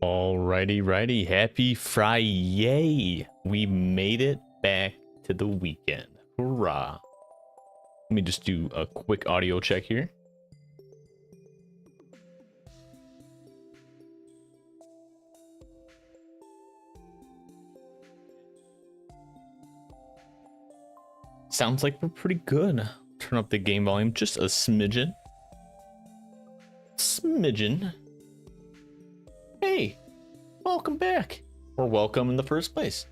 Alrighty, righty. Happy Friday. We made it back to the weekend. Hurrah. Let me just do a quick audio check here. Sounds like we're pretty good. Turn up the game volume just a smidgen. Hey, welcome back. Or welcome in the first place.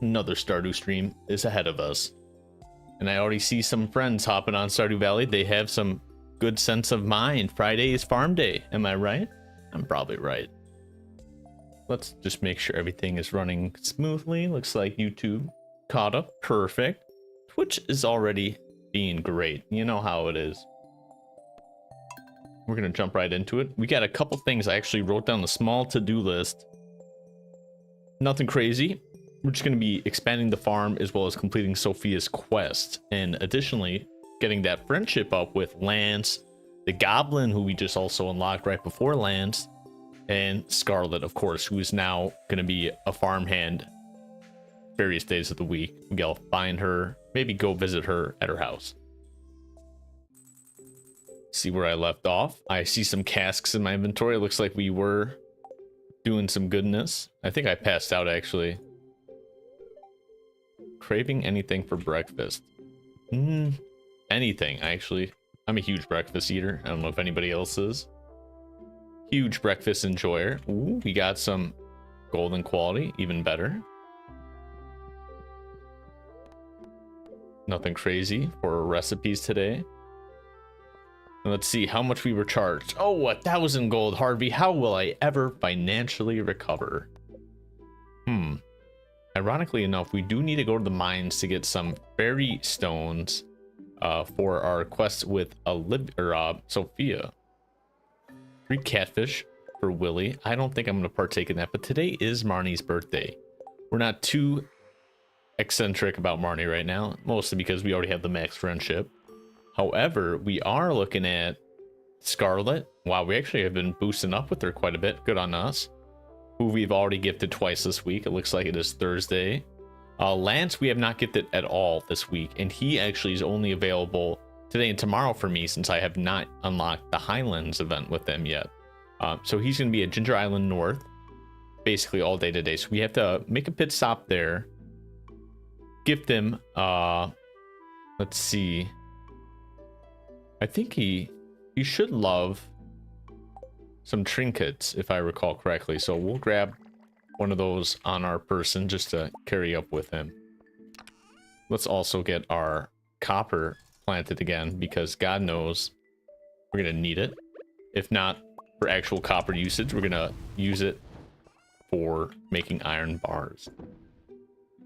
Another Stardew stream is ahead of us. And I already see some friends hopping on Stardew Valley. They have some good sense of mind. Friday is farm day. Am I right? I'm probably right. Let's just make sure everything is running smoothly. Looks like YouTube caught up. Perfect. Twitch is already being great. You know how it is. We're going to jump right into it. We got a couple things I actually wrote down the small to-do list. Nothing crazy. We're just going to be expanding the farm as well as completing Sophia's quest. And additionally, getting that friendship up with Lance, the Goblin, who we just also unlocked right before Lance, and Scarlette, of course, who is now going to be a farmhand various days of the week. We gotta find her, maybe go visit her at her house. See where I left off. I see some casks in my inventory. It looks like we were doing some goodness. I think I passed out actually. Craving anything for breakfast? Anything actually. I'm a huge breakfast eater. I don't know if anybody else is. Huge breakfast enjoyer. Ooh, we got some golden quality, even better. Nothing crazy for recipes today. Let's see how much we were charged. Oh, 1,000 gold, Harvey. How will I ever financially recover? Ironically enough, we do need to go to the mines to get some fairy stones for our quest with Sophia. 3 catfish for Willie. I don't think I'm going to partake in that, but today is Marnie's birthday. We're not too eccentric about Marnie right now, mostly because we already have the max friendship. However, we are looking at Scarlette. Wow, we actually have been boosting up with her quite a bit. Good on us. Who we've already gifted twice this week. It looks like it is Thursday. Lance, we have not gifted at all this week, and he actually is only available today and tomorrow for me since I have not unlocked the Highlands event with them yet. So he's going to be at Ginger Island North basically all day today. So we have to make a pit stop there. Gift him, let's see. I think he should love some trinkets, if I recall correctly. So we'll grab one of those on our person just to carry up with him. Let's also get our copper planted again, because God knows we're going to need it. If not for actual copper usage, we're going to use it for making iron bars.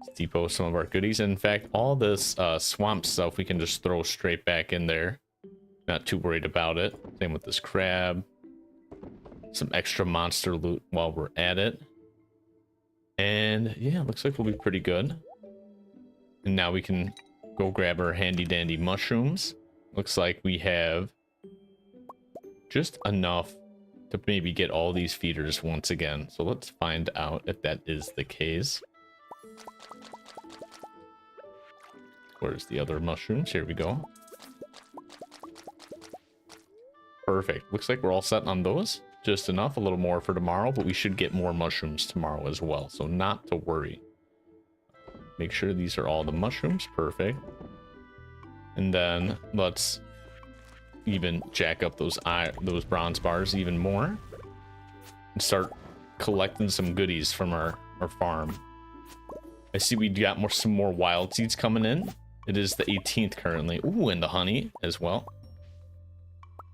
Let's depot some of our goodies. In fact, all this swamp stuff we can just throw straight back in there. Not too worried about it. Same with this crab. Some extra monster loot while we're at it. And yeah, looks like we'll be pretty good. And now we can go grab our handy dandy mushrooms. Looks like we have just enough to maybe get all these feeders once again. So let's find out if that is the case. Where's the other mushrooms? Here we go. Perfect. Looks like we're all set on those. Just enough, a little more for tomorrow, but we should get more mushrooms tomorrow as well. So not to worry. Make sure these are all the mushrooms. Perfect. And then let's even jack up those bronze bars even more. And start collecting some goodies from our farm. I see we got some more wild seeds coming in. It is the 18th currently. Ooh, and the honey as well.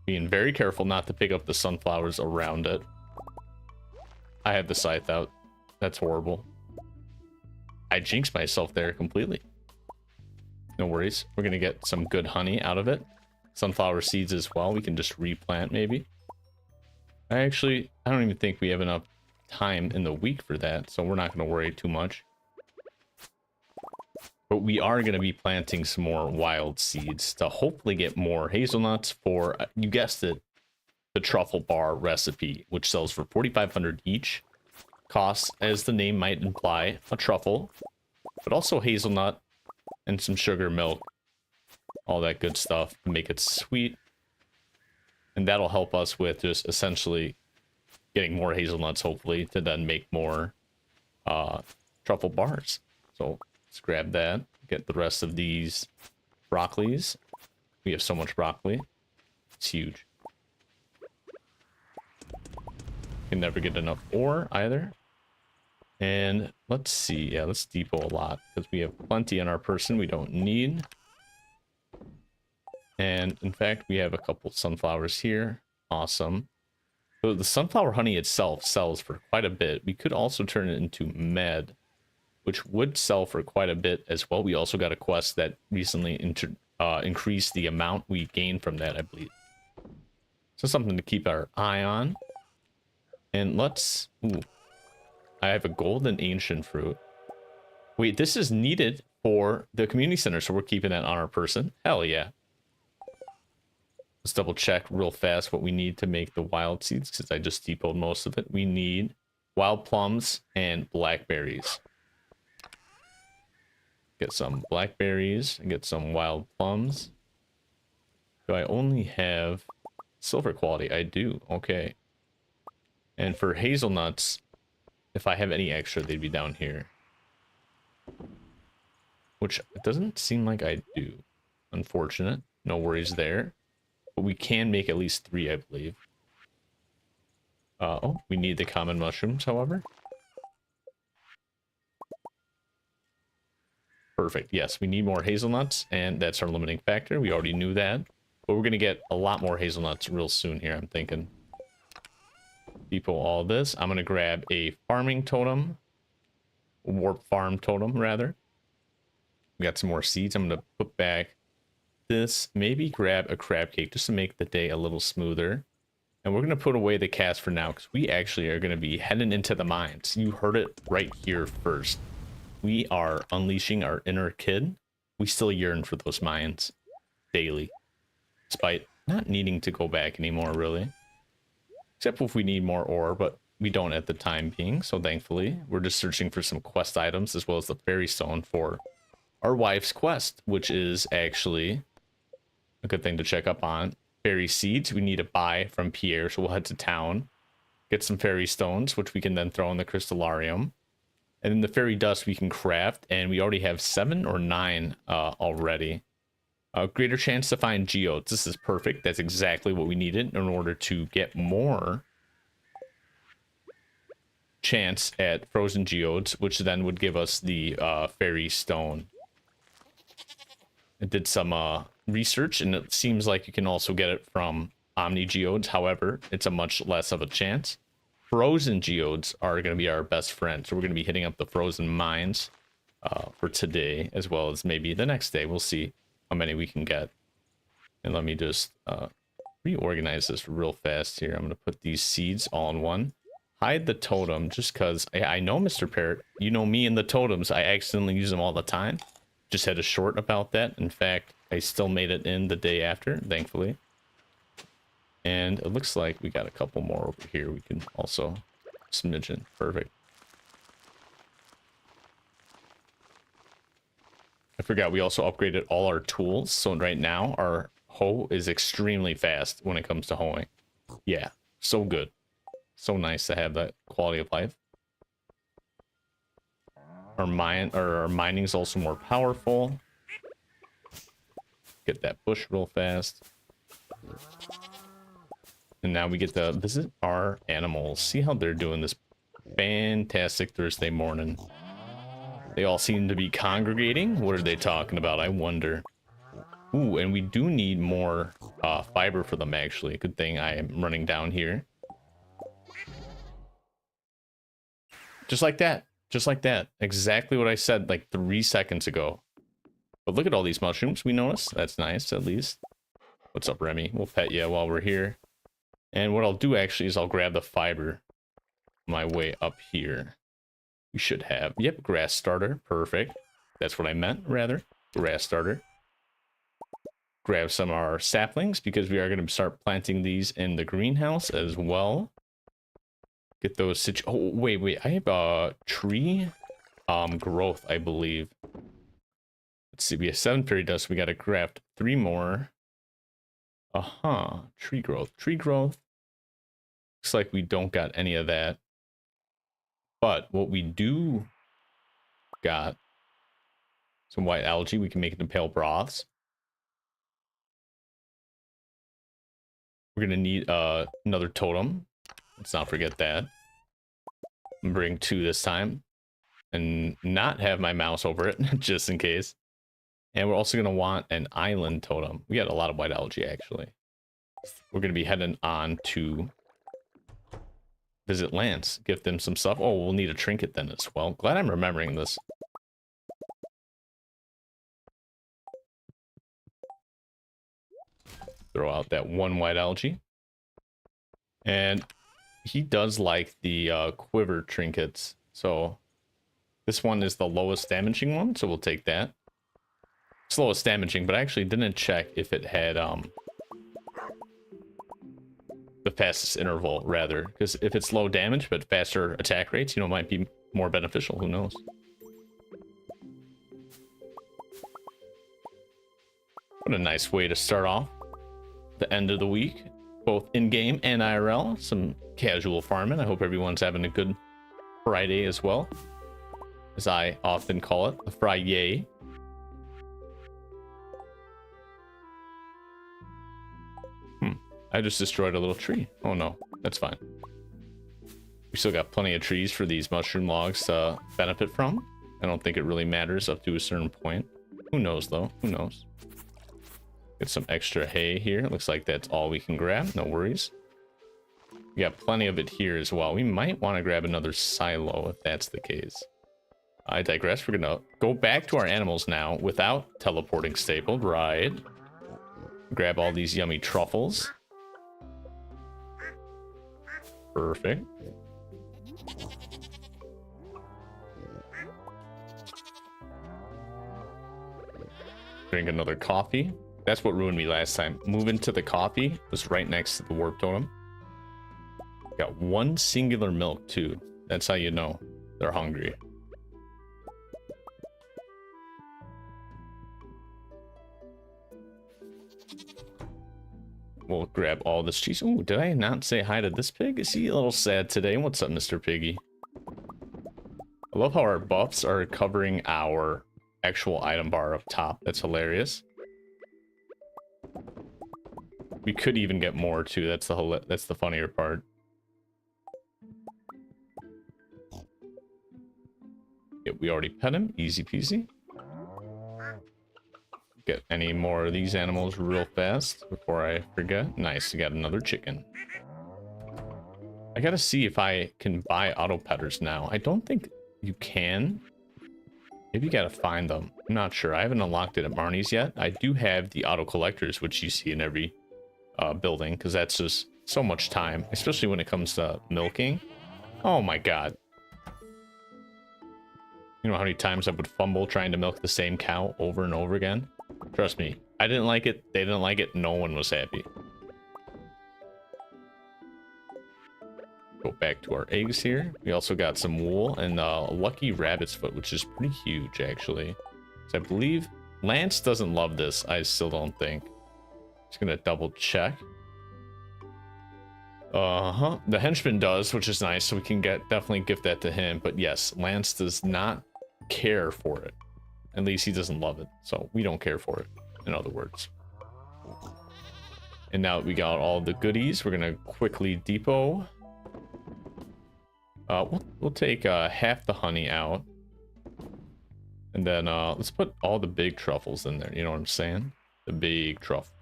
Being very careful not to pick up the sunflowers around it. I have the scythe out. That's horrible. I jinxed myself there completely. No worries. We're going to get some good honey out of it. Sunflower seeds as well. We can just replant maybe. I don't even think we have enough time in the week for that, so we're not going to worry too much. But we are going to be planting some more wild seeds to hopefully get more hazelnuts for, you guessed it, the truffle bar recipe, which sells for 4,500 each. costs, as the name might imply, a truffle, but also hazelnut and some sugar, milk, all that good stuff to make it sweet. And that'll help us with just essentially getting more hazelnuts, hopefully, to then make more truffle bars. So let's grab that, get the rest of these broccolis. We have so much broccoli. It's huge. Can never get enough ore either. And let's see. Yeah, let's depot a lot because we have plenty in our person we don't need. And in fact, we have a couple sunflowers here. Awesome. So the sunflower honey itself sells for quite a bit. We could also turn it into med, which would sell for quite a bit as well. We also got a quest that recently increased the amount we gain from that, I believe. So something to keep our eye on. And let's... Ooh. I have a golden ancient fruit. Wait, this is needed for the community center, so we're keeping that on our person. Hell yeah. Let's double check real fast what we need to make the wild seeds, because I just depoted most of it. We need wild plums and blackberries. Get some blackberries and get some wild plums. Do I only have silver quality? I do. Okay. And for hazelnuts, if I have any extra, they'd be down here. Which it doesn't seem like I do. Unfortunate. No worries there. But we can make at least 3, I believe. Oh, we need the common mushrooms, however. Perfect. Yes, we need more hazelnuts, and that's our limiting factor. We already knew that. But we're going to get a lot more hazelnuts real soon here, I'm thinking. Depot all this. I'm going to grab a farming totem. Warp farm totem, rather. We got some more seeds. I'm going to put back this. Maybe grab a crab cake just to make the day a little smoother. And we're going to put away the cast for now because we actually are going to be heading into the mines. You heard it right here first. We are unleashing our inner kid. We still yearn for those mines daily, despite not needing to go back anymore, really. Except if we need more ore, but we don't at the time being, so thankfully. We're just searching for some quest items, as well as the fairy stone for our wife's quest, which is actually a good thing to check up on. Fairy seeds we need to buy from Pierre, so we'll head to town. Get some fairy stones, which we can then throw in the crystallarium. And then the fairy dust we can craft, and we already have 7 or 9 already. Greater chance to find geodes. This is perfect. That's exactly what we needed in order to get more chance at frozen geodes, which then would give us the fairy stone. I did some research, and it seems like you can also get it from omni geodes. However, it's a much less of a chance. Frozen geodes are going to be our best friend, so we're going to be hitting up the frozen mines for today, as well as maybe the next day. We'll see how many we can get. And let me just reorganize this real fast here. I'm going to put these seeds all in one. Hide the totem, just because I know, Mr. Parrot, you know me and the totems. I accidentally use them all the time. Just had a short about that. In fact, I still made it in the day after, thankfully. And it looks like we got a couple more over here. We can also smidgen. Perfect. I forgot we also upgraded all our tools. So right now our hoe is extremely fast when it comes to hoeing. Yeah, so good. So nice to have that quality of life. Our mining is also more powerful. Get that bush real fast. And now we get to visit our animals. See how they're doing this fantastic Thursday morning. They all seem to be congregating. What are they talking about? I wonder. Ooh, and we do need more fiber for them, actually. Good thing I am running down here. Just like that. Just like that. Exactly what I said like 3 seconds ago. But look at all these mushrooms we noticed. That's nice, at least. What's up, Remy? We'll pet you while we're here. And what I'll do, actually, is I'll grab the fiber my way up here. We should have, yep, grass starter. Perfect. That's what I meant, rather. Grass starter. Grab some of our saplings, because we are going to start planting these in the greenhouse as well. get those oh, wait. I have a tree growth, I believe. Let's see. We have 7 fairy dust. We got to craft 3 more. Tree growth. Tree growth. Looks like we don't got any of that. But what we do got some white algae. We can make it into pale broths. We're gonna need another totem. Let's not forget that. Bring 2 this time, and not have my mouse over it just in case. And we're also gonna want an island totem. We got a lot of white algae actually. We're gonna be heading on to visit Lance, give them some stuff. Oh, we'll need a trinket then as well. Glad I'm remembering this. Throw out that 1 white algae. And he does like the quiver trinkets. So this one is the lowest damaging one, so we'll take that. Slowest damaging, but I actually didn't check if it had the fastest interval, rather. Because if it's low damage but faster attack rates, you know, might be more beneficial. Who knows? What a nice way to start off the end of the week, both in-game and IRL. Some casual farming. I hope everyone's having a good Friday as well, as I often call it, a Friday. I just destroyed a little tree. Oh no, that's fine. We still got plenty of trees for these mushroom logs to benefit from. I don't think it really matters up to a certain point. Who knows though? Who knows? Get some extra hay here. Looks like that's all we can grab. No worries. We got plenty of it here as well. We might want to grab another silo if that's the case. I digress. We're gonna go back to our animals now without teleporting stapled. Right. Grab all these yummy truffles. Perfect. Drink another coffee. That's what ruined me last time. Moving to the coffee was right next to the warp totem. Got 1 singular milk too. That's how you know they're hungry. We'll grab all this cheese. Ooh, did I not say hi to this pig? Is he a little sad today? What's up, Mr. Piggy? I love how our buffs are covering our actual item bar up top. That's hilarious. We could even get more too. That's the funnier part. Yeah, we already pet him. Easy peasy. Get any more of these animals real fast before I forget. Nice, we got another chicken. I gotta see if I can buy auto petters now. I don't think you can. Maybe you gotta find them. I'm not sure. I haven't unlocked it at Marnie's yet. I do have the auto collectors, which you see in every building, because that's just so much time, especially when it comes to milking. Oh my god. You know how many times I would fumble trying to milk the same cow over and over again? Trust me, I didn't like it, they didn't like it, no one was happy. Go back to our eggs here. We also got some wool and a lucky rabbit's foot, which is pretty huge actually. So I believe Lance doesn't love this, I still don't think. Just gonna double check. The henchman does, which is nice, so we can definitely gift that to him. But yes, Lance does not care for it. At least he doesn't love it, so we don't care for it, in other words. And now that we got all the goodies, we're gonna quickly depot. We'll take half the honey out, and then let's put all the big truffles in there. You know what I'm saying? The big truffle.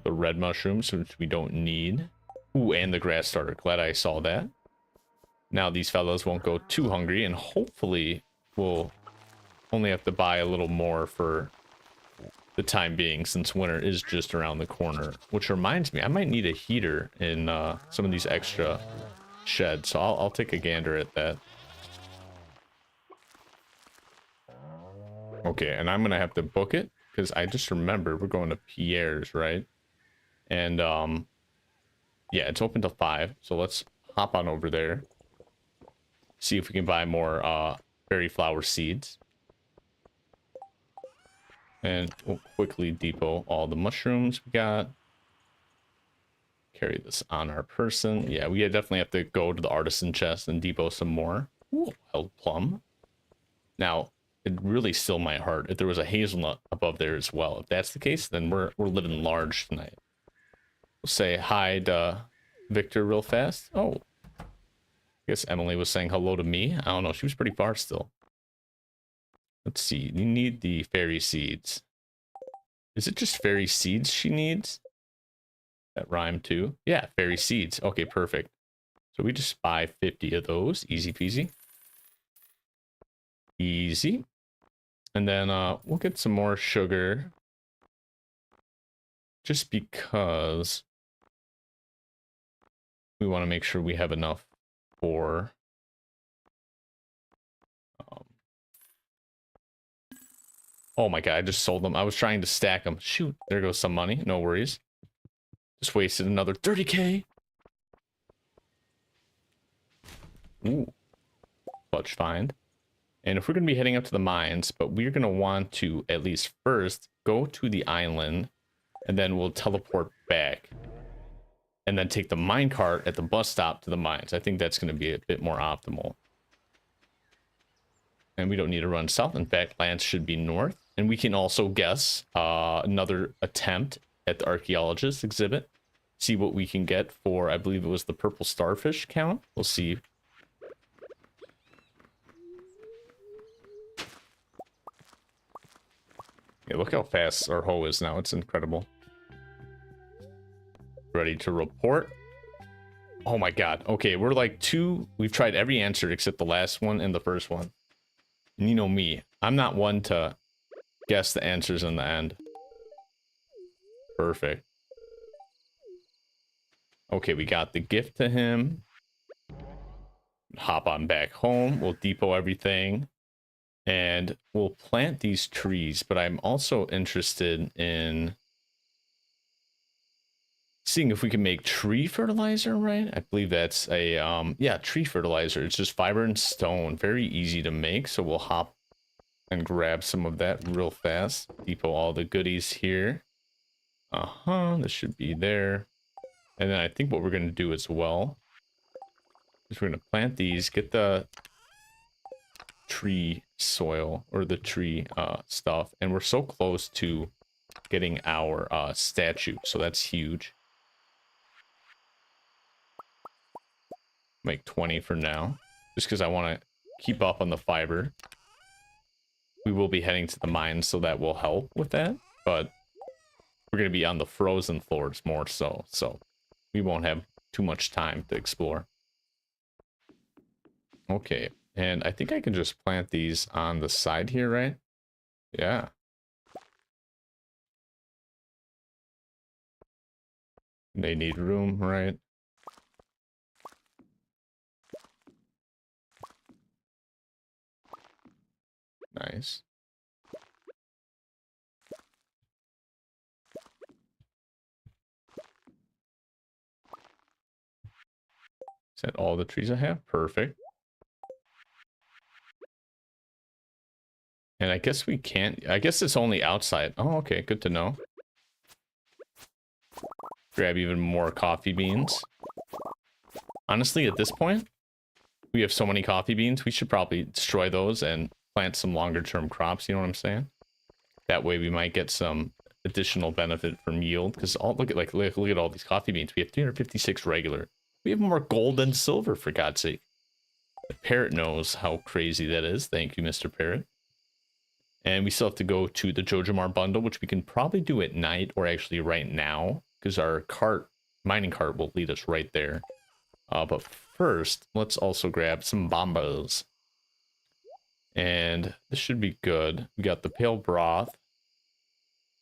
The red mushrooms, which we don't need. Ooh, and the grass starter. Glad I saw that. Now these fellows won't go too hungry, and hopefully we'll only have to buy a little more for the time being, since winter is just around the corner. Which reminds me, I might need a heater in some of these extra sheds, so I'll take a gander at that. Okay, and I'm gonna have to book it, because I just remember we're going to Pierre's, right? And yeah, it's open till 5, so let's hop on over there. See if we can buy more berry flower seeds. And we'll quickly depot all the mushrooms we got. Carry this on our person. Yeah, we definitely have to go to the artisan chest and depot some more. Ooh, wild plum. Now, it really still might hurt if there was a hazelnut above there as well. If that's the case, then we're living large tonight. We'll say hi to Victor real fast. Oh, I guess Emily was saying hello to me. I don't know. She was pretty far still. Let's see. You need the fairy seeds. Is it just fairy seeds she needs? That rhyme too. Yeah, fairy seeds. Okay, perfect. So we just buy 50 of those. Easy peasy. Easy. And then we'll get some more sugar. Just because we want to make sure we have enough for oh my god, I just sold them. I was trying to stack them. Shoot, there goes some money. No worries. Just wasted another 30k. Ooh. Clutch find. And if we're going to be heading up to the mines, but we're going to want to at least first go to the island, and then we'll teleport back. And then take the minecart at the bus stop to the mines. I think that's going to be a bit more optimal. And we don't need to run south. In fact, Lance should be north. And we can also guess another attempt at the archaeologist exhibit. See what we can get for, I believe it was the purple starfish count. We'll see. Yeah, look how fast our hoe is now. It's incredible. Ready to report. Oh my god. Okay, we're like we've tried every answer except the last one and the first one. And you know me, I'm not one to guess the answers in the end. Perfect. Okay, we got the gift to him. Hop on back home. We'll depot everything. And we'll plant these trees, but I'm also interested in seeing if we can make tree fertilizer, right? I believe that's a, yeah, tree fertilizer. It's just fiber and stone. Very easy to make, so we'll hop and grab some of that real fast. Depot all the goodies here. This should be there. And then I think what we're going to do as well is we're going to plant these, get the tree soil or the tree stuff, and we're so close to getting our statue, so that's huge. Make 20 for now, just because I want to keep up on the fiber. We will be heading to the mines, so that will help with that, but we're going to be on the frozen floors more so we won't have too much time to explore. Okay, and I think I can just plant these on the side here, right? Yeah. They need room, right? Nice. Is that all the trees I have? Perfect. And I guess we can't... I guess it's only outside. Oh, okay. Good to know. Grab even more coffee beans. Honestly, at this point, we have so many coffee beans, we should probably destroy those and plant some longer-term crops, you know what I'm saying? That way we might get some additional benefit from yield. Because look at all these coffee beans. We have 356 regular. We have more gold than silver, for God's sake. The parrot knows how crazy that is. Thank you, Mr. Parrot. And we still have to go to the Jojamar bundle, which we can probably do at night or actually right now, because our mining cart will lead us right there. But first, let's also grab some bombos. And this should be good. We got the pale broth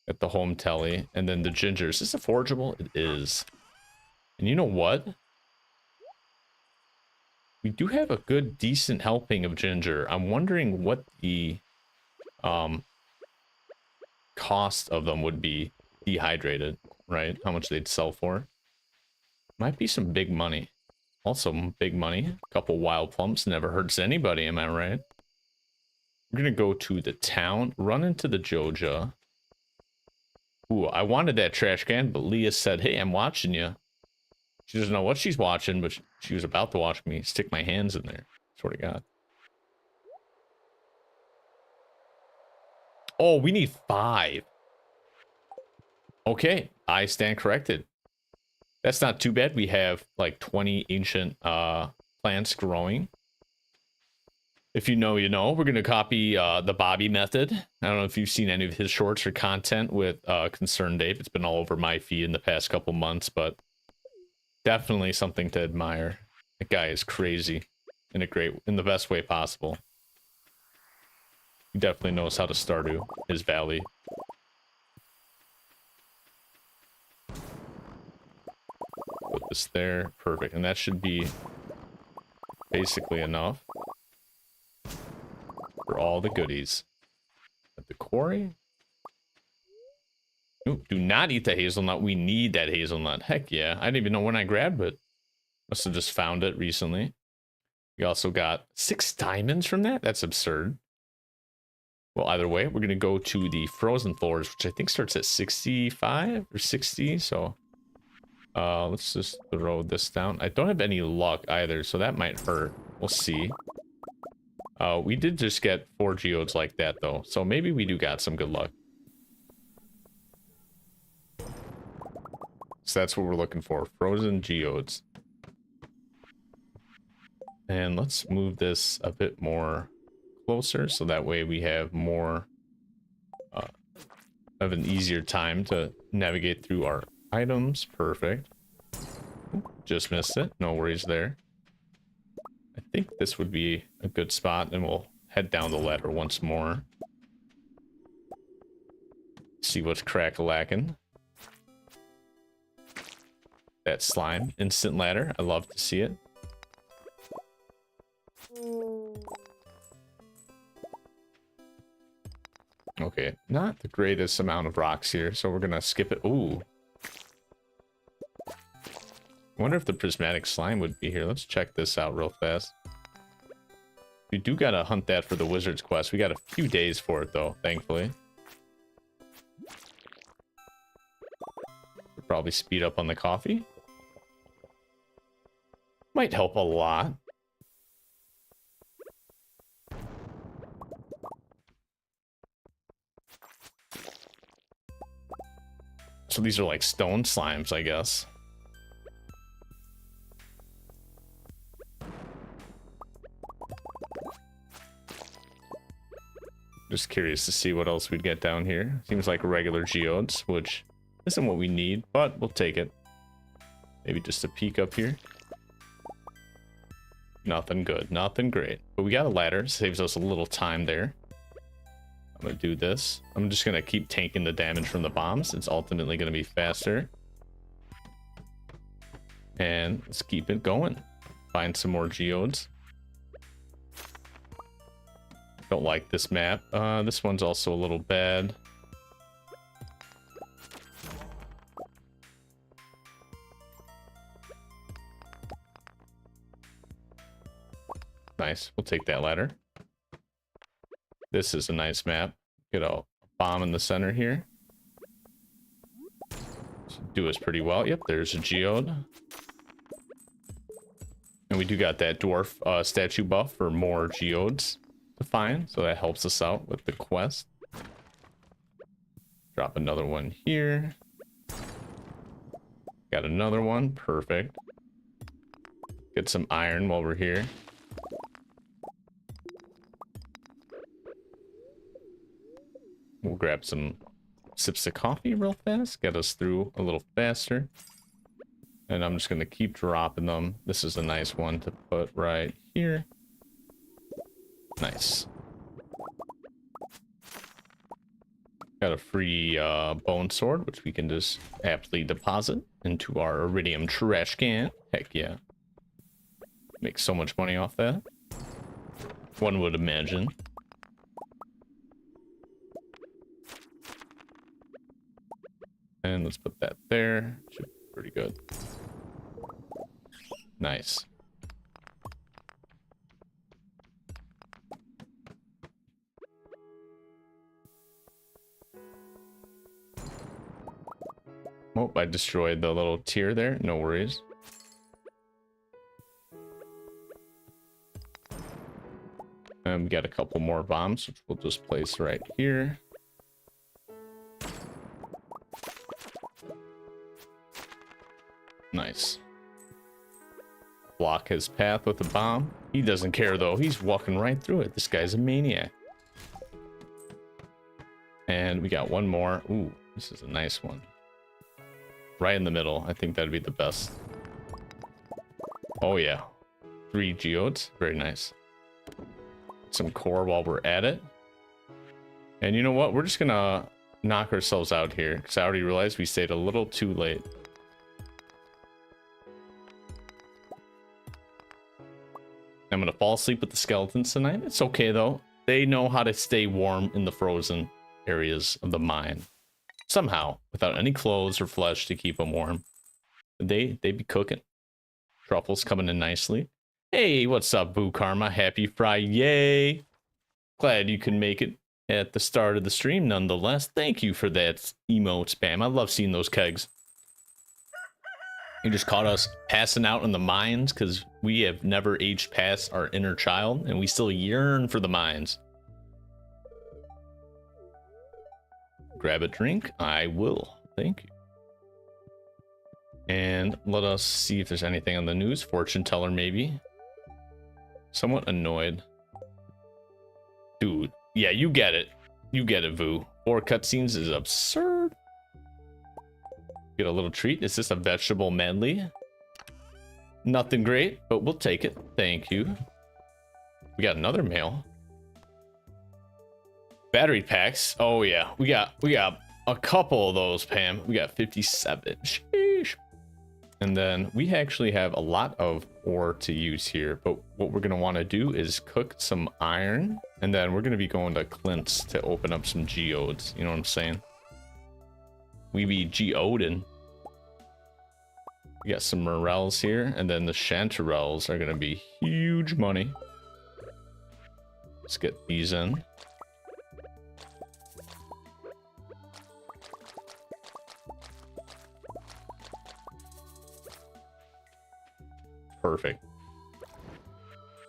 at the home telly, and then the ginger. Is this a forgeable? It is. And you know what? We do have a good, decent helping of ginger. I'm wondering what the cost of them would be dehydrated, right? How much they'd sell for. Might be some big money. Also big money. A couple wild plumps never hurts anybody, am I right? We're gonna go to the town, run into the Joja. Ooh, I wanted that trash can, but Leah said, hey, I'm watching you. She doesn't know what she's watching, but she was about to watch me stick my hands in there. Swear to God. Oh, we need 5. Okay, I stand corrected. That's not too bad. We have like 20 ancient plants growing. If you know, you know. We're going to copy the Bobby method. I don't know if you've seen any of his shorts or content with Concerned Dave. It's been all over my feed in the past couple months, but definitely something to admire. That guy is crazy in the best way possible. He definitely knows how to stardew his valley. Put this there. Perfect. And that should be basically enough for all the goodies. At the quarry. Ooh, do not eat the hazelnut. We need that hazelnut. Heck yeah. I didn't even know when I grabbed it. Must have just found it recently. We also got 6 diamonds from that? That's absurd. Well, either way, we're going to go to the frozen floors, which I think starts at 65 or 60. So let's just throw this down. I don't have any luck either, so that might hurt. We'll see. We did just get 4 geodes like that, though. So maybe we do got some good luck. So that's what we're looking for. Frozen geodes. And let's move this a bit more closer, so that way we have more of an easier time to navigate through our items. Perfect. Just missed it. No worries there. I think this would be a good spot, and we'll head down the ladder once more. See what's crack-a-lacking. That slime. Instant ladder. I love to see it. Okay, not the greatest amount of rocks here, so we're gonna skip it. Ooh. I wonder if the prismatic slime would be here. Let's check this out real fast. We do gotta hunt that for the wizard's quest. We got a few days for it, though, thankfully. We'll probably speed up on the coffee. Might help a lot. So these are like stone slimes, I guess. Just curious to see what else we'd get down here. Seems like regular geodes, which isn't what we need, but we'll take it. Maybe just a peek up here. Nothing good, nothing great. But we got a ladder, saves us a little time there. I'm gonna do this. I'm just gonna keep tanking the damage from the bombs. It's ultimately gonna be faster. And let's keep it going. Find some more geodes. Don't like this map. This one's also a little bad. Nice. We'll take that ladder. This is a nice map. Get a bomb in the center here. Should do us pretty well. Yep, there's a geode. And we do got that dwarf statue buff for more geodes to find, so that helps us out with the quest. Drop another one here. Got another one. Perfect. Get some iron while we're here. We'll grab some sips of coffee real fast, get us through a little faster. And I'm just going to keep dropping them. This is a nice one to put right here. Nice. Got a free bone sword, which we can just aptly deposit into our iridium trash can. Heck yeah. Make so much money off that. One would imagine. And let's put that there. Should be pretty good. Nice. Oh, I destroyed the little tier there. No worries. And we got a couple more bombs, which we'll just place right here. Nice. Block his path with a bomb. He doesn't care though. He's walking right through it. This guy's a maniac. And we got one more. Ooh, this is a nice one. Right in the middle. I think that'd be the best. Oh yeah. 3 geodes. Very nice. Some core while we're at it. And you know what? We're just gonna knock ourselves out here, because I already realized we stayed a little too late. I'm gonna fall asleep with the skeletons tonight. It's okay though. They know how to stay warm in the frozen areas of the mine. Somehow, without any clothes or flesh to keep them warm. They be cooking. Truffles coming in nicely. Hey, what's up, Boo Karma? Happy Friday. Glad you can make it at the start of the stream nonetheless. Thank you for that emote spam. I love seeing those kegs. You just caught us passing out in the mines because we have never aged past our inner child and we still yearn for the mines. Grab a drink. I will. Thank you. And let us see if there's anything on the news. Fortune teller, maybe. Somewhat annoyed. Dude. Yeah, you get it. You get it, Vu. 4 cutscenes is absurd. Get a little treat. Is this a vegetable medley? Nothing great, but we'll take it. Thank you. We got another mail. Battery packs. Oh yeah, we got a couple of those, Pam. We got 57. Sheesh. And then we actually have a lot of ore to use here, but what we're gonna want to do is cook some iron, and then we're gonna be going to Clint's to open up some geodes. You know what I'm saying? We be geoding. We got some morels here, and then the chanterelles are gonna be huge money. Let's get these in. Perfect.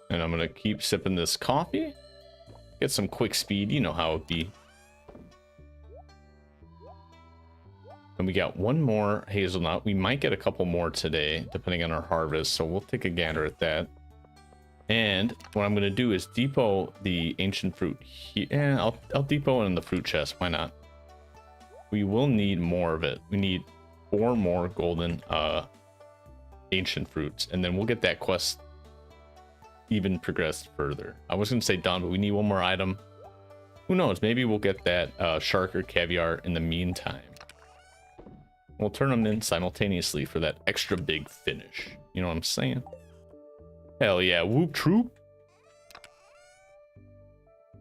And I'm gonna keep sipping this coffee. Get some quick speed, you know how it be. And we got one more hazelnut. We might get a couple more today, depending on our harvest. So we'll take a gander at that. And what I'm gonna do is depot the ancient fruit here. Yeah, I'll depot it in the fruit chest. Why not? We will need more of it. We need 4 more golden ancient fruits, and then we'll get that quest even progressed further. I was gonna say done, but we need one more item. Who knows? Maybe we'll get that shark or caviar in the meantime. We'll turn them in simultaneously for that extra big finish. You know what I'm saying? Hell yeah, Whoop Troop.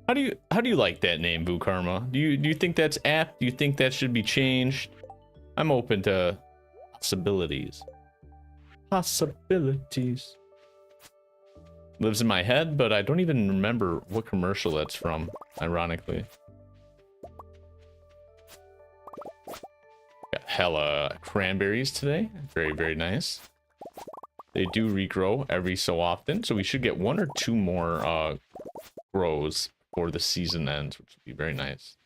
How do you like that name, Boo Karma? Do you think that's apt? Do you think that should be changed? I'm open to possibilities. Possibilities. Lives in my head, but I don't even remember what commercial that's from, ironically. Got hella cranberries today. Very, very nice. They do regrow every so often, so we should get 1 or 2 more grows before the season ends, which would be very nice.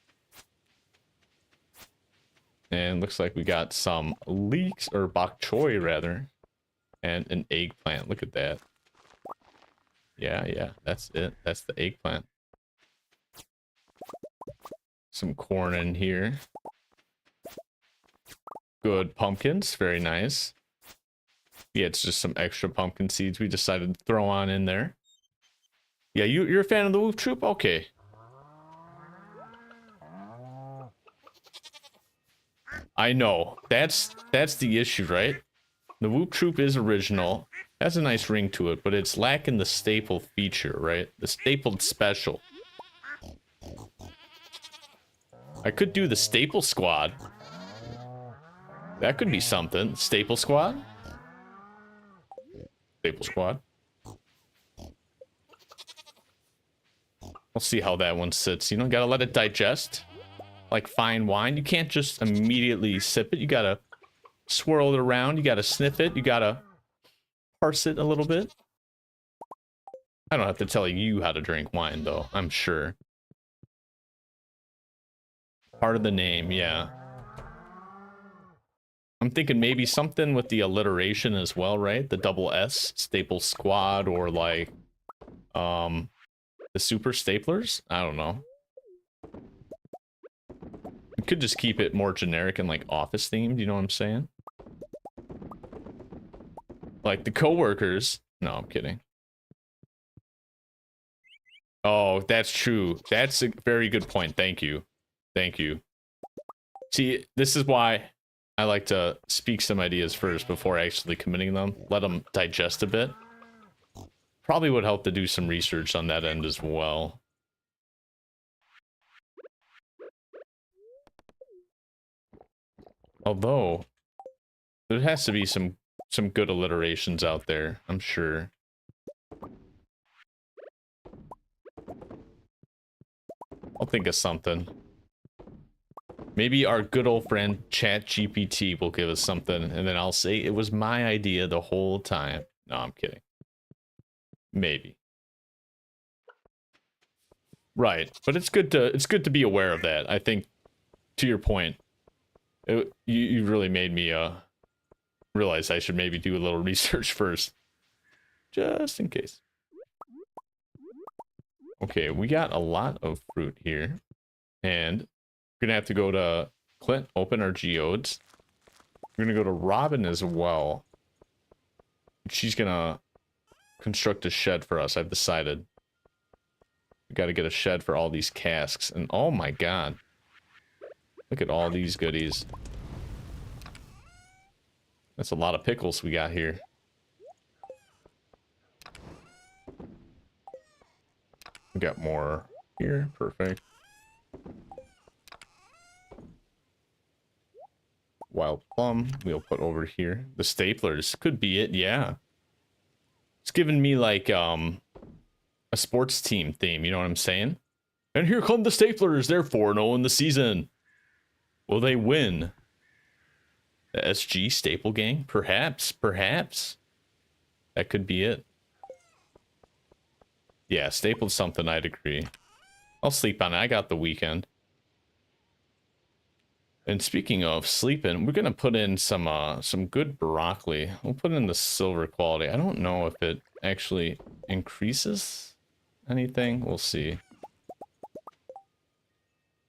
And looks like we got some leeks, or bok choy rather. And an eggplant. Look at that. Yeah, that's it. That's the eggplant. Some corn in here. Good pumpkins. Very nice. Yeah, it's just some extra pumpkin seeds we decided to throw on in there. Yeah, you're a fan of the Woof Troop? Okay. I know. That's the issue, right? The Whoop Troop is original. Has a nice ring to it, but it's lacking the staple feature, right? The stapled special. I could do the Staple Squad. That could be something. Staple Squad? Staple Squad. We'll see how that one sits. You know, gotta let it digest. Like fine wine. You can't just immediately sip it. You gotta swirl it around. You gotta sniff it. You gotta parse it a little bit. I don't have to tell you how to drink wine, though. I'm sure. Part of the name, yeah. I'm thinking maybe something with the alliteration as well, right? The double S, Staple Squad, or like, the Super Staplers? I don't know. We could just keep it more generic and like office themed, you know what I'm saying? Like the coworkers. No, I'm kidding. Oh, that's true. That's a very good point. Thank you. Thank you. See, this is why I like to speak some ideas first before actually committing them. Let them digest a bit. Probably would help to do some research on that end as well. Although, there has to be some good alliterations out there, I'm sure. I'll think of something. Maybe our good old friend ChatGPT will give us something, and then I'll say it was my idea the whole time. No, I'm kidding. Maybe. Right, but it's good to be aware of that. I think, to your point, you really made me realize I should maybe do a little research first, just in case. Okay, we got a lot of fruit here, and we're gonna have to go to Clint, open our geodes. We're gonna go to Robin as well. She's gonna construct a shed for us, I've decided. We gotta get a shed for all these casks, and oh my god. Look at all these goodies. That's a lot of pickles we got here. We got more here, perfect. Wild plum, we'll put over here. The staplers could be it, yeah. It's giving me like a sports team theme, you know what I'm saying? And here come the staplers, they're 4-0 in the season. Will they win? The SG Staple Gang? Perhaps, perhaps. That could be it. Yeah, stapled something, I'd agree. I'll sleep on it, I got the weekend. And speaking of sleeping, we're gonna put in some good broccoli. We'll put in the silver quality. I don't know if it actually increases anything. We'll see.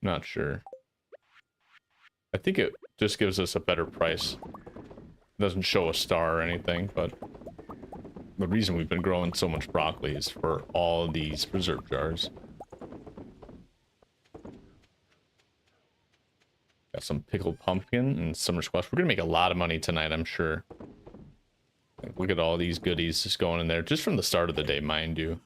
Not sure. I think it just gives us a better price. It doesn't show a star or anything, but the reason we've been growing so much broccoli is for all these preserve jars. Got some pickled pumpkin and summer squash. We're gonna make a lot of money tonight, I'm sure. Look at all these goodies just going in there, just from the start of the day, mind you.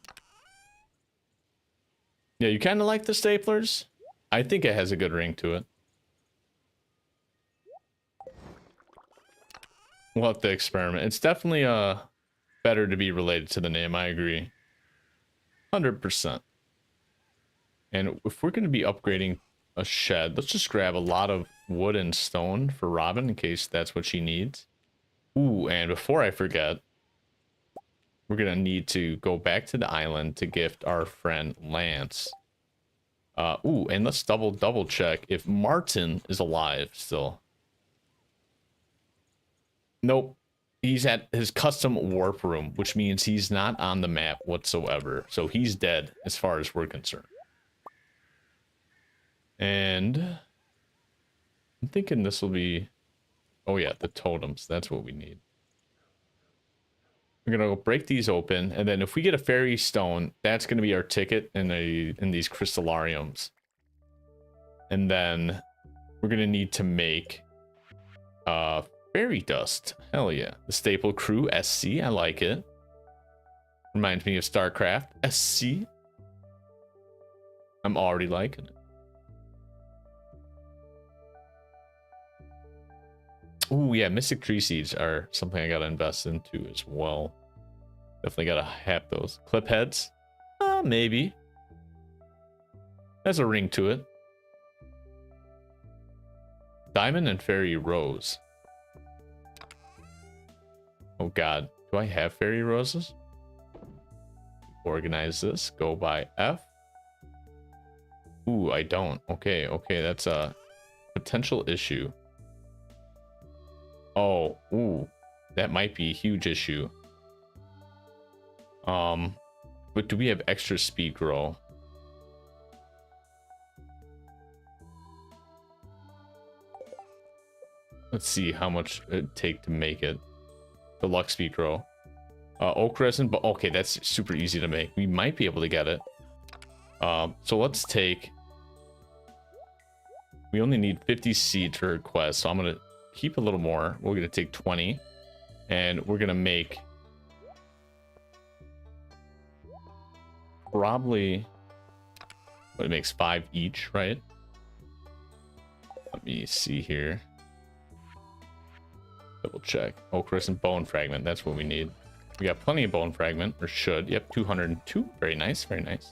Yeah, you kind of like the staplers? I think it has a good ring to it. We'll have to experiment. It's definitely better to be related to the name, I agree. 100%. And if we're going to be upgrading a shed, let's just grab a lot of wood and stone for Robin in case that's what she needs. Ooh, and before I forget, we're going to need to go back to the island to gift our friend Lance. Ooh, and let's double check if Martin is alive still. Nope. He's at his custom warp room, which means he's not on the map whatsoever. So he's dead as far as we're concerned. And I'm thinking this will be... Oh yeah, the totems. That's what we need. We're going to break these open. And then if we get a fairy stone, that's going to be our ticket in these crystallariums. And then we're going to need to make... fairy dust. Hell yeah. The Staple Crew SC. I like it. Reminds me of StarCraft SC. I'm already liking it. Ooh, yeah. Mystic Tree Seeds are something I gotta invest into as well. Definitely gotta have those. Clip heads? Maybe. Has a ring to it. Diamond and fairy rose. Oh god. Do I have fairy roses? Organize this. Go by F. Ooh, I don't. Okay, okay. That's a potential issue. Oh, ooh. That might be a huge issue. But do we have extra speed grow? Let's see how much it'd take to make it. The luck speed grow. Oak resin, but okay, that's super easy to make. We might be able to get it. So let's take... We only need 50 seeds for a quest, so I'm going to keep a little more. We're going to take 20. And we're going to make... Probably... But it makes 5 each, right? Let me see here. Double check. Oak resin bone fragment. That's what we need. We got plenty of bone fragment, or should. Yep, 202. Very nice, very nice.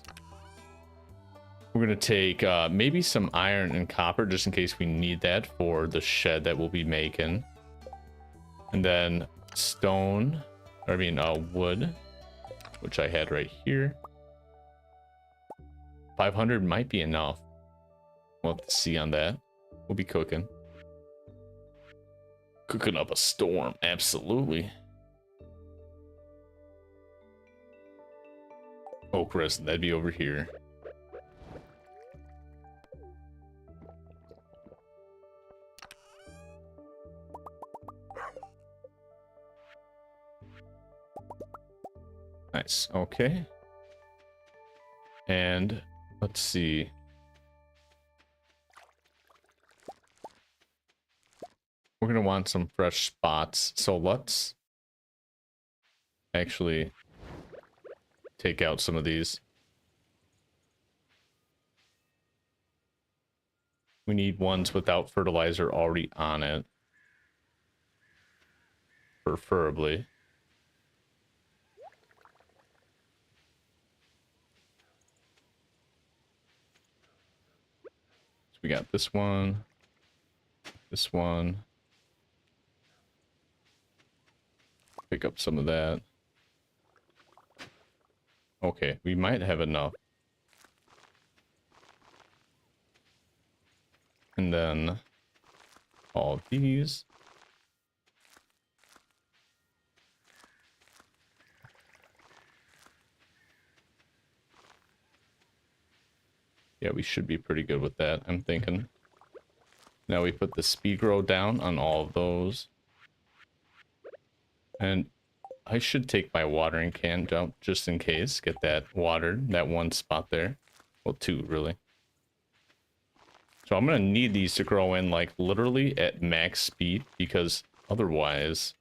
We're going to take maybe some iron and copper just in case we need that for the shed that we'll be making. And then stone, or I mean wood, which I had right here. 500 might be enough. We'll have to see on that. We'll be cooking. Cooking up a storm, absolutely. Oak resin, that'd be over here. Nice, okay. And let's see. We're gonna want some fresh spots, so let's actually take out some of these. We need ones without fertilizer already on it, preferably. So we got this one, this one. Pick up some of that. Okay, we might have enough. And then all of these. Yeah, we should be pretty good with that, I'm thinking. Now we put the speed grow down on all of those. And I should take my watering can down just in case. Get that watered, that one spot there. Well, 2, really. So I'm going to need these to grow in, like, literally at max speed. Because otherwise,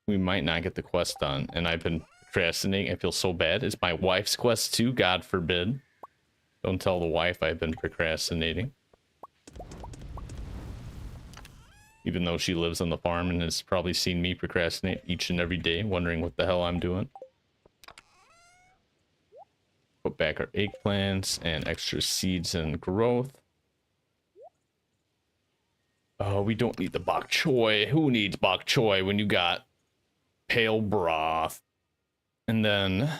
we might not get the quest done. And I've been procrastinating. I feel so bad. It's my wife's quest too, God forbid. Don't tell the wife I've been procrastinating. Even though she lives on the farm and has probably seen me procrastinate each and every day, wondering what the hell I'm doing. Put back our eggplants and extra seeds and growth. Oh, we don't need the bok choy. Who needs bok choy when you got pale broth? And then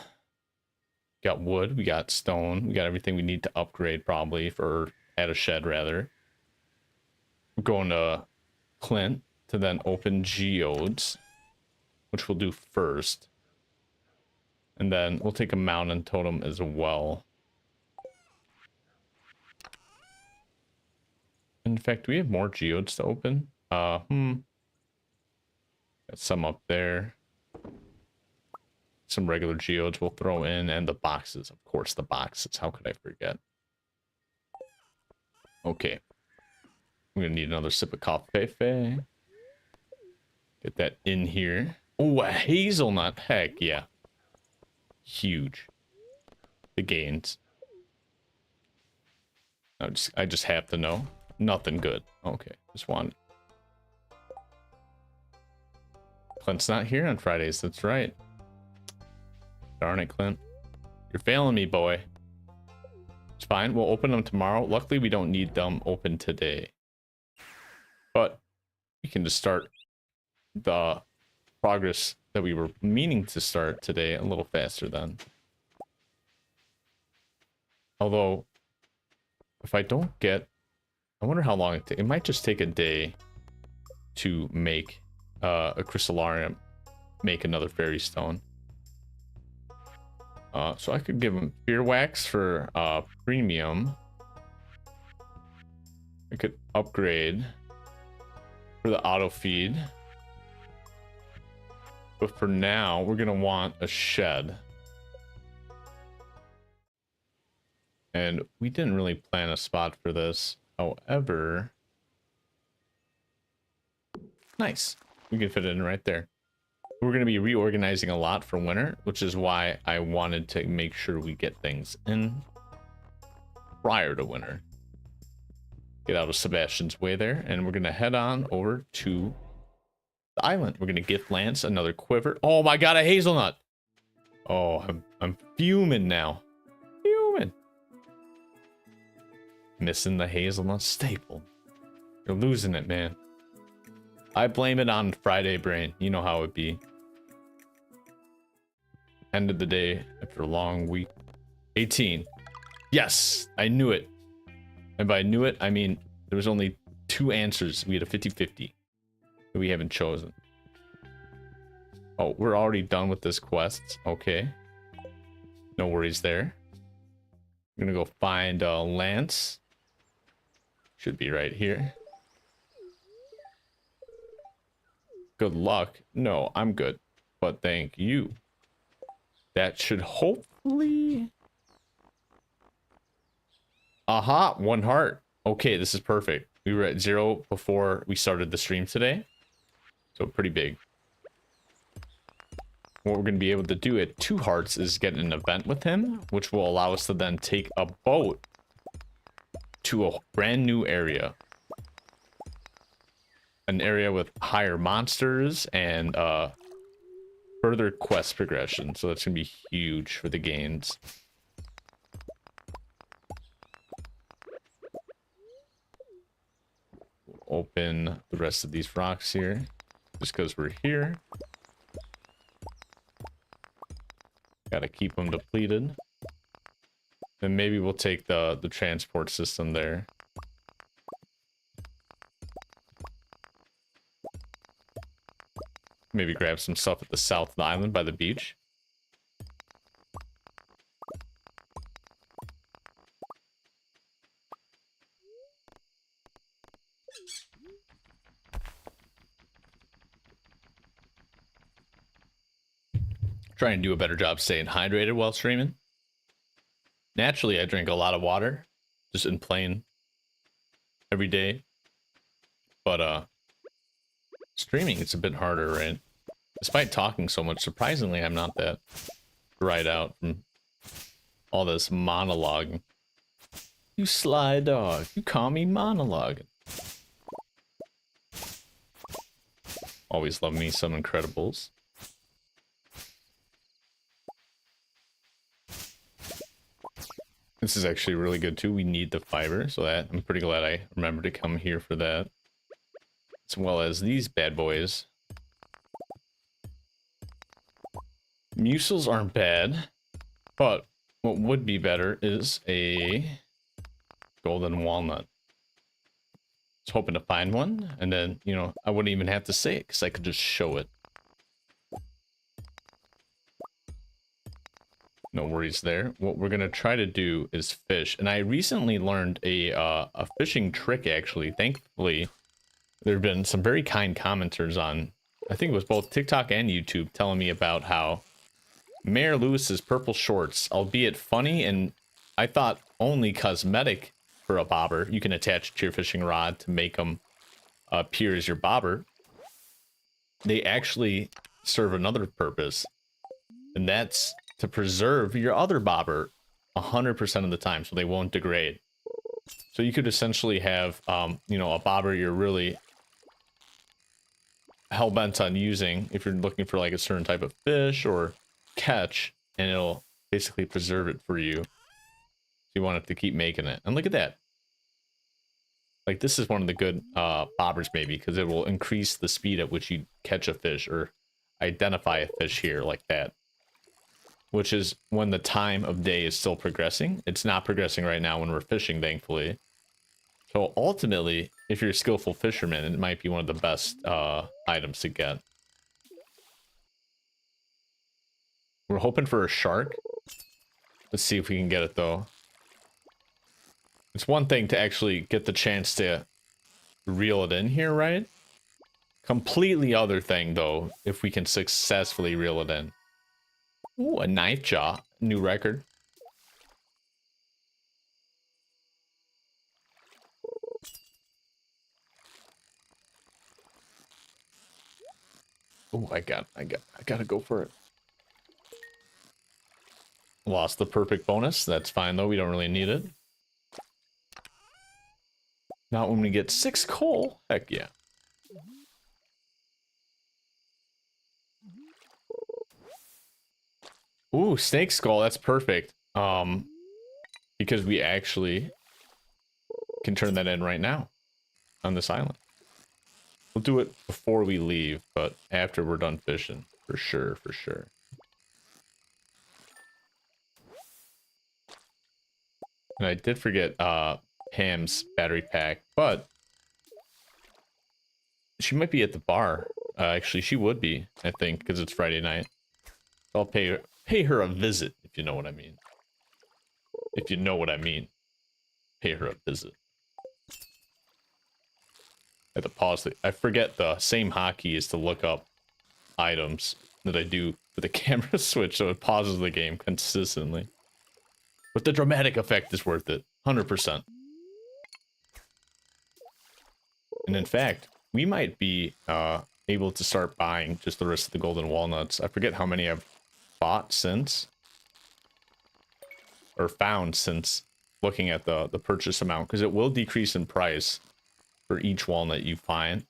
got wood, we got stone, we got everything we need to upgrade probably, for add a shed rather. We're going to Clint to then open geodes, which we'll do first. And then we'll take a mountain totem as well. In fact, do we have more geodes to open? Got some up there. Some regular geodes we'll throw in, and the boxes, of course, the boxes. How could I forget? Okay. I'm gonna need another sip of coffee. Get that in here. Oh, a hazelnut. Heck yeah. Huge. The gains. I just have to know. Nothing good. Okay. Just want. Clint's not here on Fridays. That's right. Darn it, Clint. You're failing me, boy. It's fine. We'll open them tomorrow. Luckily, we don't need them open today. But we can just start the progress that we were meaning to start today a little faster then. Although, if I don't get... I wonder how long it takes. It might just take a day to make a crystallarium, make another fairy stone. So I could give him fear wax for premium. I could upgrade for the auto feed. But for now, we're going to want a shed. And we didn't really plan a spot for this. However, nice. We can fit it in right there. We're going to be reorganizing a lot for winter, which is why I wanted to make sure we get things in prior to winter. Get out of Sebastian's way there, and we're going to head on over to the island. We're going to gift Lance another quiver. Oh my god, a hazelnut! Oh, I'm fuming now. Fuming. Missing the hazelnut staple. You're losing it, man. I blame it on Friday brain. You know how it be. End of the day after a long week. 18. Yes, I knew it. And by knew it, I mean there was only 2 answers. We had a 50-50 that we haven't chosen. Oh, we're already done with this quest. Okay. No worries there. I'm gonna go find Lance. Should be right here. Good luck. No, I'm good. But thank you. That should hopefully... Aha, 1 heart. Okay, this is perfect. We were at 0 before we started the stream today. So pretty big. What we're going to be able to do at 2 hearts is get an event with him, which will allow us to then take a boat to a brand new area. An area with higher monsters and further quest progression. So that's going to be huge for the gains. We'll open the rest of these rocks here. Just because we're here. Gotta keep them depleted. And maybe we'll take the transport system there. Maybe grab some stuff at the south of the island by the beach. Try and do a better job staying hydrated while streaming. Naturally, I drink a lot of water just in plain every day. But streaming, it's a bit harder, right? Despite talking so much, surprisingly, I'm not that dried out from all this monologuing. You sly dog, you call me monologuing. Always love me some Incredibles. This is actually really good too. We need the fiber, so that I'm pretty glad I remembered to come here for that. As well as these bad boys. Mucils aren't bad, but what would be better is a golden walnut. I was hoping to find one, and then, you know, I wouldn't even have to say it because I could just show it. No worries there. What we're gonna try to do is fish, and I recently learned a fishing trick. Actually, thankfully, there have been some very kind commenters on, I think it was both TikTok and YouTube, telling me about how Mayor Lewis's purple shorts, albeit funny and I thought only cosmetic for a bobber, you can attach to your fishing rod to make them appear as your bobber. They actually serve another purpose, and that's to preserve your other bobber 100% of the time, so they won't degrade. So you could essentially have, you know, a bobber you're really hell-bent on using if you're looking for like a certain type of fish or catch, and it'll basically preserve it for you. So you want it to keep making it. And look at that. Like, this is one of the good bobbers, maybe, because it will increase the speed at which you catch a fish or identify a fish here like that. Which is when the time of day is still progressing. It's not progressing right now when we're fishing, thankfully. So ultimately, if you're a skillful fisherman, it might be one of the best items to get. We're hoping for a shark. Let's see if we can get it, though. It's one thing to actually get the chance to reel it in here, right? Completely other thing, though, if we can successfully reel it in. Ooh, a knife jaw. New record. Ooh, I gotta go for it. Lost the perfect bonus. That's fine, though. We don't really need it. Not when we get 6 coal. Heck yeah. Ooh, snake skull. That's perfect. Because we actually can turn that in right now on this island. We'll do it before we leave, but after we're done fishing. For sure, for sure. And I did forget Pam's battery pack, but she might be at the bar. Actually, she would be, I think, because it's Friday night. I'll pay her a visit, if you know what I mean. If you know what I mean. Pay her a visit. I have to pause it. I forget the same hotkey is to look up items that I do with the camera switch, so it pauses the game consistently. But the dramatic effect is worth it. 100%. And in fact, we might be able to start buying just the rest of the golden walnuts. I forget how many I've bought since. Or found since looking at the purchase amount. Because it will decrease in price for each walnut you find.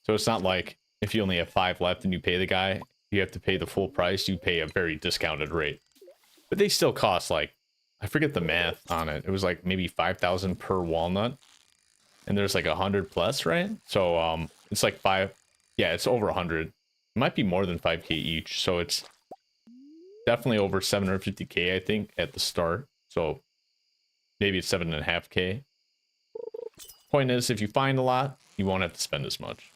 So it's not like if you only have 5 left and you pay the guy, you have to pay the full price. You pay a very discounted rate. But they still cost like, I forget the math on it. It was like maybe 5,000 per walnut. And there's like 100 plus, right? So it's like 5. Yeah, it's over 100. It might be more than 5k each. So it's definitely over 750k, I think, at the start. So maybe it's 7.5k. Point is, if you find a lot, you won't have to spend as much.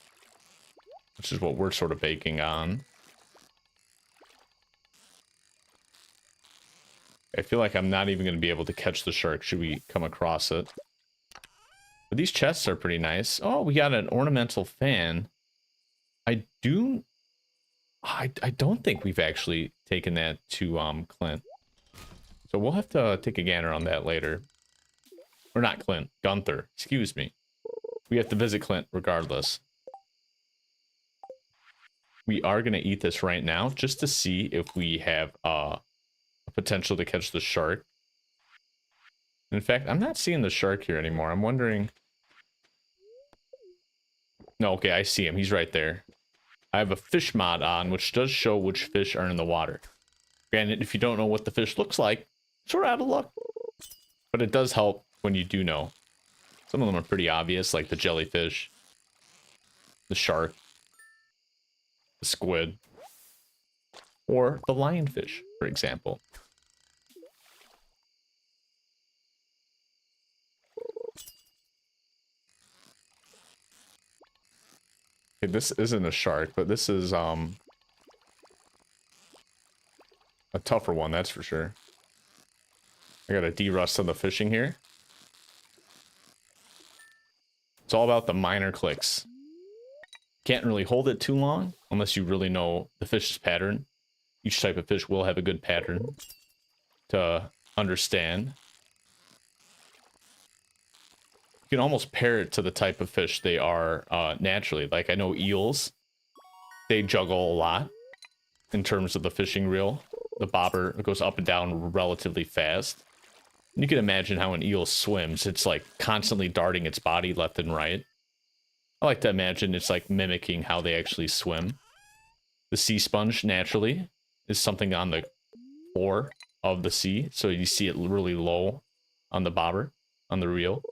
Which is what we're sort of baking on. I feel like I'm not even going to be able to catch the shark should we come across it. But these chests are pretty nice. Oh, we got an ornamental fan. I don't think we've actually taken that to Clint. So we'll have to take a gander on that later. Or not Clint, Gunther. Excuse me. We have to visit Clint regardless. We are going to eat this right now just to see if we have a potential to catch the shark. In fact, I'm not seeing the shark here anymore. I'm wondering... No, okay, I see him. He's right there. I have a fish mod on, which does show which fish are in the water. Granted, if you don't know what the fish looks like, sort of out of luck. But it does help when you do know. Some of them are pretty obvious, like the jellyfish, the shark, the squid, or the lionfish, for example. Okay, this isn't a shark, but this is a tougher one, that's for sure. I got a D-rust on the fishing here. It's all about the minor clicks. Can't really hold it too long unless you really know the fish's pattern. Each type of fish will have a good pattern to understand. You can almost pair it to the type of fish they are naturally. Like, I know eels, they juggle a lot in terms of the fishing reel. The bobber goes up and down relatively fast. You can imagine how an eel swims. It's like constantly darting its body left and right. I like to imagine it's like mimicking how they actually swim. The sea sponge naturally is something on the floor of the sea, so you see it really low on the bobber, on the reel.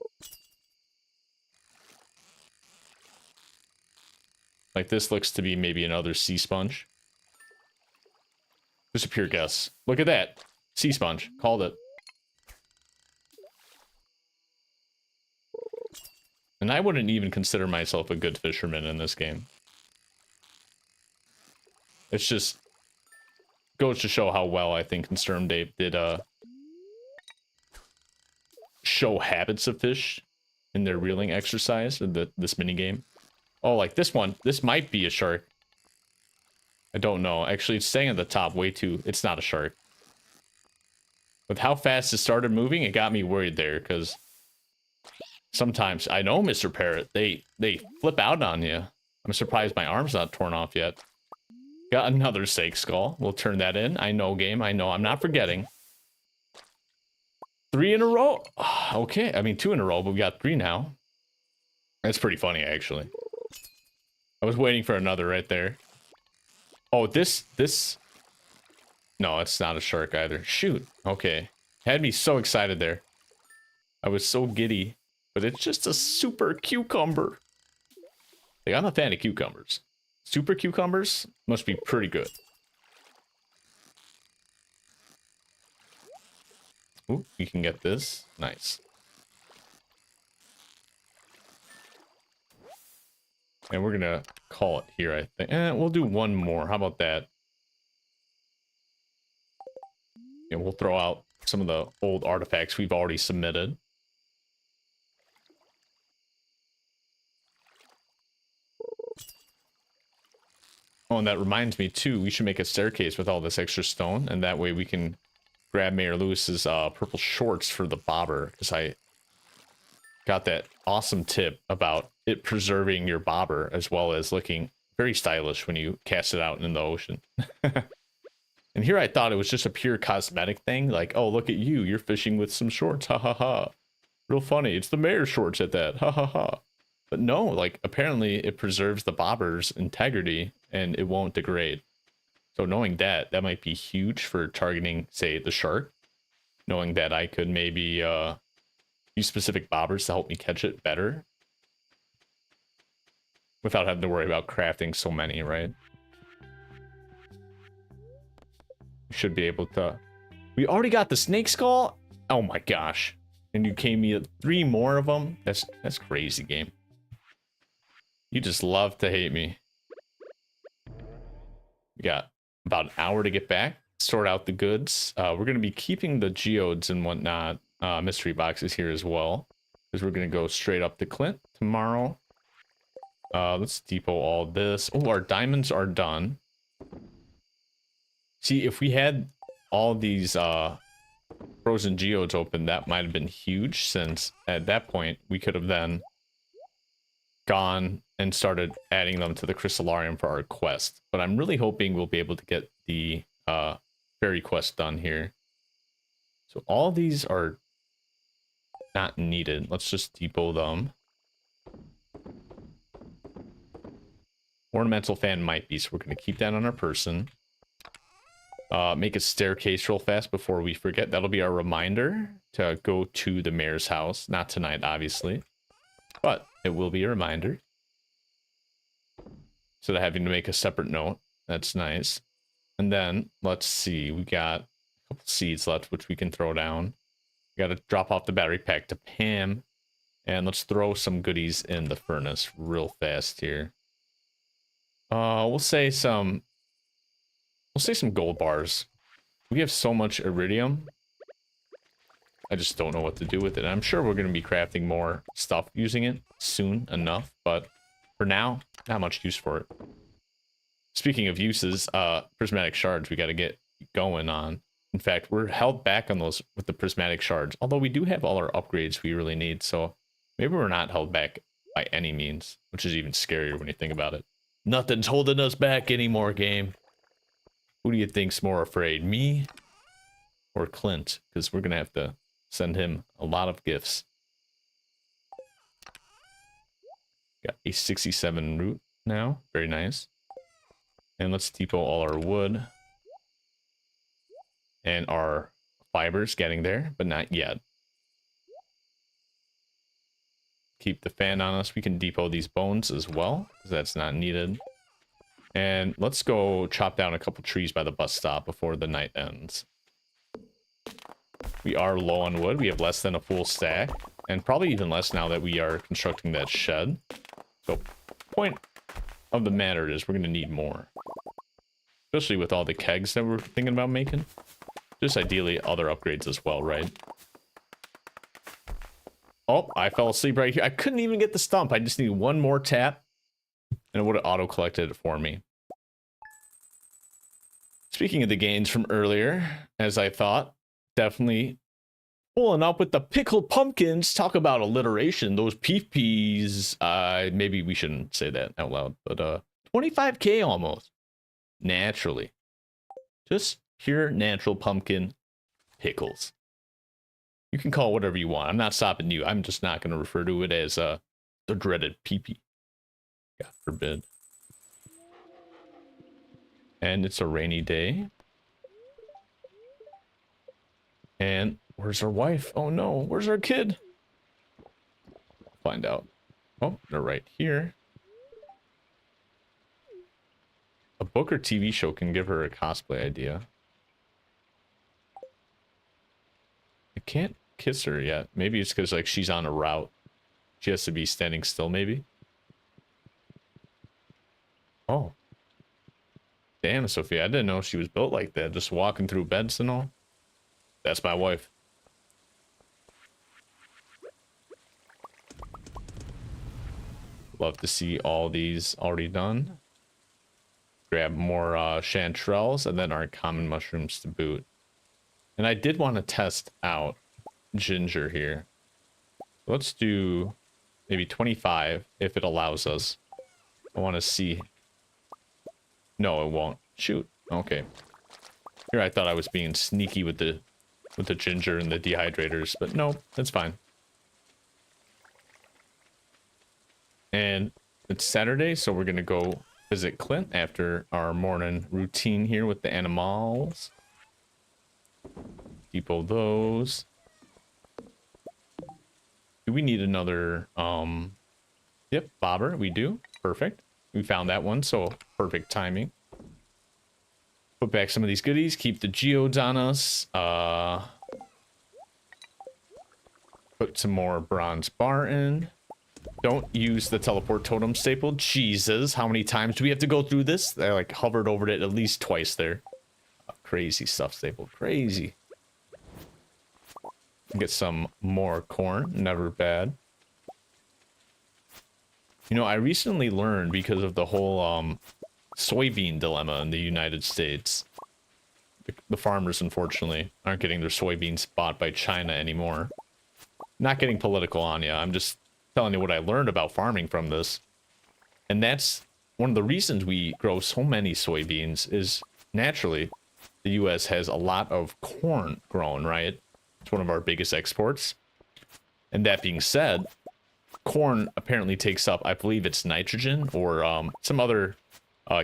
Like this looks to be maybe another sea sponge. Just a pure guess. Look at that. Sea sponge. Called it. And I wouldn't even consider myself a good fisherman in this game. It's just goes to show how well I think Concerned Dave did show habits of fish in their reeling exercise in this mini game. Oh, like this one. This might be a shark. I don't know. Actually, it's staying at the top way too. It's not a shark. With how fast it started moving, it got me worried there, because sometimes, I know, Mr. Parrot, they flip out on you. I'm surprised my arm's not torn off yet. Got another sake skull. We'll turn that in. I know, game. I know. I'm not forgetting. 3 in a row. Okay. I mean, 2 in a row, but we got 3 now. That's pretty funny, actually. I was waiting for another right there. Oh, this... No, it's not a shark either. Shoot. Okay. Had me so excited there. I was so giddy. But it's just a super cucumber. Like, I'm a fan of cucumbers. Super cucumbers must be pretty good. Ooh, you can get this. Nice. And we're gonna call it here, I think. We'll do one more. How about that? And we'll throw out some of the old artifacts we've already submitted. Oh, and that reminds me too, we should make a staircase with all this extra stone, and that way we can grab Mayor Lewis's purple shorts for the bobber, because I got that awesome tip about it preserving your bobber as well as looking very stylish when you cast it out in the ocean. And here I thought it was just a pure cosmetic thing, like, oh, look at you, you're fishing with some shorts, ha ha ha. Real funny, it's the mayor's shorts at that, ha ha ha. But no, like, apparently it preserves the bobber's integrity and it won't degrade. So knowing that, that might be huge for targeting, say, the shark. Knowing that I could maybe use specific bobbers to help me catch it better. Without having to worry about crafting so many, right? We should be able to... We already got the snake skull? Oh my gosh. And you gave me 3 more of them? That's crazy, game. You just love to hate me. We got about an hour to get back, sort out the goods. We're going to be keeping the geodes and whatnot, mystery boxes here as well, because we're going to go straight up to Clint tomorrow. Let's depot all this. Oh, our diamonds are done. See, if we had all these frozen geodes open, that might have been huge, since at that point we could have then gone and started adding them to the crystallarium for our quest. But I'm really hoping we'll be able to get the fairy quest done here. So all these are not needed. Let's just depot them. Ornamental fan might be, so we're going to keep that on our person. Make a staircase real fast before we forget. That'll be our reminder to go to the mayor's house. Not tonight, obviously, but it will be a reminder. Instead of having to make a separate note. That's nice. And then, let's see. We got a couple seeds left, which we can throw down. We got to drop off the battery pack to Pam. And let's throw some goodies in the furnace real fast here. We'll say some gold bars. We have so much iridium. I just don't know what to do with it. I'm sure we're going to be crafting more stuff using it soon enough, but for now, not much use for it. Speaking of uses, prismatic shards we got to get going on. In fact, we're held back on those with the prismatic shards, although we do have all our upgrades we really need, so maybe we're not held back by any means, which is even scarier when you think about it. Nothing's holding us back anymore, game. Who do you think's more afraid, me or Clint? Because we're going to have to send him a lot of gifts. Got a 67 root now. Very nice. And let's depot all our wood. And our fibers getting there, but not yet. Keep the fan on us. We can depot these bones as well, because that's not needed. And let's go chop down a couple trees by the bus stop before the night ends. We are low on wood. We have less than a full stack, and probably even less now that we are constructing that shed. So, point of the matter is we're going to need more. Especially with all the kegs that we're thinking about making. Just ideally other upgrades as well, right? Oh, I fell asleep right here. I couldn't even get the stump. I just need one more tap, and it would have auto-collected it for me. Speaking of the gains from earlier, as I thought, definitely pulling up with the pickled pumpkins. Talk about alliteration. Those peas. Maybe we shouldn't say that out loud, but 25K almost. Naturally. Just pure natural pumpkin pickles. You can call it whatever you want. I'm not stopping you. I'm just not going to refer to it as the dreaded pee-pee. God forbid. And it's a rainy day. And where's our wife? Oh no, where's our kid? Find out. Oh, they're right here. A book or TV show can give her a cosplay idea. I can't kiss her yet. Maybe it's because like she's on a route. She has to be standing still, maybe. Oh. Damn, Sophia, I didn't know she was built like that. Just walking through beds and all. That's my wife. Love to see all these already done. Grab more chanterelles and then our common mushrooms to boot. And I did want to test out ginger here. Let's do maybe 25 if it allows us. I want to see. No, it won't. Shoot. Okay. Here I thought I was being sneaky with the ginger and the dehydrators, but no, that's fine. And it's Saturday, so we're gonna go visit Clint after our morning routine here with the animals. Depot those. Do we need another yep, bobber? We do. Perfect. We found that one, so perfect timing. Put back some of these goodies, keep the geodes on us. Put some more bronze bar in. Don't use the teleport totem staple. Jesus, how many times do we have to go through this? I like hovered over it at least twice there. Crazy stuff, staple. Crazy. Get some more corn. Never bad. You know, I recently learned because of the whole soybean dilemma in the United States. The farmers, unfortunately, aren't getting their soybeans bought by China anymore. Not getting political on you. I'm just telling you what I learned about farming from this. And that's one of the reasons we grow so many soybeans is naturally the U.S. has a lot of corn grown, right? It's one of our biggest exports. And that being said, corn apparently takes up, I believe it's nitrogen or some other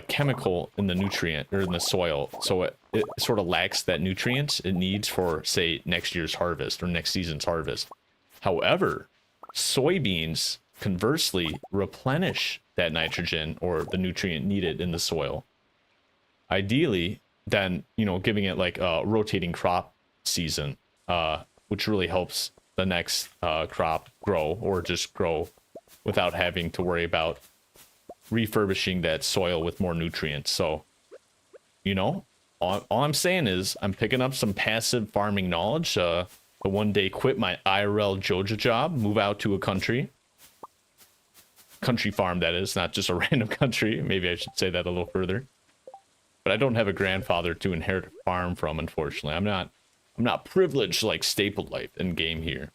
chemical in the nutrient or in the soil. So it sort of lacks that nutrients it needs for, say, next year's harvest or next season's harvest. However, soybeans conversely replenish that nitrogen or the nutrient needed in the soil. Ideally, then, you know, giving it like a rotating crop season, which really helps the next crop grow or just grow without having to worry about refurbishing that soil with more nutrients. So, you know, all I'm saying is I'm picking up some passive farming knowledge. To one day quit my IRL Joja job, move out to a country farm, that is, not just a random country. Maybe I should say that a little further. But I don't have a grandfather to inherit a farm from, unfortunately. I'm not privileged like Staple Life in game here.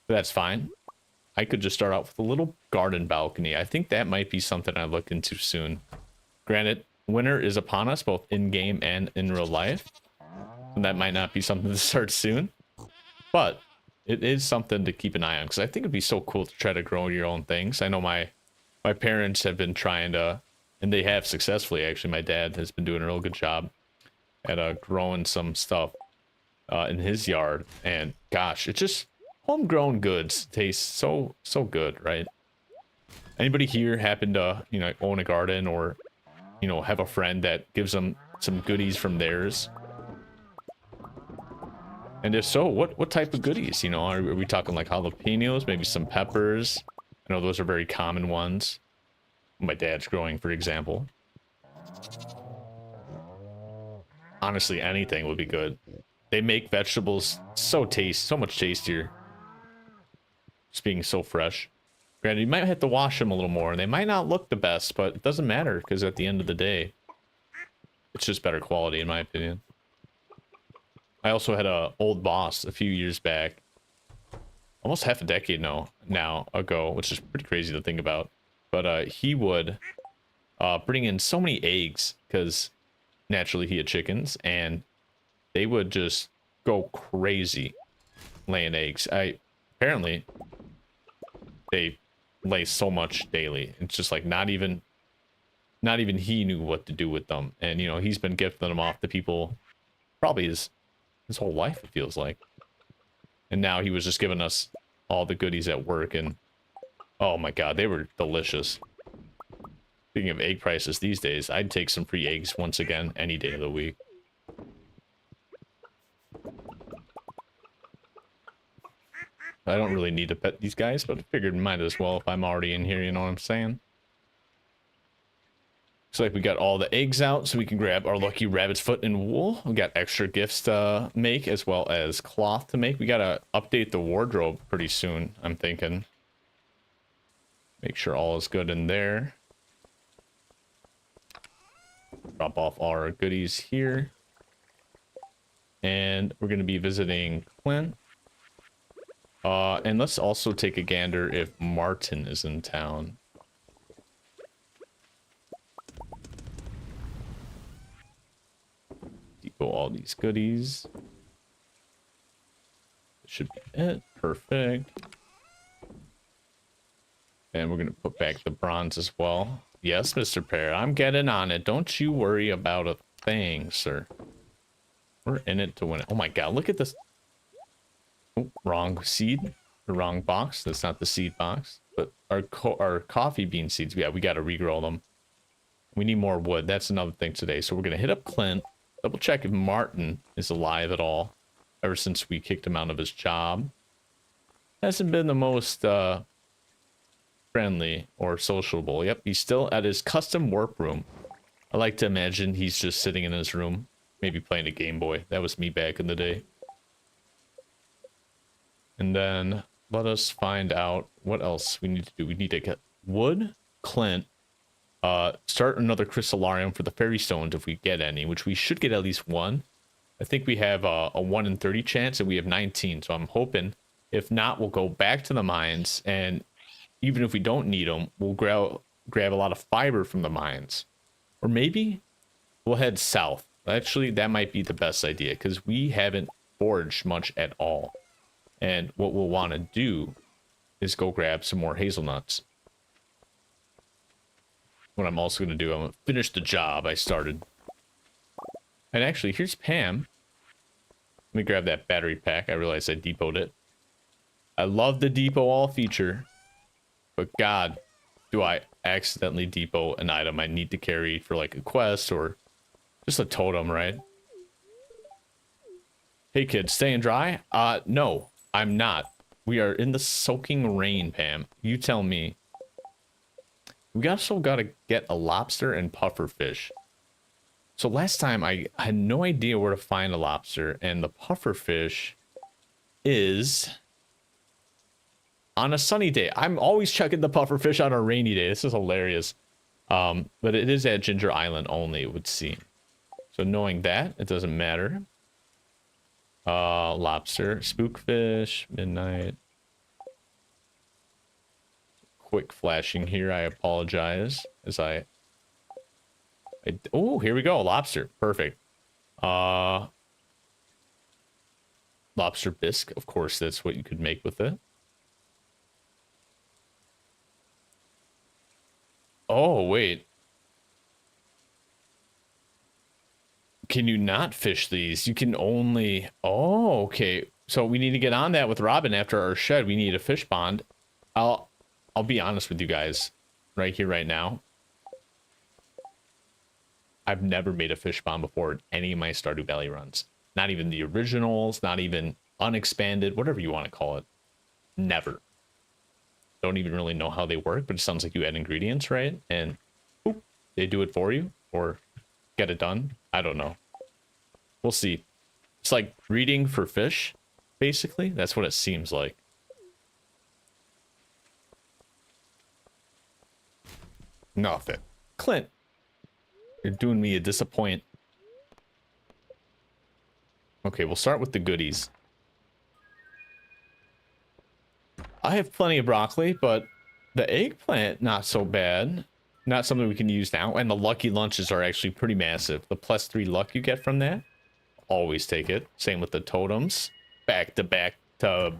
But that's fine. I could just start out with a little garden balcony. I think that might be something I look into soon. Granted, winter is upon us, both in-game and in real life. And that might not be something to start soon. But it is something to keep an eye on, because I think it'd be so cool to try to grow your own things. I know my my parents have been trying to, and they have successfully, actually. My dad has been doing a real good job at growing some stuff in his yard. And gosh, it's just homegrown goods taste so good, right? Anybody here happen to, you know, own a garden or, you know, have a friend that gives them some goodies from theirs? And if so, what type of goodies? You know, are we talking like jalapenos, maybe some peppers? I know those are very common ones. My dad's growing, for example. Honestly, anything would be good. They make vegetables so much tastier. Just being so fresh. Granted, you might have to wash them a little more, and they might not look the best, but it doesn't matter, because at the end of the day, it's just better quality, in my opinion. I also had a old boss a few years back, almost half a decade now ago, which is pretty crazy to think about. But he would bring in so many eggs, because naturally he had chickens, and they would just go crazy laying eggs. Apparently they lay so much daily. It's just like not even he knew what to do with them. And you know, he's been gifting them off to people probably his whole life, it feels like. And now he was just giving us all the goodies at work, and oh my god, they were delicious. Speaking of egg prices these days, I'd take some free eggs once again any day of the week. I don't really need to pet these guys, but I figured might as well if I'm already in here, you know what I'm saying? Looks like we got all the eggs out, so we can grab our lucky rabbit's foot and wool. We got extra gifts to make, as well as cloth to make. We gotta update the wardrobe pretty soon, I'm thinking. Make sure all is good in there. Drop off our goodies here. And we're gonna be visiting Clint. And let's also take a gander if Martin is in town. Depot all these goodies. That should be it. Perfect. And we're going to put back the bronze as well. Yes, Mr. Pear, I'm getting on it. Don't you worry about a thing, sir. We're in it to win it. Oh my god, look at this. Oh, wrong seed. The wrong box. That's not the seed box. But our coffee bean seeds, yeah, we got to regrow them. We need more wood. That's another thing today. So we're going to hit up Clint. Double check if Martin is alive at all. Ever since we kicked him out of his job. Hasn't been the most friendly or sociable. Yep, he's still at his custom warp room. I like to imagine he's just sitting in his room. Maybe playing a Game Boy. That was me back in the day. And then let us find out what else we need to do. We need to get wood, Clint, start another crystallarium for the fairy stones if we get any, which we should get at least one. I think we have a 1 in 30 chance, and we have 19, so I'm hoping. If not, we'll go back to the mines, and even if we don't need them, we'll grab a lot of fiber from the mines. Or maybe we'll head south. Actually, that might be the best idea, because we haven't foraged much at all. And what we'll want to do is go grab some more hazelnuts. What I'm also going to do, I'm going to finish the job I started. And actually, here's Pam. Let me grab that battery pack. I realized I depoted it. I love the depot all feature. But god, do I accidentally depot an item I need to carry for like a quest or just a totem, right? Hey kids, staying dry? No, I'm not. We are in the soaking rain, Pam. You tell me. We also gotta get a lobster and puffer fish. So last time I had no idea where to find a lobster, and the puffer fish is on a sunny day. I'm always checking the puffer fish on a rainy day. This is hilarious. But it is at Ginger Island only, it would seem. So knowing that, it doesn't matter. Lobster, spookfish, midnight. Quick flashing here, I apologize. As oh, here we go, lobster, perfect. Lobster bisque, of course, that's what you could make with it. Oh, wait. Can you not fish these? You can only... Oh, okay. So we need to get on that with Robin after our shed. We need a fish pond. I'll be honest with you guys right here, right now. I've never made a fish pond before in any of my Stardew Valley runs. Not even the originals, not even unexpanded, whatever you want to call it. Never. Don't even really know how they work, but it sounds like you add ingredients, right? And boop, they do it for you or get it done. I don't know. We'll see. It's like breeding for fish, basically. That's what it seems like. Nothing. Clint, you're doing me a disappoint. Okay, we'll start with the goodies. I have plenty of broccoli, but the eggplant, not so bad. Not something we can use now. And the lucky lunches are actually pretty massive. The +3 luck you get from that, always take it. Same with the totems. Back to back to...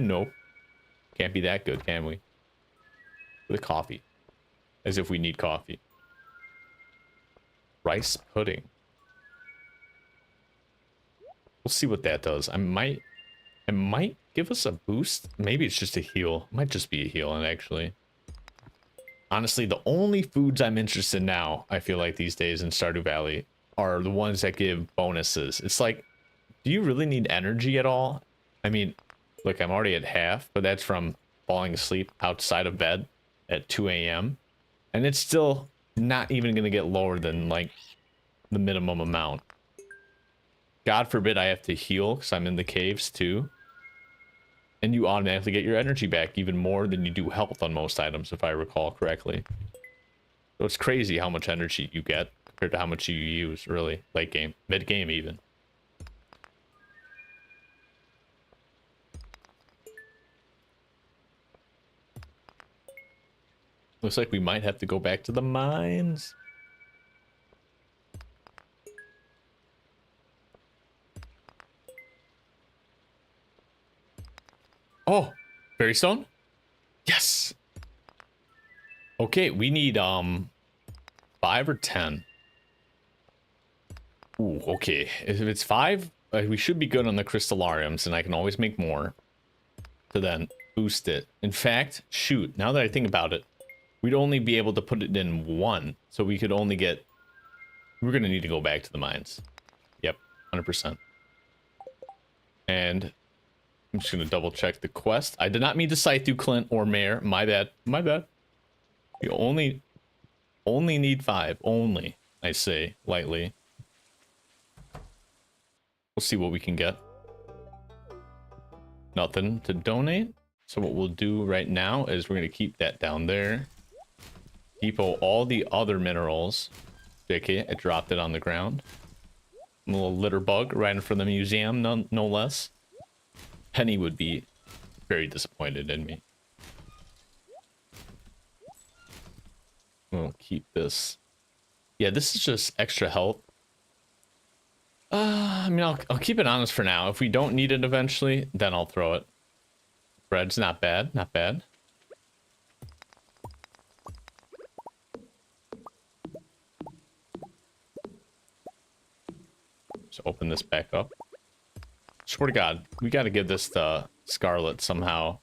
nope. Can't be that good, can we? With coffee. As if we need coffee. Rice pudding. We'll see what that does. It might give us a boost. Maybe it's just a heal. It might just be a heal, and actually. Honestly, the only foods I'm interested in now, I feel like these days in Stardew Valley, are the ones that give bonuses. It's like, do you really need energy at all? I mean, look, I'm already at half, but that's from falling asleep outside of bed at 2 a.m. And it's still not even going to get lower than, like, the minimum amount. God forbid I have to heal, because I'm in the caves, too. And you automatically get your energy back even more than you do health on most items, if I recall correctly. So it's crazy how much energy you get compared to how much you use, really. Late game, mid game even. Looks like we might have to go back to the mines. Oh, berry stone? Yes. Okay, we need 5 or 10. Ooh, okay. If it's 5, we should be good on the crystallariums, and I can always make more to then boost it. In fact, shoot, now that I think about it, we'd only be able to put it in 1, so we could only get... We're gonna need to go back to the mines. Yep, 100%. And I'm just gonna double check the quest. I did not mean to cite you, Clint or Mayor. My bad. My bad. You only need 5. Only, I say lightly. We'll see what we can get. Nothing to donate. So what we'll do right now is we're gonna keep that down there. Depot all the other minerals. JK, I dropped it on the ground. A little litter bug right in front of the museum, no less. Penny would be very disappointed in me. We'll keep this. Yeah, this is just extra health. I mean, I'll keep it honest for now. If we don't need it eventually, then I'll throw it. Bread's not bad, not bad. Just open this back up. Swear to God, we got to give this to Scarlette somehow.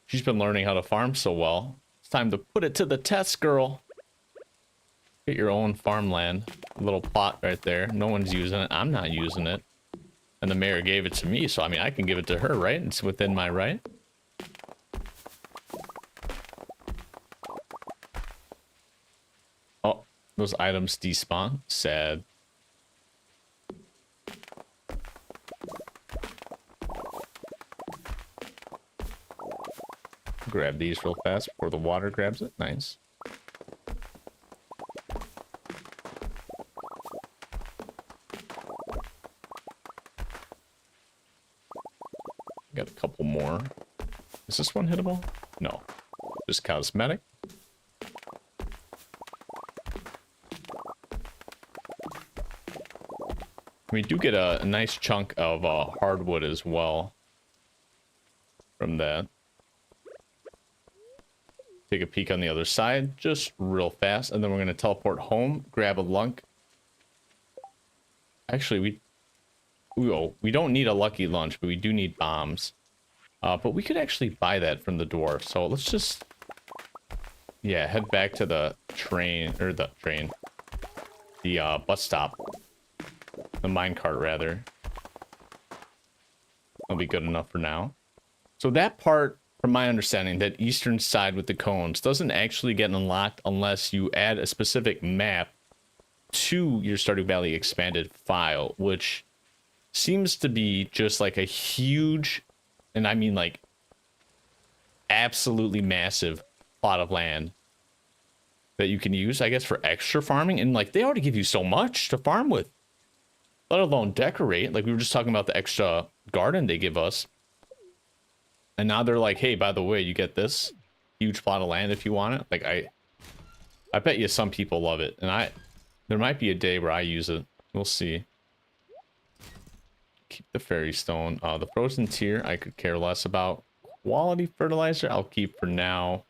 She's been learning how to farm so well. It's time to put it to the test, girl. Get your own farmland. A little plot right there. No one's using it. I'm not using it. And the mayor gave it to me, so I mean, I can give it to her, right? It's within my right. Oh, those items despawn. Sad. Grab these real fast before the water grabs it. Nice. Got a couple more. Is this one hittable? No. Just cosmetic. We do get a nice chunk of hardwood as well from that. take a peek on the other side just real fast, and then we're going to teleport home, grab a lunk. Actually, we don't need a lucky lunch, but we do need bombs. But we could actually buy that from the dwarf. So let's just, yeah, head back to the train, or the bus stop. The minecart, rather. That'll be good enough for now. So that part, from my understanding, that eastern side with the cones doesn't actually get unlocked unless you add a specific map to your Stardew Valley expanded file, which seems to be just like a huge, and I mean like absolutely massive plot of land that you can use, I guess, for extra farming. And like, they already give you so much to farm with, let alone decorate. Like, we were just talking about the extra garden they give us. And now they're like, hey, by the way, you get this huge plot of land if you want it. Like, I bet you some people love it. And there might be a day where I use it. We'll see. Keep the fairy stone. The frozen tear, I could care less about. Quality fertilizer, I'll keep for now.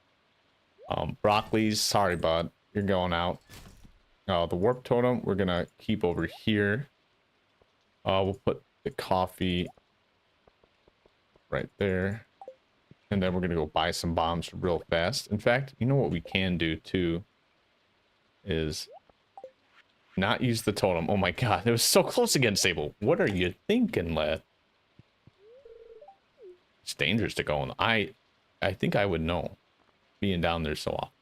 Broccolis, sorry, bud. You're going out. The warp totem, we're going to keep over here. We'll put the coffee right there. And then we're going to go buy some bombs real fast. In fact, you know what we can do too is not use the totem. Oh my god, it was so close against Sable. What are you thinking, lad? It's dangerous to go in. I think I would know, being down there so often.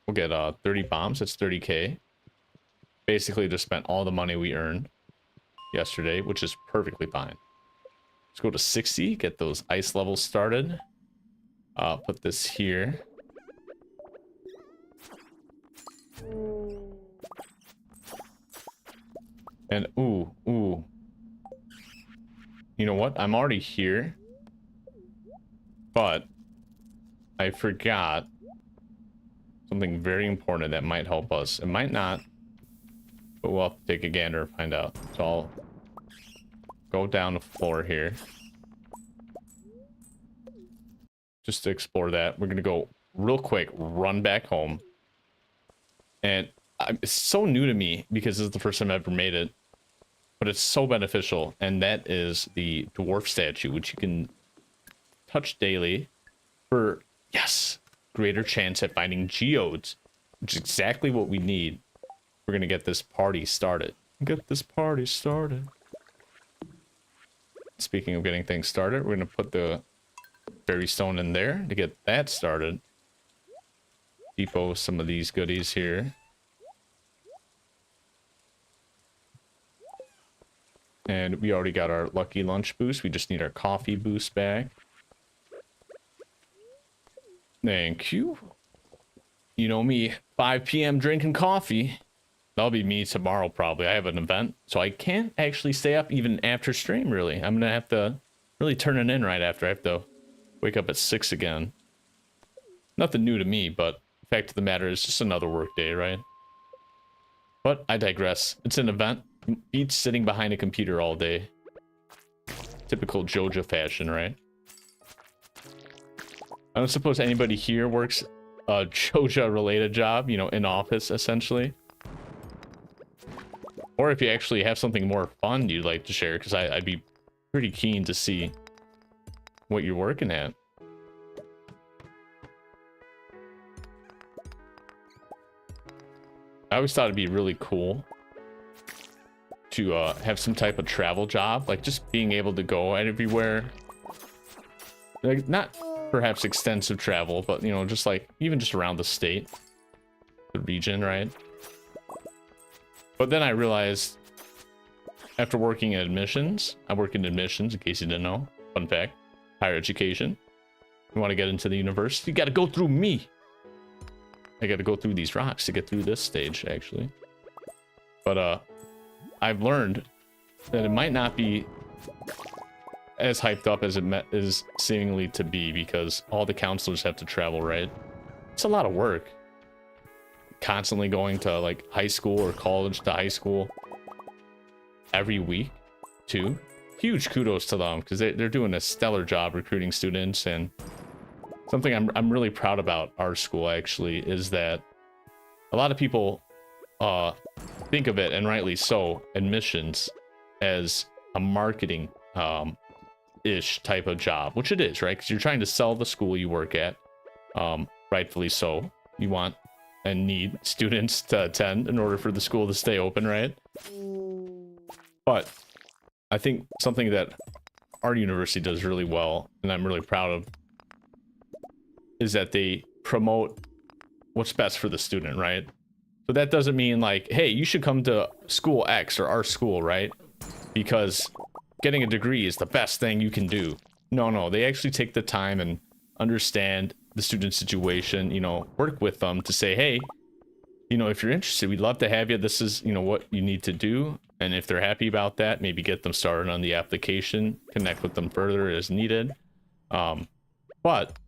We'll get 30 bombs. That's 30k. Basically just spent all the money we earned yesterday, which is perfectly fine. Let's go to 60, get those ice levels started. Put this here. And ooh. You know what? I'm already here. But I forgot something very important that might help us. It might not, but we'll have to take a gander and find out. So I'll go down the floor here just to explore that. We're gonna go real quick, run back home, and it's so new to me because this is the first time I've ever made it, but it's so beneficial. And that is the dwarf statue, which you can touch daily for, yes, greater chance at finding geodes, which is exactly what we need. We're gonna get this party started. Speaking of getting things started, we're gonna put the fairy stone in there to get that started. Depot some of these goodies here. And we already got our lucky lunch boost. We just need our coffee boost back. Thank you. You know me, 5 p.m. drinking coffee. That'll be me tomorrow probably. I have an event, so I can't actually stay up even after stream, really. I'm gonna have to really turn it in right after. I have to wake up at 6 again. Nothing new to me, but the fact of the matter is just another work day, right? But I digress. It's an event. Beats sitting behind a computer all day. Typical Joja fashion, right? I don't suppose anybody here works a Joja related job, you know, in office essentially. Or if you actually have something more fun you'd like to share, because I'd be pretty keen to see what you're working at. I always thought it'd be really cool to have some type of travel job, like just being able to go everywhere. Like, not perhaps extensive travel, but, you know, just like even just around the state, the region, right? But then I realized, after working in admissions, I work in admissions, in case you didn't know, fun fact, higher education. You want to get into the university, you got to go through me. I got to go through these rocks to get through this stage, actually. But I've learned that it might not be as hyped up as it is seemingly to be, because all the counselors have to travel, right? It's a lot of work. Constantly going to like high school or college to high school every week too. Huge kudos to them, because they're doing a stellar job recruiting students, and something I'm really proud about our school actually is that a lot of people think of it, and rightly so, admissions as a marketing ish type of job, which it is, right? Because you're trying to sell the school you work at, rightfully so. You want and need students to attend in order for the school to stay open, right? But I think something that our university does really well, and I'm really proud of, is that they promote what's best for the student, right? So that doesn't mean like, hey, you should come to school X or our school, right? Because getting a degree is the best thing you can do. No, they actually take the time and understand the student's situation, you know, work with them to say, hey, you know, if you're interested, we'd love to have you. This is, you know, what you need to do. And if they're happy about that, maybe get them started on the application, connect with them further as needed. But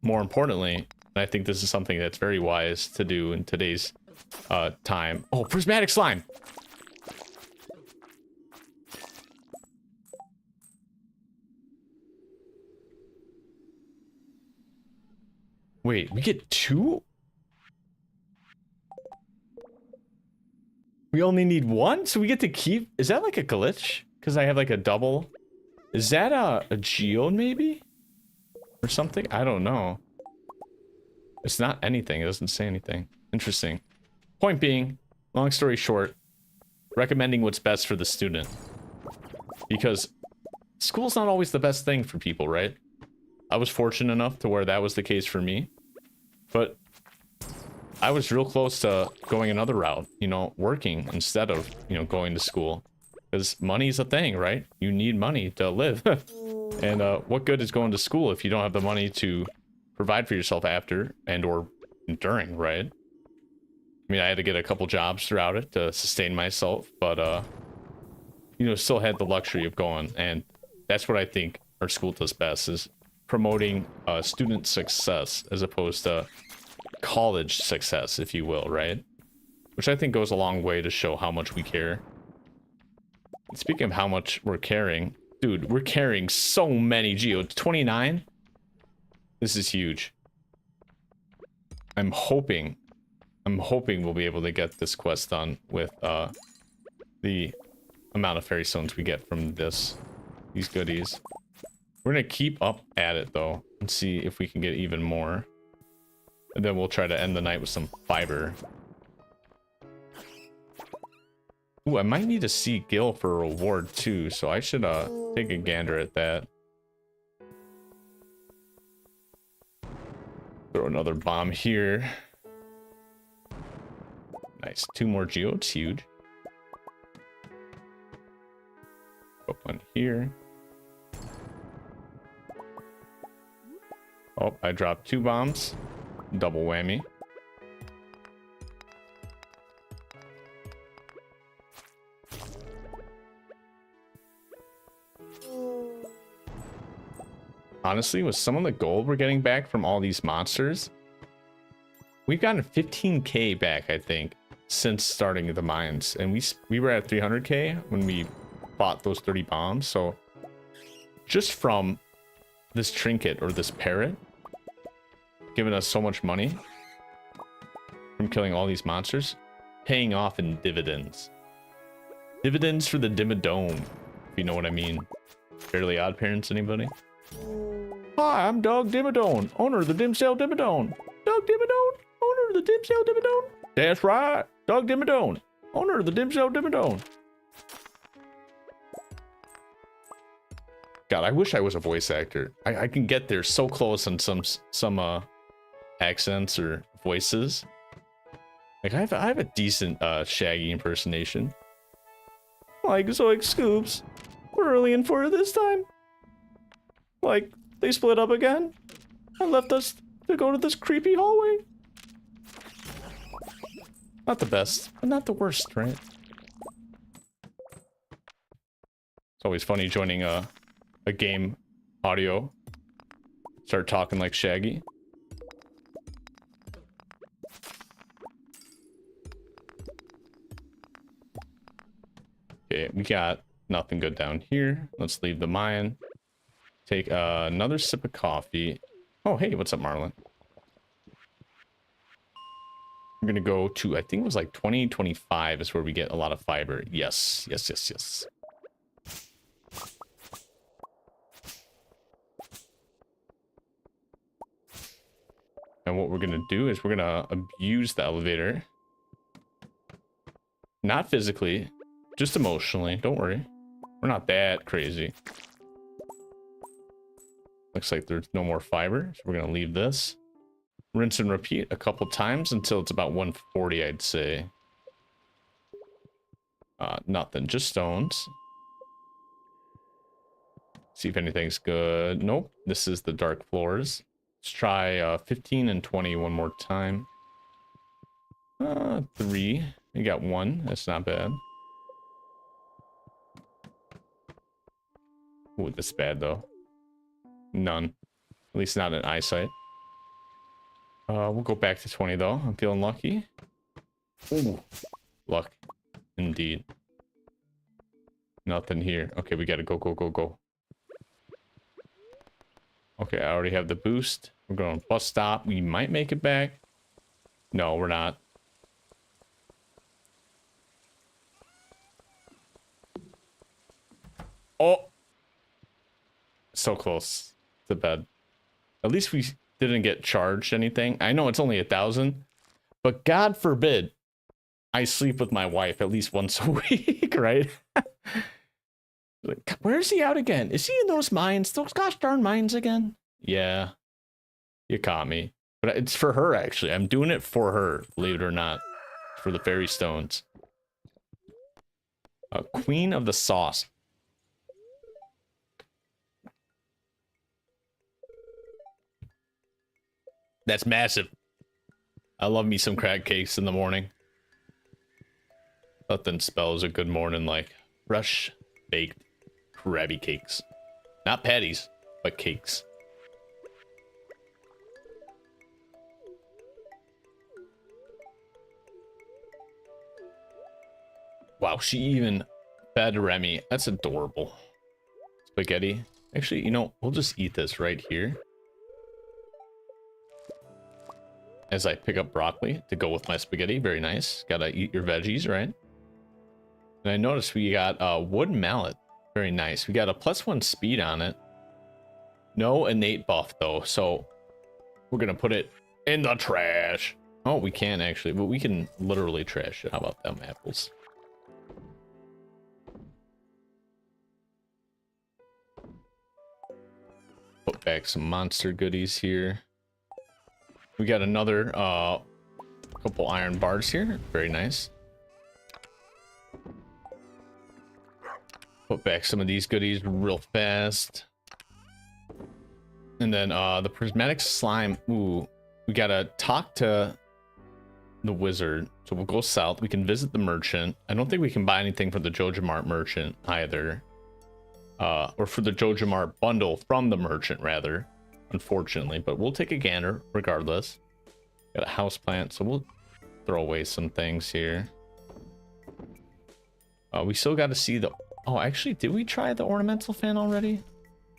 more importantly, and I think this is something that's very wise to do in today's time. Oh, prismatic slime. Wait, we get 2? We only need 1? So we get to keep... Is that like a glitch? Because I have like a double... Is that a geode maybe? Or something? I don't know. It's not anything. It doesn't say anything. Interesting. Point being, long story short, recommending what's best for the student. Because school's not always the best thing for people, right? I was fortunate enough to where that was the case for me. But I was real close to going another route, you know, working instead of, you know, going to school. Because money's a thing, right? You need money to live. And what good is going to school if you don't have the money to provide for yourself after and or during, right? I mean, I had to get a couple jobs throughout it to sustain myself, but, you know, still had the luxury of going. And that's what I think our school does best, is promoting student success as opposed to college success, if you will, right? Which I think goes a long way to show how much we care. And speaking of how much we're caring, dude, we're carrying so many geodes. 29? This is huge. I'm hoping we'll be able to get this quest done with the amount of fairy stones we get from these goodies. We're gonna keep up at it though and see if we can get even more. And then we'll try to end the night with some fiber. Ooh, I might need to see Gil for a reward too, so I should take a gander at that. Throw another bomb here. Nice, 2 more geodes, huge. Put one here. Oh, I dropped 2 bombs. Double whammy. Honestly, with some of the gold we're getting back from all these monsters, we've gotten 15k back, I think, since starting the mines. And we were at 300k when we bought those 30 bombs. So just from this trinket or this parrot giving us so much money from killing all these monsters, paying off in dividends. Dividends for the Dimmadome, if you know what I mean. Fairly Odd Parents, anybody? Hi, I'm Doug Dimmadome, owner of the Dimsdale Dimmadome. Doug Dimmadome, owner of the Dimsdale Dimmadome. That's right, Doug Dimmadome, owner of the Dimsdale Dimmadome. God, I wish I was a voice actor. I can get there so close on some accents or voices. Like I have a decent Shaggy impersonation. Like Zoic Scoops, we're really in for it this time. Like they split up again and left us to go to this creepy hallway. Not the best, but not the worst, right? It's always funny joining a game audio. Start talking like Shaggy. Okay, we got nothing good down here. Let's leave the mine. Take another sip of coffee. Oh, hey, what's up, Marlon? We're gonna go to, I think it was like 2025 is where we get a lot of fiber. Yes, yes, yes, yes. And what we're gonna do is we're gonna abuse the elevator. Not physically, just emotionally. Don't worry. We're not that crazy. Looks like there's no more fiber, so we're gonna leave this. Rinse and repeat a couple times until it's about 140, I'd say. Nothing, just stones. See if anything's good. Nope, this is the dark floors. Let's try 15 and 20 one more time. 3. You got 1. That's not bad. Ooh, this is bad though. None. At least not in eyesight. We'll go back to 20 though. I'm feeling lucky. Ooh, luck. Indeed. Nothing here. Okay, we gotta go, go, go, go. Okay, I already have the boost. We're going bus stop. We might make it back. No, we're not. Oh! So close to bed. At least we didn't get charged anything. I know it's only 1,000, but God forbid I sleep with my wife at least once a week, right? Like, where's he out again? Is he in those mines? Those gosh darn mines again? Yeah, you caught me. But it's for her, actually. I'm doing it for her, believe it or not. For the fairy stones. Queen of the sauce. That's massive. I love me some crab cakes in the morning. Nothing spells a good morning like fresh baked crabby cakes. Not patties, but cakes. Wow, she even fed Remy. That's adorable. Spaghetti. Actually, you know, we'll just eat this right here. As I pick up broccoli to go with my spaghetti. Very nice. Gotta eat your veggies, right? And I noticed we got a wood mallet. Very nice. We got a +1 speed on it. No innate buff, though. So we're gonna put it in the trash. Oh, we can actually, but we can literally trash it. How about them apples? Put back some monster goodies here. We got another couple iron bars here. Very nice. Put back some of these goodies real fast. And then the prismatic slime. Ooh, we gotta talk to the wizard. So we'll go south. We can visit the merchant. I don't think we can buy anything for the Jojamart merchant either. Or for the Jojamart bundle from the merchant, rather. Unfortunately, but we'll take a gander regardless. Got a house plant, so we'll throw away some things here. We still got to see the... Oh, actually, did we try the ornamental fan already?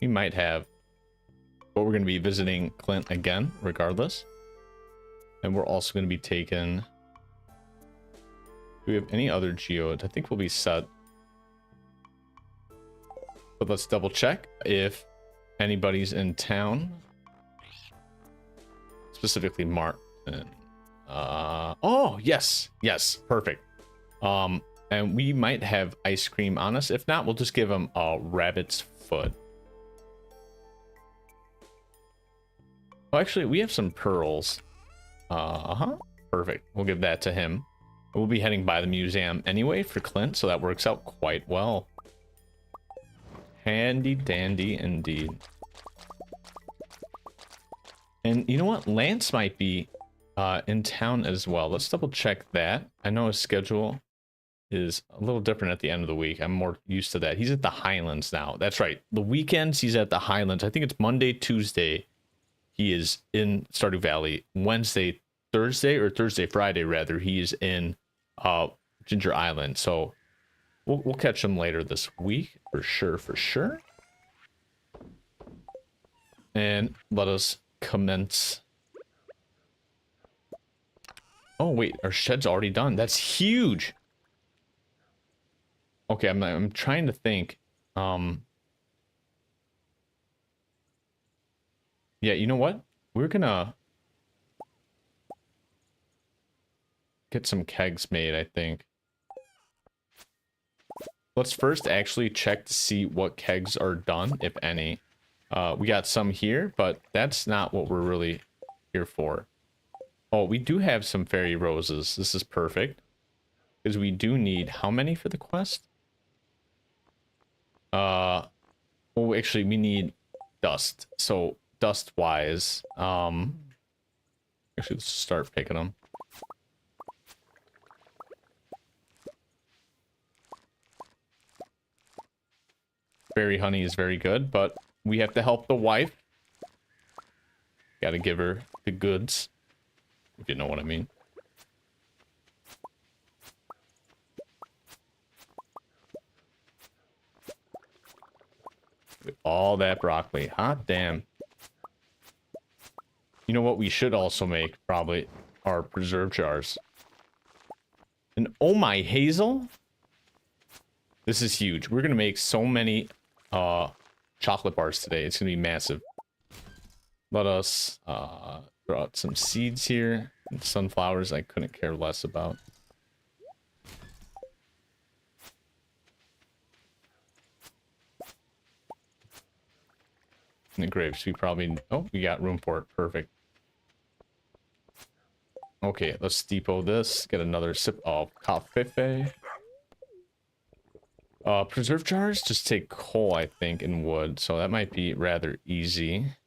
We might have. But we're going to be visiting Clint again, regardless. And we're also going to be taking... Do we have any other geodes? I think we'll be set. But let's double check if anybody's in town. Specifically Martin. Oh, yes. Yes, perfect. And we might have ice cream on us. If not, we'll just give him a rabbit's foot. Oh, actually, we have some pearls. Perfect. We'll give that to him. We'll be heading by the museum anyway for Clint, so that works out quite well. Handy dandy indeed. And you know what? Lance might be in town as well. Let's double check that. I know his schedule is a little different at the end of the week. I'm more used to that. He's at the Highlands now. That's right. The weekends he's at the Highlands. I think it's Monday, Tuesday. He is in Stardew Valley. Wednesday, Thursday, or Thursday, Friday rather. He is in Ginger Island. So we'll catch him later this week for sure, for sure. And let us commence. Oh wait, our shed's already done. That's huge. Okay, I'm trying to think. Yeah, you know what? We're gonna get some kegs made, I think. Let's first actually check to see what kegs are done, if any. We got some here, but that's not what we're really here for. Oh, we do have some fairy roses. This is perfect. Because we do need how many for the quest? Oh, actually, we need dust. So, dust-wise, actually, let's start picking them. Fairy honey is very good, but we have to help the wife. Gotta give her the goods, if you know what I mean. With all that broccoli. Hot damn. You know what we should also make, probably, are preserve jars. And oh my, hazel? This is huge. We're gonna make so many chocolate bars today. It's gonna be massive. Let us throw out some seeds here. And sunflowers I couldn't care less about. And the grapes, we probably... Oh, we got room for it. Perfect. Okay, let's depot this. Get another sip of coffee. Preserve jars just take coal, I think, and wood. So that might be rather easy.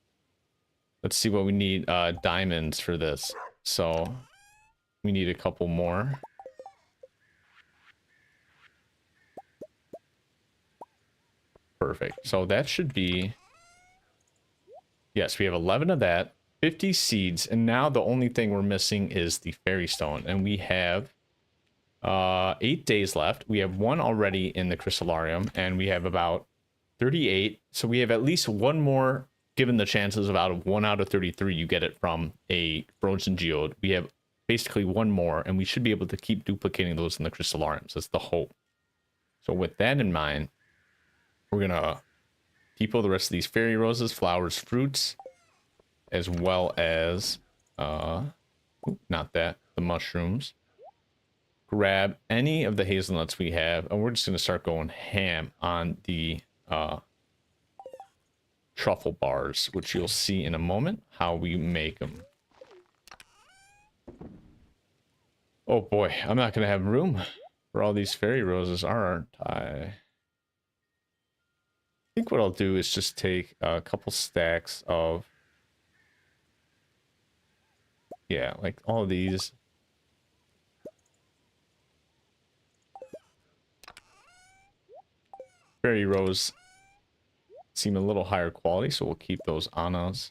Let's see what we need. Diamonds for this. So we need a couple more. Perfect. So that should be... Yes, we have 11 of that. 50 seeds. And now the only thing we're missing is the fairy stone. And we have 8 days left. We have one already in the crystallarium. And we have about 38. So we have at least one more, given the chances of 1 out of 33 you get it from a frozen geode. We have basically one more. And we should be able to keep duplicating those in the crystallariums. That's the hope. So with that in mind, we're going to depot the rest of these fairy roses, flowers, fruits, as well as, not that, the mushrooms. Grab any of the hazelnuts we have, and we're just going to start going ham on the truffle bars, which you'll see in a moment how we make them. Oh boy, I'm not going to have room for all these fairy roses, aren't I? I think what I'll do is just take a couple stacks of, yeah, like all of these. Fairy rose seem a little higher quality, so we'll keep those on us.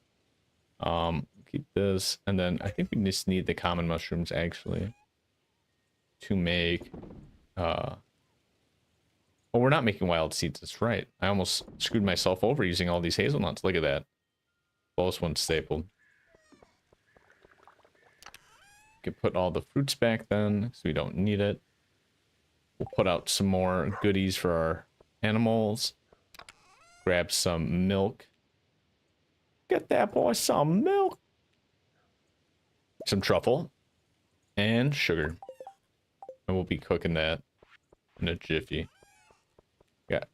Keep this, and then I think we just need the common mushrooms actually to make oh, we're not making wild seeds, that's right. I almost screwed myself over using all these hazelnuts. Look at that. Close one stapled. Can put all the fruits back then, because we don't need it. We'll put out some more goodies for our animals. Grab some milk. Get that boy some milk. Some truffle. And sugar. And we'll be cooking that in a jiffy. Got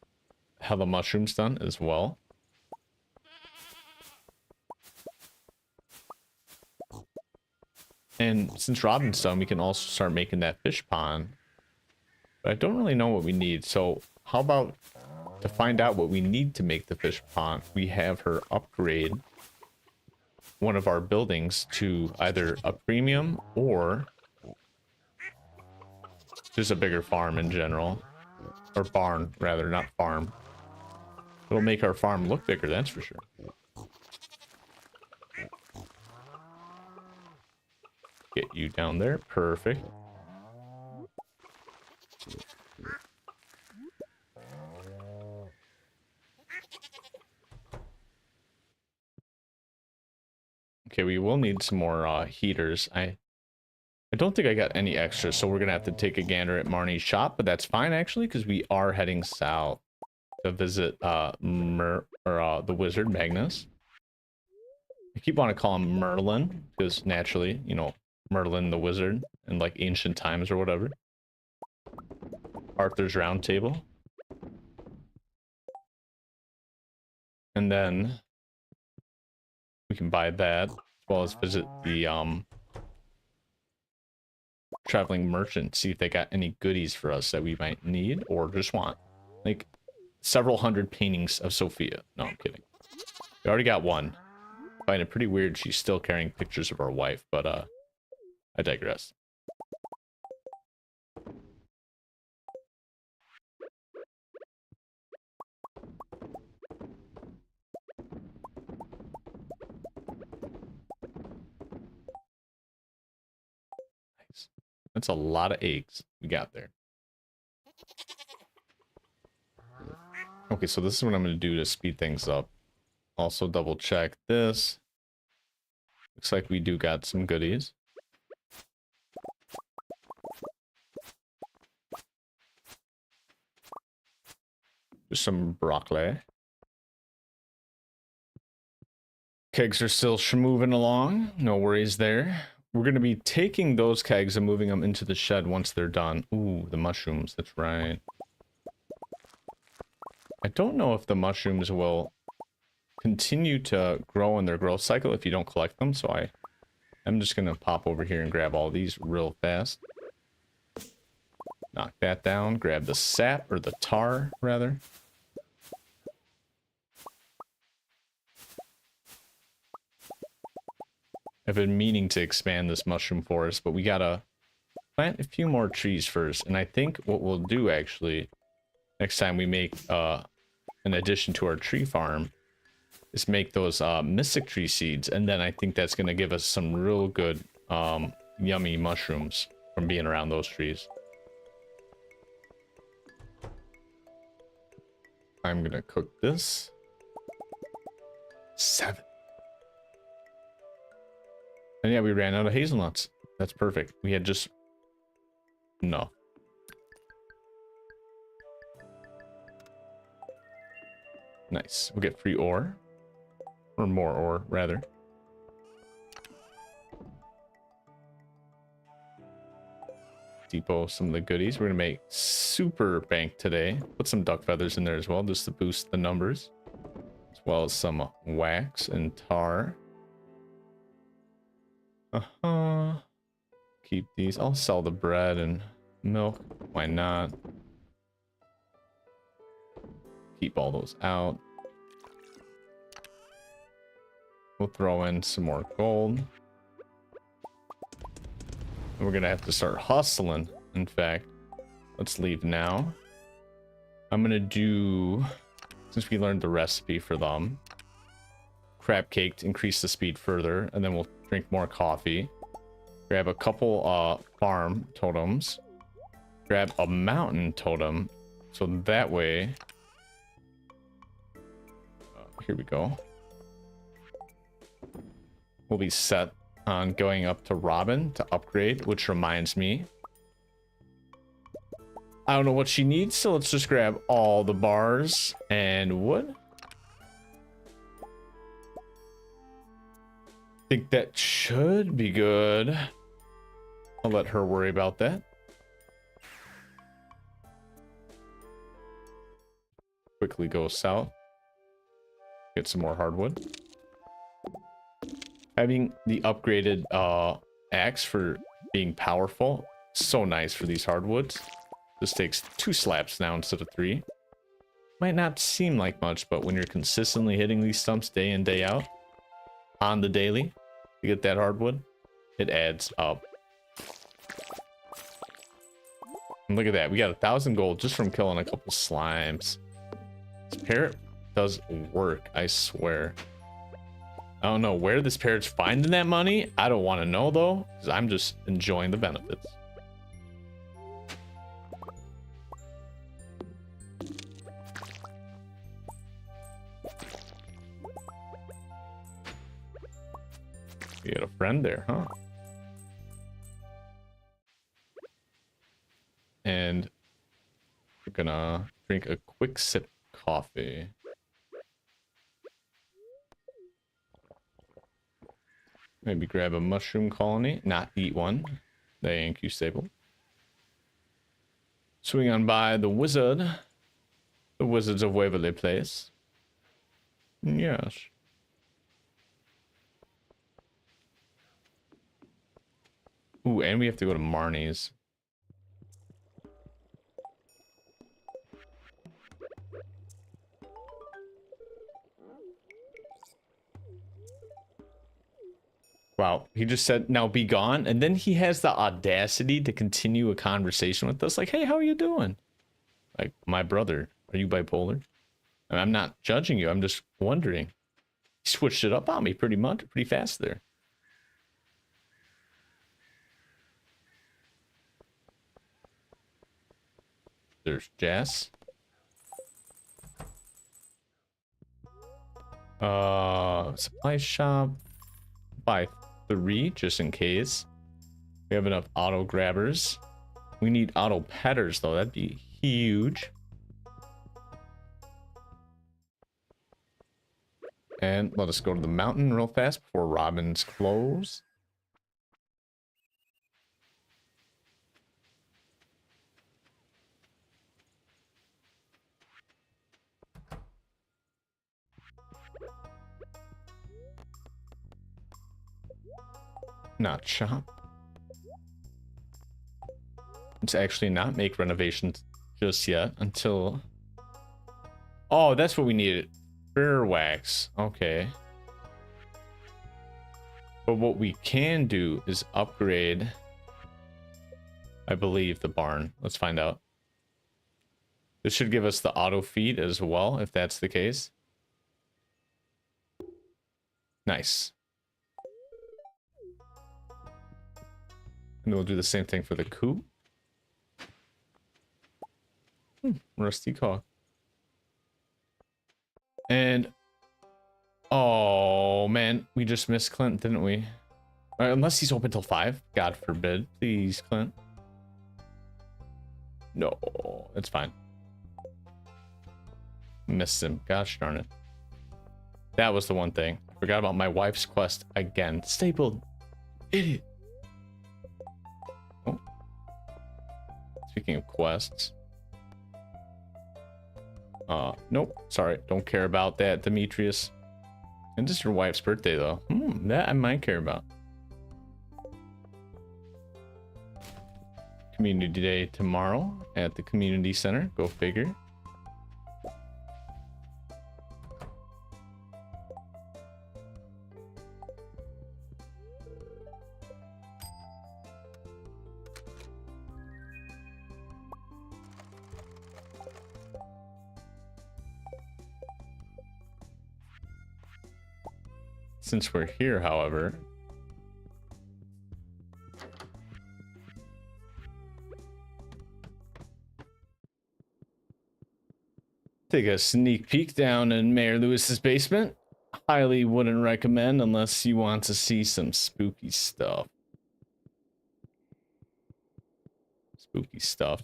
hella mushrooms done as well. And since Robin's done, we can also start making that fish pond. But I don't really know what we need. So how about to find out what we need to make the fish pond, we have her upgrade one of our buildings to either a premium or just a bigger farm in general. Or barn, rather, not farm. It'll make our farm look bigger, that's for sure. Get you down there. Perfect. need some more heaters. I don't think I got any extras, so we're gonna have to take a gander at Marnie's shop, but that's fine actually, because we are heading south to visit the wizard Magnus. I keep wanting to call him Merlin, because naturally, you know, Merlin the wizard in like ancient times or whatever. Arthur's Round Table. And then we can buy that, as well as visit the traveling merchant, see if they got any goodies for us that we might need or just want. Like several hundred paintings of Sophia. No, I'm kidding. We already got one. I find it pretty weird she's still carrying pictures of our wife, but I digress. Nice. That's a lot of eggs we got there. Okay, so this is what I'm going to do to speed things up. Also double check this. Looks like we do got some goodies. Just some broccoli. Kegs are still moving along. No worries there. We're going to be taking those kegs and moving them into the shed once they're done. Ooh, the mushrooms. That's right. I don't know if the mushrooms will continue to grow in their growth cycle if you don't collect them, so I'm just going to pop over here and grab all these real fast. Knock that down. Grab the sap, or the tar, rather. I've been meaning to expand this mushroom forest, but we gotta plant a few more trees first. And I think what we'll do, actually, next time we make an addition to our tree farm, is make those mystic tree seeds. And then I think that's going to give us some real good, yummy mushrooms from being around those trees. I'm going to cook this. 7. And yeah, we ran out of hazelnuts. That's perfect. We had just... No. Nice. We'll get free ore. Or more ore, rather. Depot some of the goodies. We're going to make super bank today. Put some duck feathers in there as well, just to boost the numbers. As well as some wax and tar. Keep these. I'll sell the bread and milk. Why not? Keep all those out. We'll throw in some more gold. And we're gonna have to start hustling. In fact, let's leave now. I'm gonna do, since we learned the recipe for them, crab cake to increase the speed further, and then we'll drink more coffee. Grab a couple farm totems. Grab a mountain totem, so that way, here we go. We'll be set on going up to Robin to upgrade, which reminds me, I don't know what she needs, so let's just grab all the bars and wood. I think that should be good. I'll let her worry about that. Quickly go south. Get some more hardwood. Having the upgraded axe for being powerful, so nice for these hardwoods. This takes 2 slaps now instead of 3. Might not seem like much, but when you're consistently hitting these stumps day in, day out, on the daily, to get that hardwood, it adds up. And look at that, we got 1,000 gold just from killing a couple slimes. This parrot does work, I swear. I don't know where this parrot's finding that money. I don't want to know though, because I'm just enjoying the benefits. We got a friend there, huh? And we're gonna drink a quick sip of coffee. Maybe grab a mushroom colony, not eat one. Thank you, Sable. Swing on by the wizard. The Wizards of Waverly Place. Yes. Ooh, and we have to go to Marnie's. Wow, he just said, now be gone. And then he has the audacity to continue a conversation with us. Like, hey, how are you doing? Like, my brother, are you bipolar? And I'm not judging you. I'm just wondering. He switched it up on me pretty fast there. There's Jess. Supply shop. Buy 3 just in case. We have enough auto grabbers. We need auto petters though. That'd be huge. And let us go to the mountain real fast before Robin's close. Not shop. Let's actually not make renovations just yet until... Oh, that's what we needed. Fair wax. Okay. But what we can do is upgrade, I believe, the barn. Let's find out. This should give us the auto feed as well, if that's the case. Nice. And we'll do the same thing for the coop. Rusty cock. And oh man, we just missed Clint, didn't we? Unless he's open till 5. God forbid. Please, Clint. No, it's fine. Missed him. Gosh darn it. That was the one thing. Forgot about my wife's quest again. Stapled. Idiot. Oh. Speaking of quests. Nope. Sorry. Don't care about that, Demetrius. And this is your wife's birthday, though. That I might care about. Community Day tomorrow at the community center. Go figure. Since we're here, however, take a sneak peek down in Mayor Lewis's basement. Highly wouldn't recommend unless you want to see some spooky stuff. Spooky stuff.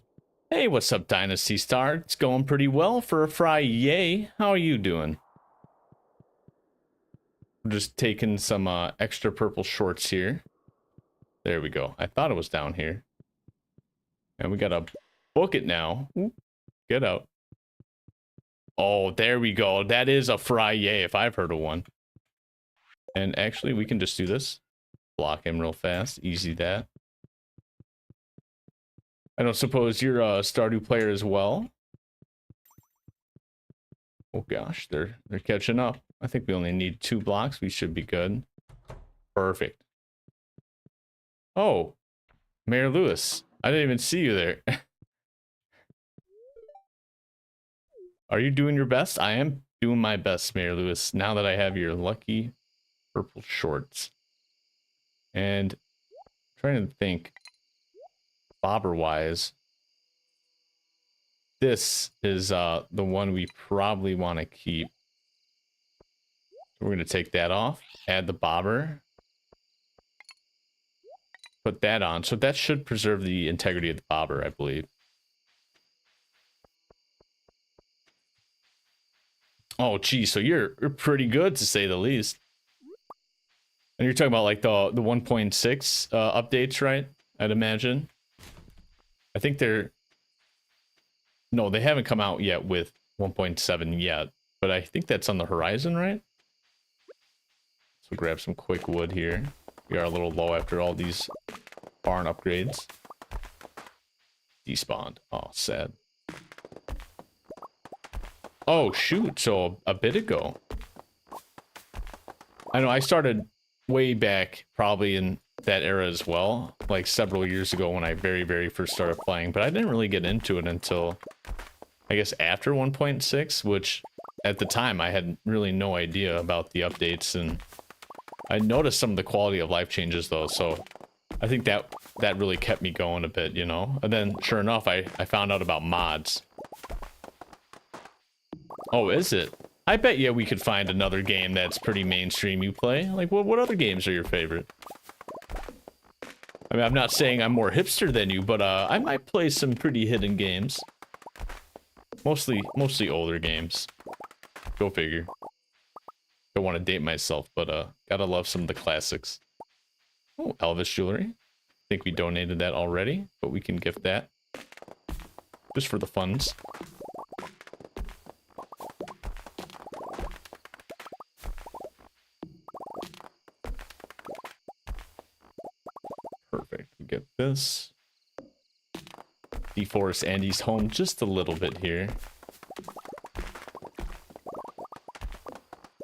Hey, what's up, Dynasty Star? It's going pretty well for a Friday. How are you doing? We're just taking some extra purple shorts here. There we go. I thought it was down here. And we gotta book it now. Ooh, get out. Oh, there we go. That is a Friday if I've heard of one. And actually, we can just do this. Block him real fast. Easy that. I don't suppose you're a Stardew player as well. Oh gosh, they're catching up. I think we only need 2 blocks. We should be good. Perfect. Oh, Mayor Lewis. I didn't even see you there. Are you doing your best? I am doing my best, Mayor Lewis, now that I have your lucky purple shorts. And I'm trying to think, bobber-wise, this is the one we probably want to keep. We're going to take that off, add the bobber. put that on. So that should preserve the integrity of the bobber, I believe. Oh, geez, so you're pretty good to say the least. And you're talking about like the 1.6 updates, right? I'd imagine. I think they're... No, they haven't come out yet with 1.7 yet, but I think that's on the horizon, right? So grab some quick wood here. We are a little low after all these barn upgrades. Despawned. Oh, sad. Oh, shoot. So a bit ago. I know I started way back, probably in that era as well, like several years ago when I very, very first started playing, but I didn't really get into it until, I guess, after 1.6, which at the time I had really no idea about the updates, and I noticed some of the quality of life changes though, so I think that really kept me going a bit, you know? And then, sure enough, I found out about mods. Oh, is it? I bet you we could find another game that's pretty mainstream you play. Like, what other games are your favorite? I mean, I'm not saying I'm more hipster than you, but I might play some pretty hidden games. Mostly older games. Go figure. Don't want to date myself, but gotta love some of the classics. Oh, Elvis jewelry. I think we donated that already, but we can gift that. Just for the funds. Perfect. We get this. Deforest Andy's home just a little bit here.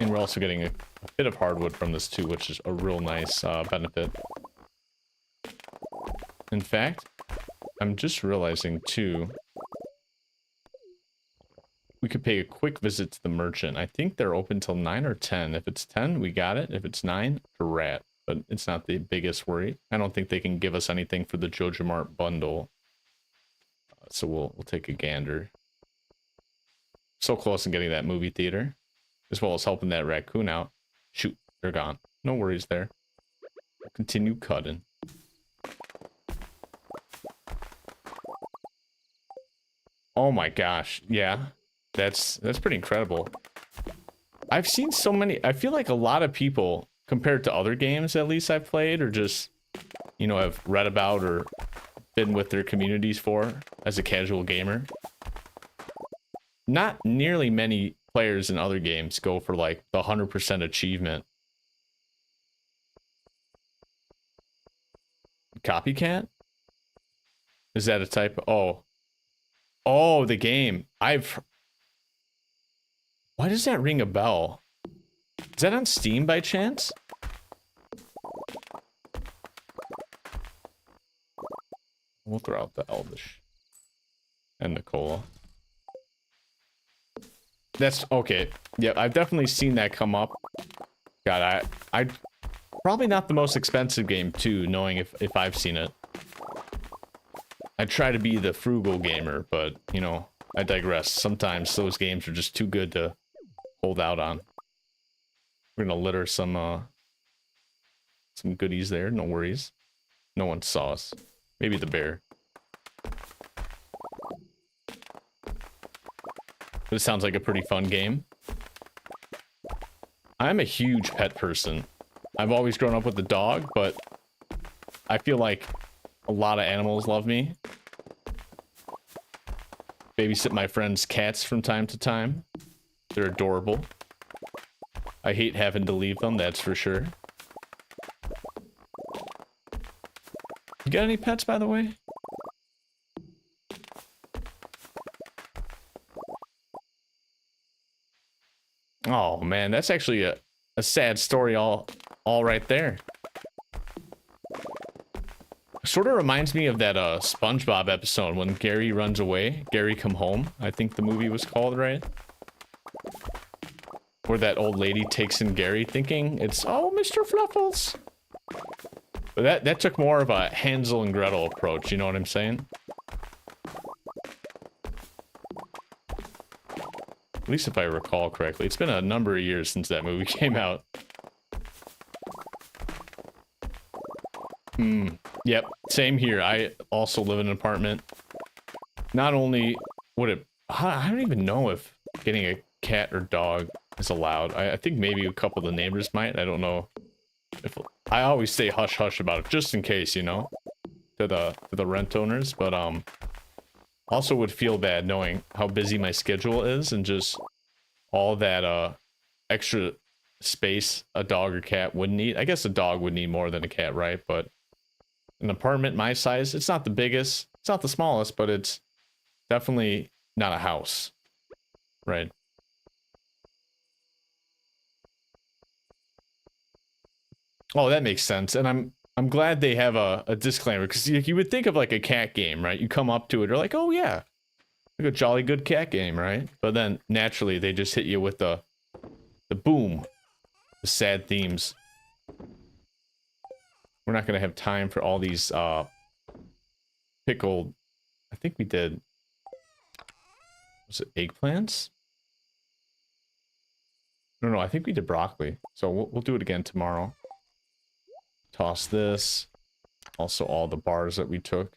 And we're also getting a bit of hardwood from this too, which is a real nice benefit. In fact, I'm just realizing too, we could pay a quick visit to the merchant. I think they're open till 9 or 10. If it's 10, we got it. If it's 9, a rat. But it's not the biggest worry. I don't think they can give us anything for the Joja Mart bundle. So we'll take a gander. So close to getting that movie theater, as well as helping that raccoon out. Shoot, they're gone. No worries there. Continue cutting. Oh my gosh, yeah. That's pretty incredible. I've seen so many, I feel like a lot of people, compared to other games at least I've played, or just, you know, have read about or been with their communities for as a casual gamer. Not nearly many players in other games go for like the 100% achievement. Copycat? Is that a type? Oh, the game. Why does that ring a bell? Is that on Steam by chance? We'll throw out the Elvish and the cola. That's okay. Yeah, I've definitely seen that come up. God, I probably not the most expensive game too, knowing if I've seen it. I try to be the frugal gamer, but you know, I digress. Sometimes those games are just too good to hold out on. We're gonna litter some goodies there, no worries. No one saw us. Maybe the bear. But it sounds like a pretty fun game. I'm a huge pet person. I've always grown up with a dog, but I feel like a lot of animals love me. Babysit my friends' cats from time to time. They're adorable. I hate having to leave them, that's for sure. You got any pets, by the way? Oh man, that's actually a sad story all right there. Sort of reminds me of that SpongeBob episode when Gary runs away. Gary Come Home, I think the movie was called, right? Where that old lady takes in Gary thinking it's, oh, Mr. Fluffles. But that took more of a Hansel and Gretel approach, you know what I'm saying? At least if I recall correctly. It's been a number of years since that movie came out. Yep, same here. I also live in an apartment. Not only would it... I don't even know if getting a cat or dog is allowed. I think maybe a couple of the neighbors might. I don't know. If I always say hush hush about it, just in case, you know, to the rent owners. But also would feel bad knowing how busy my schedule is and just all that extra space a dog or cat would need. I guess a dog would need more than a cat, right? But an apartment my size, it's not the biggest, it's not the smallest, but it's definitely not a house, right? Oh, that makes sense. And I'm glad they have a disclaimer, because you would think of like a cat game, right? You come up to it, you're like, oh yeah, like a jolly good cat game, right? But then naturally they just hit you with the boom, the sad themes. We're not gonna have time for all these pickled. I think we did. Was it eggplants? No, I think we did broccoli. So we'll do it again tomorrow. Toss this. Also all the bars that we took.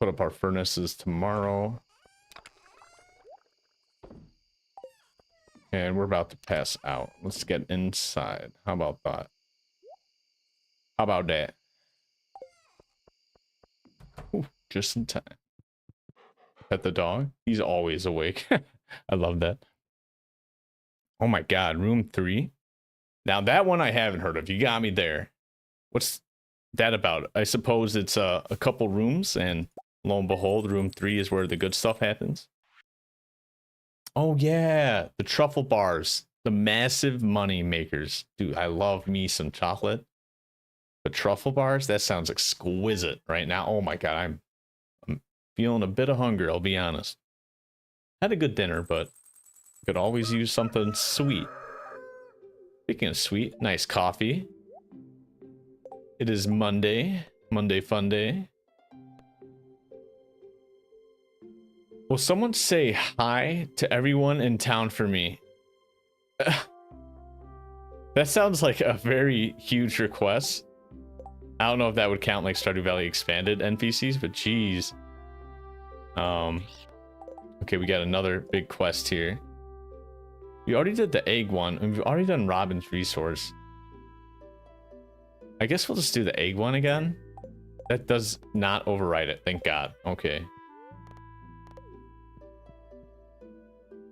Put up our furnaces tomorrow. And we're about to pass out. Let's get inside. How about that? How about that? Ooh, just in time. Pet the dog. He's always awake. I love that. Oh my god, room 3. Now that one I haven't heard of. You got me there. What's that about? I suppose it's a couple rooms, and lo and behold, room 3 is where the good stuff happens. Oh yeah, the truffle bars, the massive money makers. Dude, I love me some chocolate. But truffle bars, that sounds exquisite right now. Oh my god, I'm feeling a bit of hunger, I'll be honest. Had a good dinner, but could always use something sweet. Speaking of sweet, nice coffee. It is Monday. Monday fun day. Will someone say hi to everyone in town for me? That sounds like a very huge request. I don't know if that would count like Stardew Valley expanded NPCs, but geez. Okay, we got another big quest here. We already did the egg one, and we've already done Robin's resource. I guess we'll just do the egg one again. That does not override it, thank God. Okay.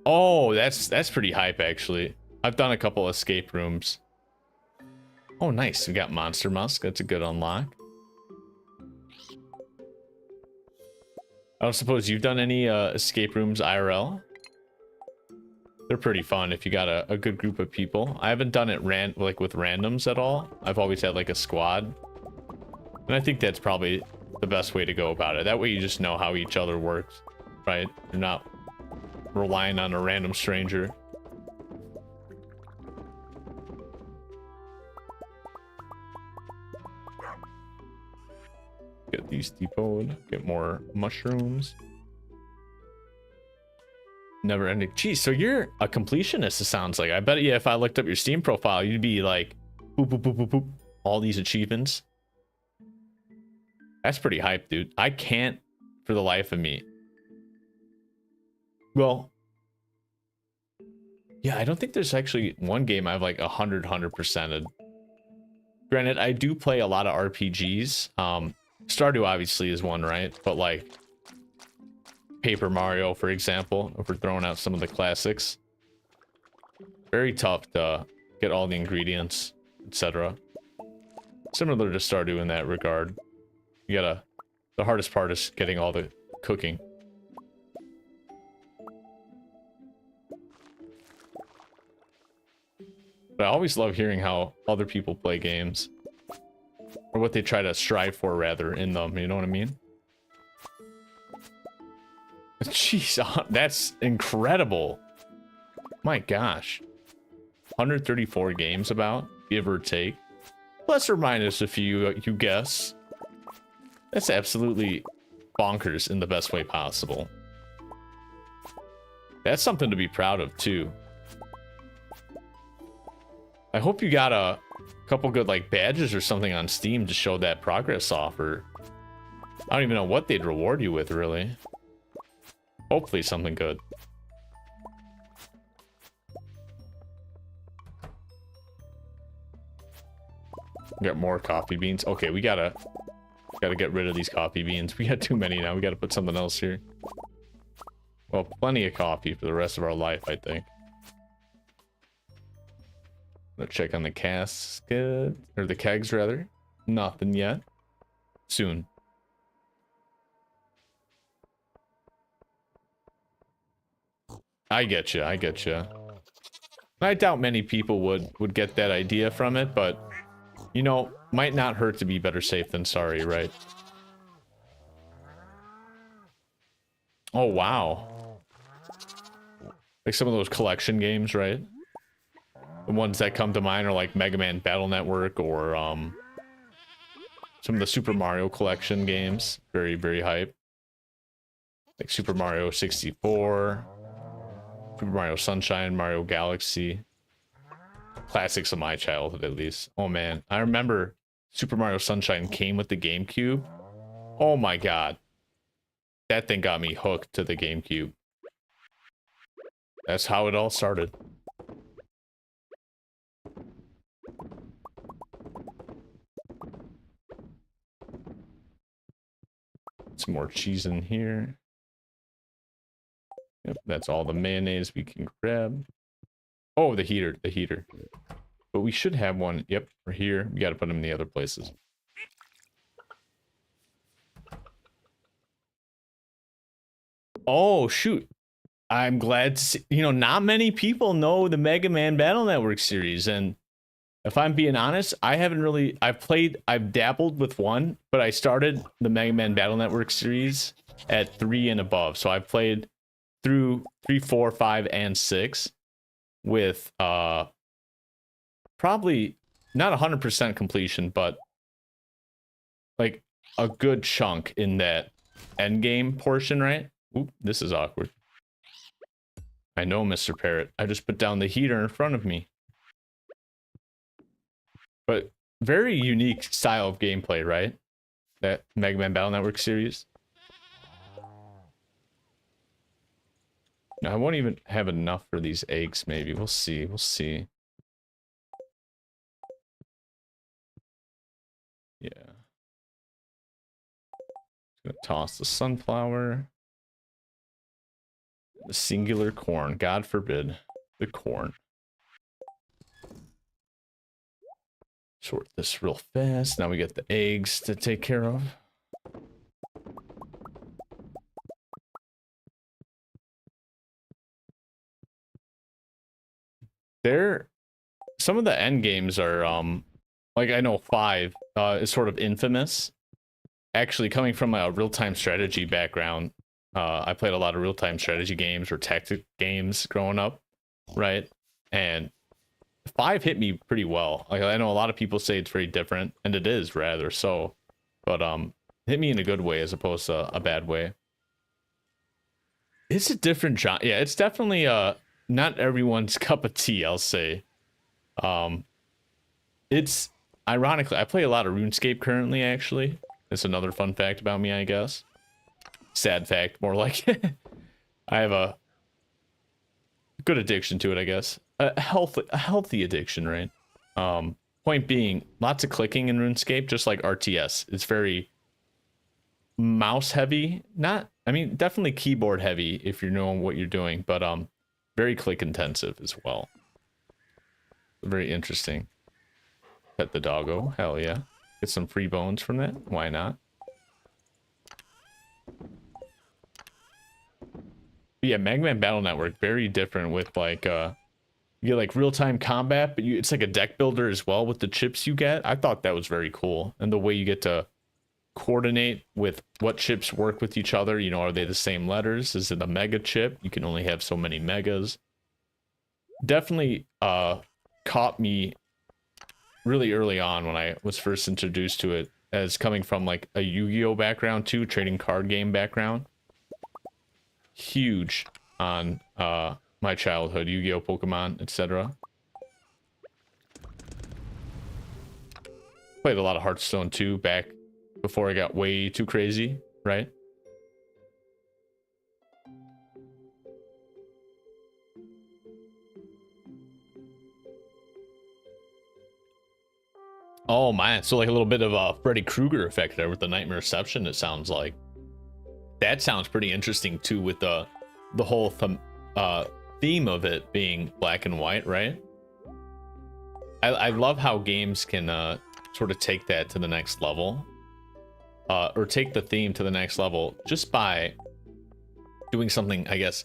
Oh, that's pretty hype, actually. I've done a couple escape rooms. Oh, nice. We got Monster Musk. That's a good unlock. I don't suppose you've done any escape rooms IRL? They're pretty fun if you got a good group of people. I haven't done it like with randoms at all. I've always had like a squad. And I think that's probably the best way to go about it. That way you just know how each other works, right? You're not relying on a random stranger. Get these depotted. Get more mushrooms. Never ending. Geez, so you're a completionist, it sounds like. I bet you if I looked up your Steam profile, you'd be like, boop, boop, boop, boop, boop. All these achievements. That's pretty hype, dude. I can't for the life of me. Well, yeah, I don't think there's actually one game I've like 100%ed. Granted, I do play a lot of RPGs. Stardew obviously is one, right? But like Paper Mario, for example, if we're throwing out some of the classics, very tough to get all the ingredients, etc. Similar to Stardew in that regard. You gotta, the hardest part is getting all the cooking. But I always love hearing how other people play games. Or what they try to strive for, rather, in them, you know what I mean? Jeez, that's incredible. My gosh. 134 games about, give or take. Plus or minus a few, you guess. That's absolutely bonkers in the best way possible. That's something to be proud of, too. I hope you got a couple good like badges or something on Steam to show that progress offer. I don't even know what they'd reward you with, really. Hopefully something good. Got more coffee beans. Okay, we gotta get rid of these coffee beans. We got too many now. We gotta put something else here. Well, plenty of coffee for the rest of our life, I think. Let's check on the casket, or the kegs rather. Nothing yet. Soon. I get you. I get you. I doubt many people would get that idea from it, but you know, might not hurt to be better safe than sorry, right? Oh wow. Like some of those collection games, right? The ones that come to mind are like Mega Man Battle Network or some of the Super Mario collection games. Very, very hype. Like Super Mario 64, Super Mario Sunshine, Mario Galaxy. Classics of my childhood, at least. Oh man, I remember Super Mario Sunshine came with the GameCube. Oh my god. That thing got me hooked to the GameCube. That's how it all started. Some more cheese in here. Yep, that's all the mayonnaise we can grab. Oh, the heater, the heater. But we should have one. Yep, we're here. We got to put them in the other places. Oh, shoot. I'm glad to see, you know, not many people know the Mega Man Battle Network series. And if I'm being honest, I haven't really, I've dabbled with one, but I started the Mega Man Battle Network series at 3 and above. So I played through 3, 4, 5, and 6 with probably not 100% completion, but like a good chunk in that end game portion, right? Oop, this is awkward. I know, Mr. Parrot. I just put down the heater in front of me. But very unique style of gameplay, right? That Mega Man Battle Network series. Now, I won't even have enough for these eggs, maybe. We'll see. We'll see. Yeah. Gonna toss the sunflower. The singular corn. God forbid. The corn. Sort this real fast. Now we get the eggs to take care of. Some of the end games are like I know 5 is sort of infamous. Actually, coming from a real-time strategy background, I played a lot of real-time strategy games or tactic games growing up, right? And 5 hit me pretty well. Like I know a lot of people say it's very different, and it is rather so, but hit me in a good way as opposed to a bad way. It's a different genre. Yeah, it's definitely not everyone's cup of tea, I'll say. It's ironically, I play a lot of RuneScape currently, actually. It's another fun fact about me, I guess. Sad fact, more like. I have a good addiction to it, I guess. A healthy addiction, right? Point being, lots of clicking in RuneScape, just like RTS. It's very mouse heavy. I mean, definitely keyboard heavy if you know what you're doing, but very click intensive as well. Very interesting. Pet the doggo, hell yeah. Get some free bones from that, why not? But yeah, Mega Man Battle Network, very different with like, you get like real-time combat, but it's like a deck builder as well with the chips you get. I thought that was very cool. And the way you get to coordinate with what chips work with each other, you know, are they the same letters? Is it a mega chip? You can only have so many megas. Definitely caught me really early on when I was first introduced to it, as coming from like a Yu-Gi-Oh background too, trading card game background. Huge on my childhood, Yu-Gi-Oh, Pokemon, etc. Played a lot of Hearthstone too back before I got way too crazy, right? Oh man, so like a little bit of a Freddy Krueger effect there with the Nightmare Reception, it sounds like. That sounds pretty interesting too, with the whole theme of it being black and white, right? I love how games can sort of take that to the next level. Or take the theme to the next level just by doing something, I guess,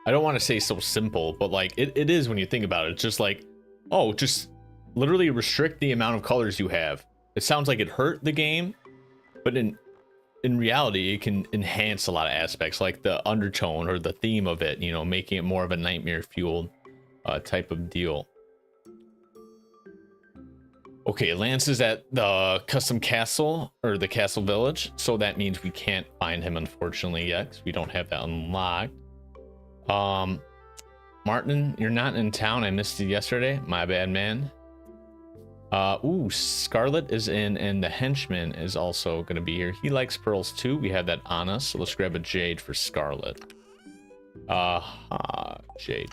I don't want to say so simple, but like it is when you think about it. It's just like, oh, just literally restrict the amount of colors you have. It sounds like it hurt the game, but in reality, it can enhance a lot of aspects, like the undertone or the theme of it, you know, making it more of a nightmare fueled type of deal. Okay, Lance is at the custom castle or the castle village, so that means we can't find him unfortunately yet, because we don't have that unlocked. Martin, you're not in town. I missed you yesterday. My bad, man. Ooh, Scarlette is in, and the henchman is also going to be here. He likes pearls too. We have that on us, so let's grab a jade for Scarlette. Jade.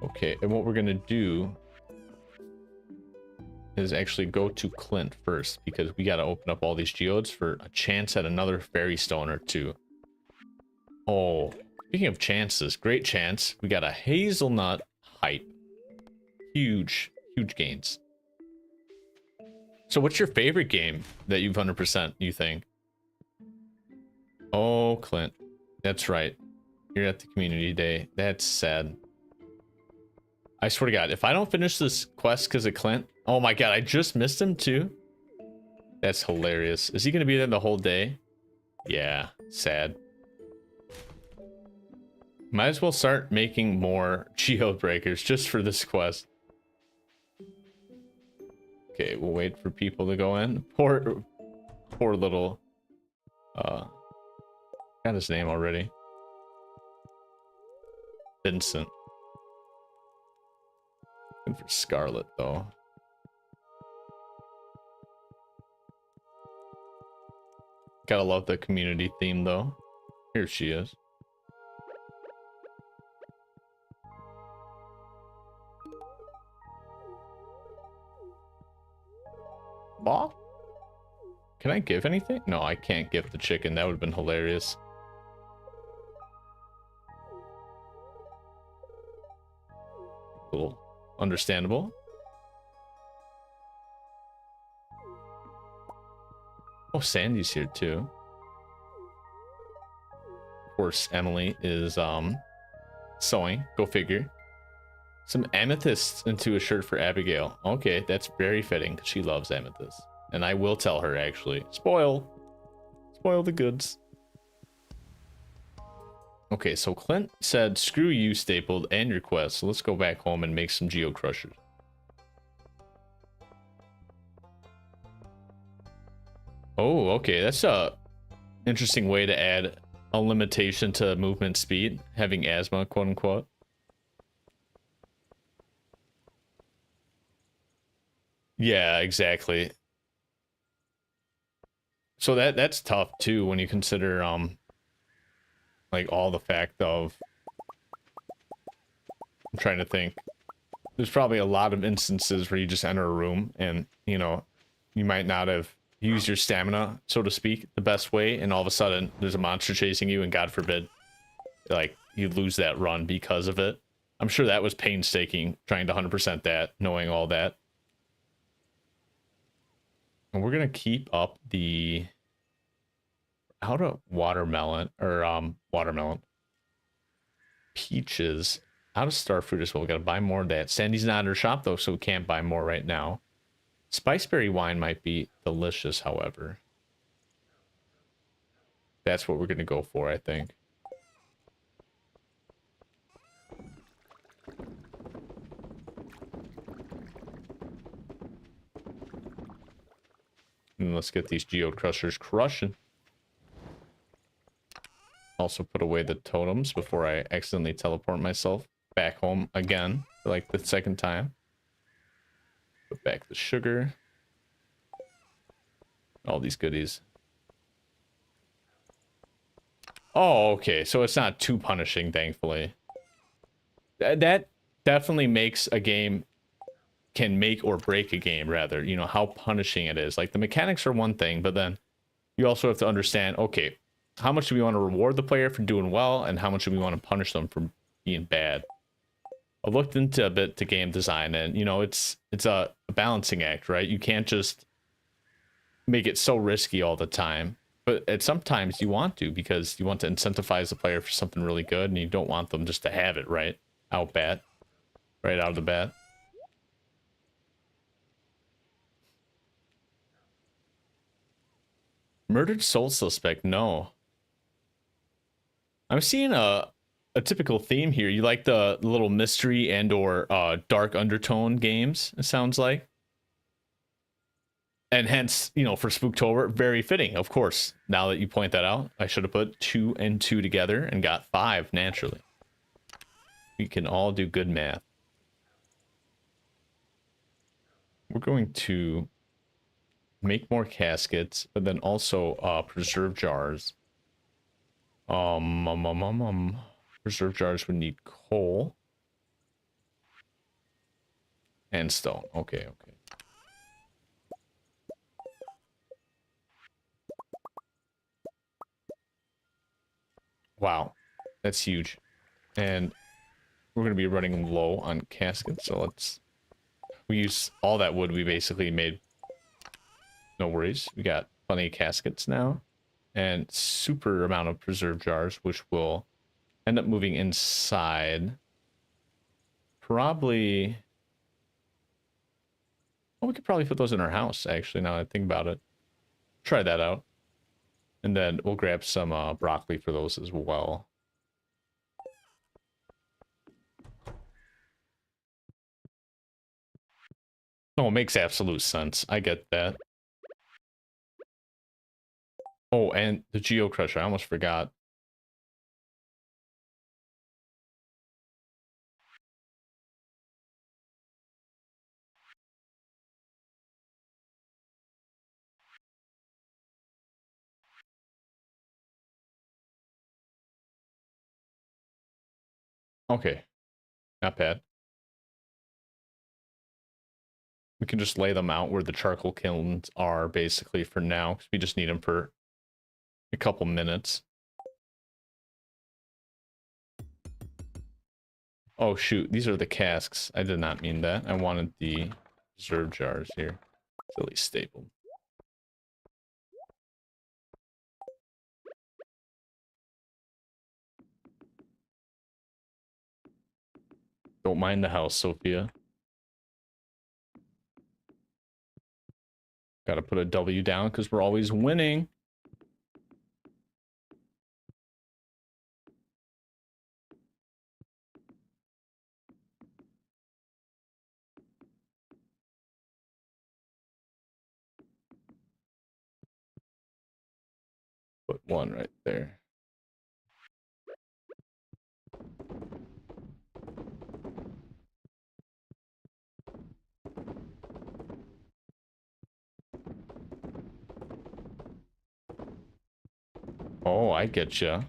Okay, and what we're going to do is actually go to Clint first, because we got to open up all these geodes for a chance at another fairy stone or two. Oh, speaking of chances, great chance. We got a hazelnut hype. Huge gains. So what's your favorite game that you've 100%, you think? Oh, Clint. That's right. You're at the community day. That's sad. I swear to God, if I don't finish this quest because of Clint, oh my God, I just missed him too. That's hilarious. Is he going to be there the whole day? Yeah, sad. Might as well start making more geode breakers just for this quest. Okay, we'll wait for people to go in. Poor little, got his name already. Vincent. Good for Scarlette, though. Gotta love the community theme, though. Here she is. Ball? Can I give anything? No, I can't give the chicken. That would have been hilarious. Cool. Understandable. Oh, Sandy's here too. Of course, Emily is sewing. Go figure. Some amethysts into a shirt for Abigail. Okay, that's very fitting because she loves amethyst. And I will tell her, actually. Spoil the goods. Okay, so Clint said, screw you, Stapled, and your quest. So let's go back home and make some Geo Crushers. Oh, okay, that's a interesting way to add a limitation to movement speed, having asthma, quote unquote. Yeah, exactly. So that's tough too when you consider like all the fact of, I'm trying to think. There's probably a lot of instances where you just enter a room and, you know, you might not have used your stamina, so to speak, the best way, and all of a sudden there's a monster chasing you and God forbid, like, you lose that run because of it. I'm sure that was painstaking trying to 100% that, knowing all that. And we're gonna keep up the watermelon peaches out of starfruit as well. We gotta buy more of that. Sandy's not in her shop though, so we can't buy more right now. Spiceberry wine might be delicious, however. That's what we're gonna go for, I think. And let's get these Geo Crushers crushing. Also put away the totems before I accidentally teleport myself back home again, for like the second time. Put back the sugar. All these goodies. Oh, okay. So it's not too punishing, thankfully. That definitely makes a game, can make or break a game, rather. You know, how punishing it is. Like, the mechanics are one thing, but then you also have to understand, okay, how much do we want to reward the player for doing well, and how much do we want to punish them for being bad? I've looked into a bit to game design, and, you know, it's a balancing act, right? You can't just make it so risky all the time. But at sometimes you want to, because you want to incentivize the player for something really good, and you don't want them just to have it right out of the bat. Murdered soul suspect, no. I'm seeing a typical theme here. You like the little mystery and or dark undertone games, it sounds like. And hence, you know, for Spooktober, very fitting, of course. Now that you point that out, I should have put 2 and 2 together and got 5 naturally. We can all do good math. We're going to make more caskets, but then also preserve jars. Preserve jars would need coal and stone. Okay, okay. Wow, that's huge. And we're going to be running low on caskets, so we use all that wood we basically made. No worries. We got plenty of caskets now, and super amount of preserve jars, which will end up moving inside. Probably... Oh, we could probably put those in our house, actually, now that I think about it. Try that out. And then we'll grab some broccoli for those as well. Oh, it makes absolute sense. I get that. Oh, and the Geo Crusher. I almost forgot. Okay. Not bad. We can just lay them out where the charcoal kilns are, basically, for now, because we just need them for a couple minutes. Oh, shoot. These are the casks. I did not mean that. I wanted the preserve jars here. Silly staple. Don't mind the house, Sophia. Gotta put a W down because we're always winning. Put 1 right there. Oh, I get you.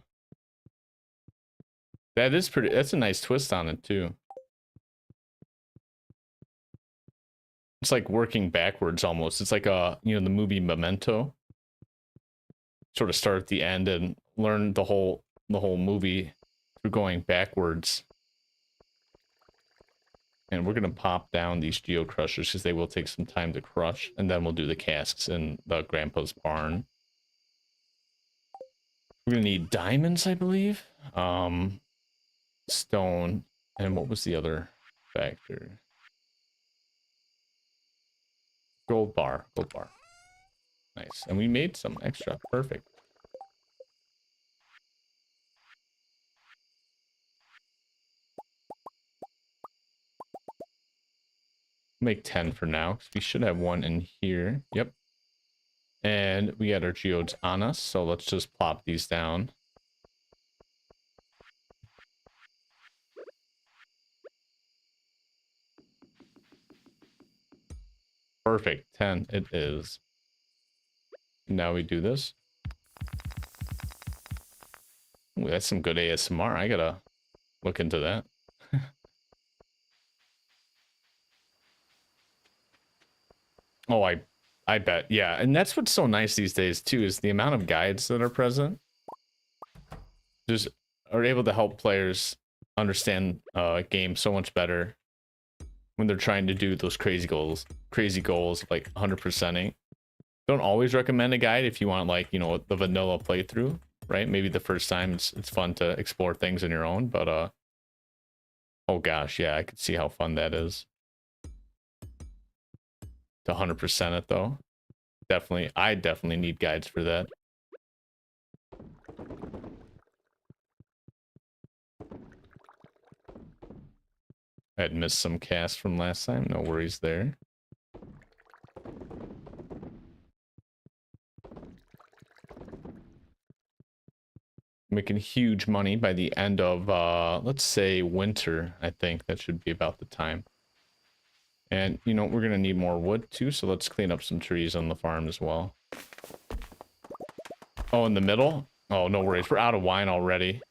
That is pretty. That's a nice twist on it, too. It's like working backwards almost. It's like you know, the movie Memento. Sort of start at the end and learn the whole movie through going backwards. And we're gonna pop down these geo crushers because they will take some time to crush, and then we'll do the casks in the grandpa's barn. We're gonna need diamonds, I believe. Stone, and what was the other factor? Gold bar. Nice. And we made some extra. Perfect. Make 10 for now, because we should have 1 in here. Yep. And we got our geodes on us, so let's just plop these down. Perfect. 10 it is. Now we do this. Ooh, that's some good ASMR. I gotta look into that. Oh, I bet. Yeah, and that's what's so nice these days too, is the amount of guides that are present. Just are able to help players understand game so much better when they're trying to do those crazy goals like 100%ing. Don't always recommend a guide if you want, like, you know, the vanilla playthrough, right? Maybe the first time it's fun to explore things on your own, but oh gosh, yeah, I could see how fun that is. To 100% it though. Definitely, I definitely need guides for that. I had missed some casts from last time, no worries there. Making huge money by the end of, let's say winter. I think that should be about the time. And, you know, we're going to need more wood too, so let's clean up some trees on the farm as well. Oh, in the middle? Oh, no worries. We're out of wine already.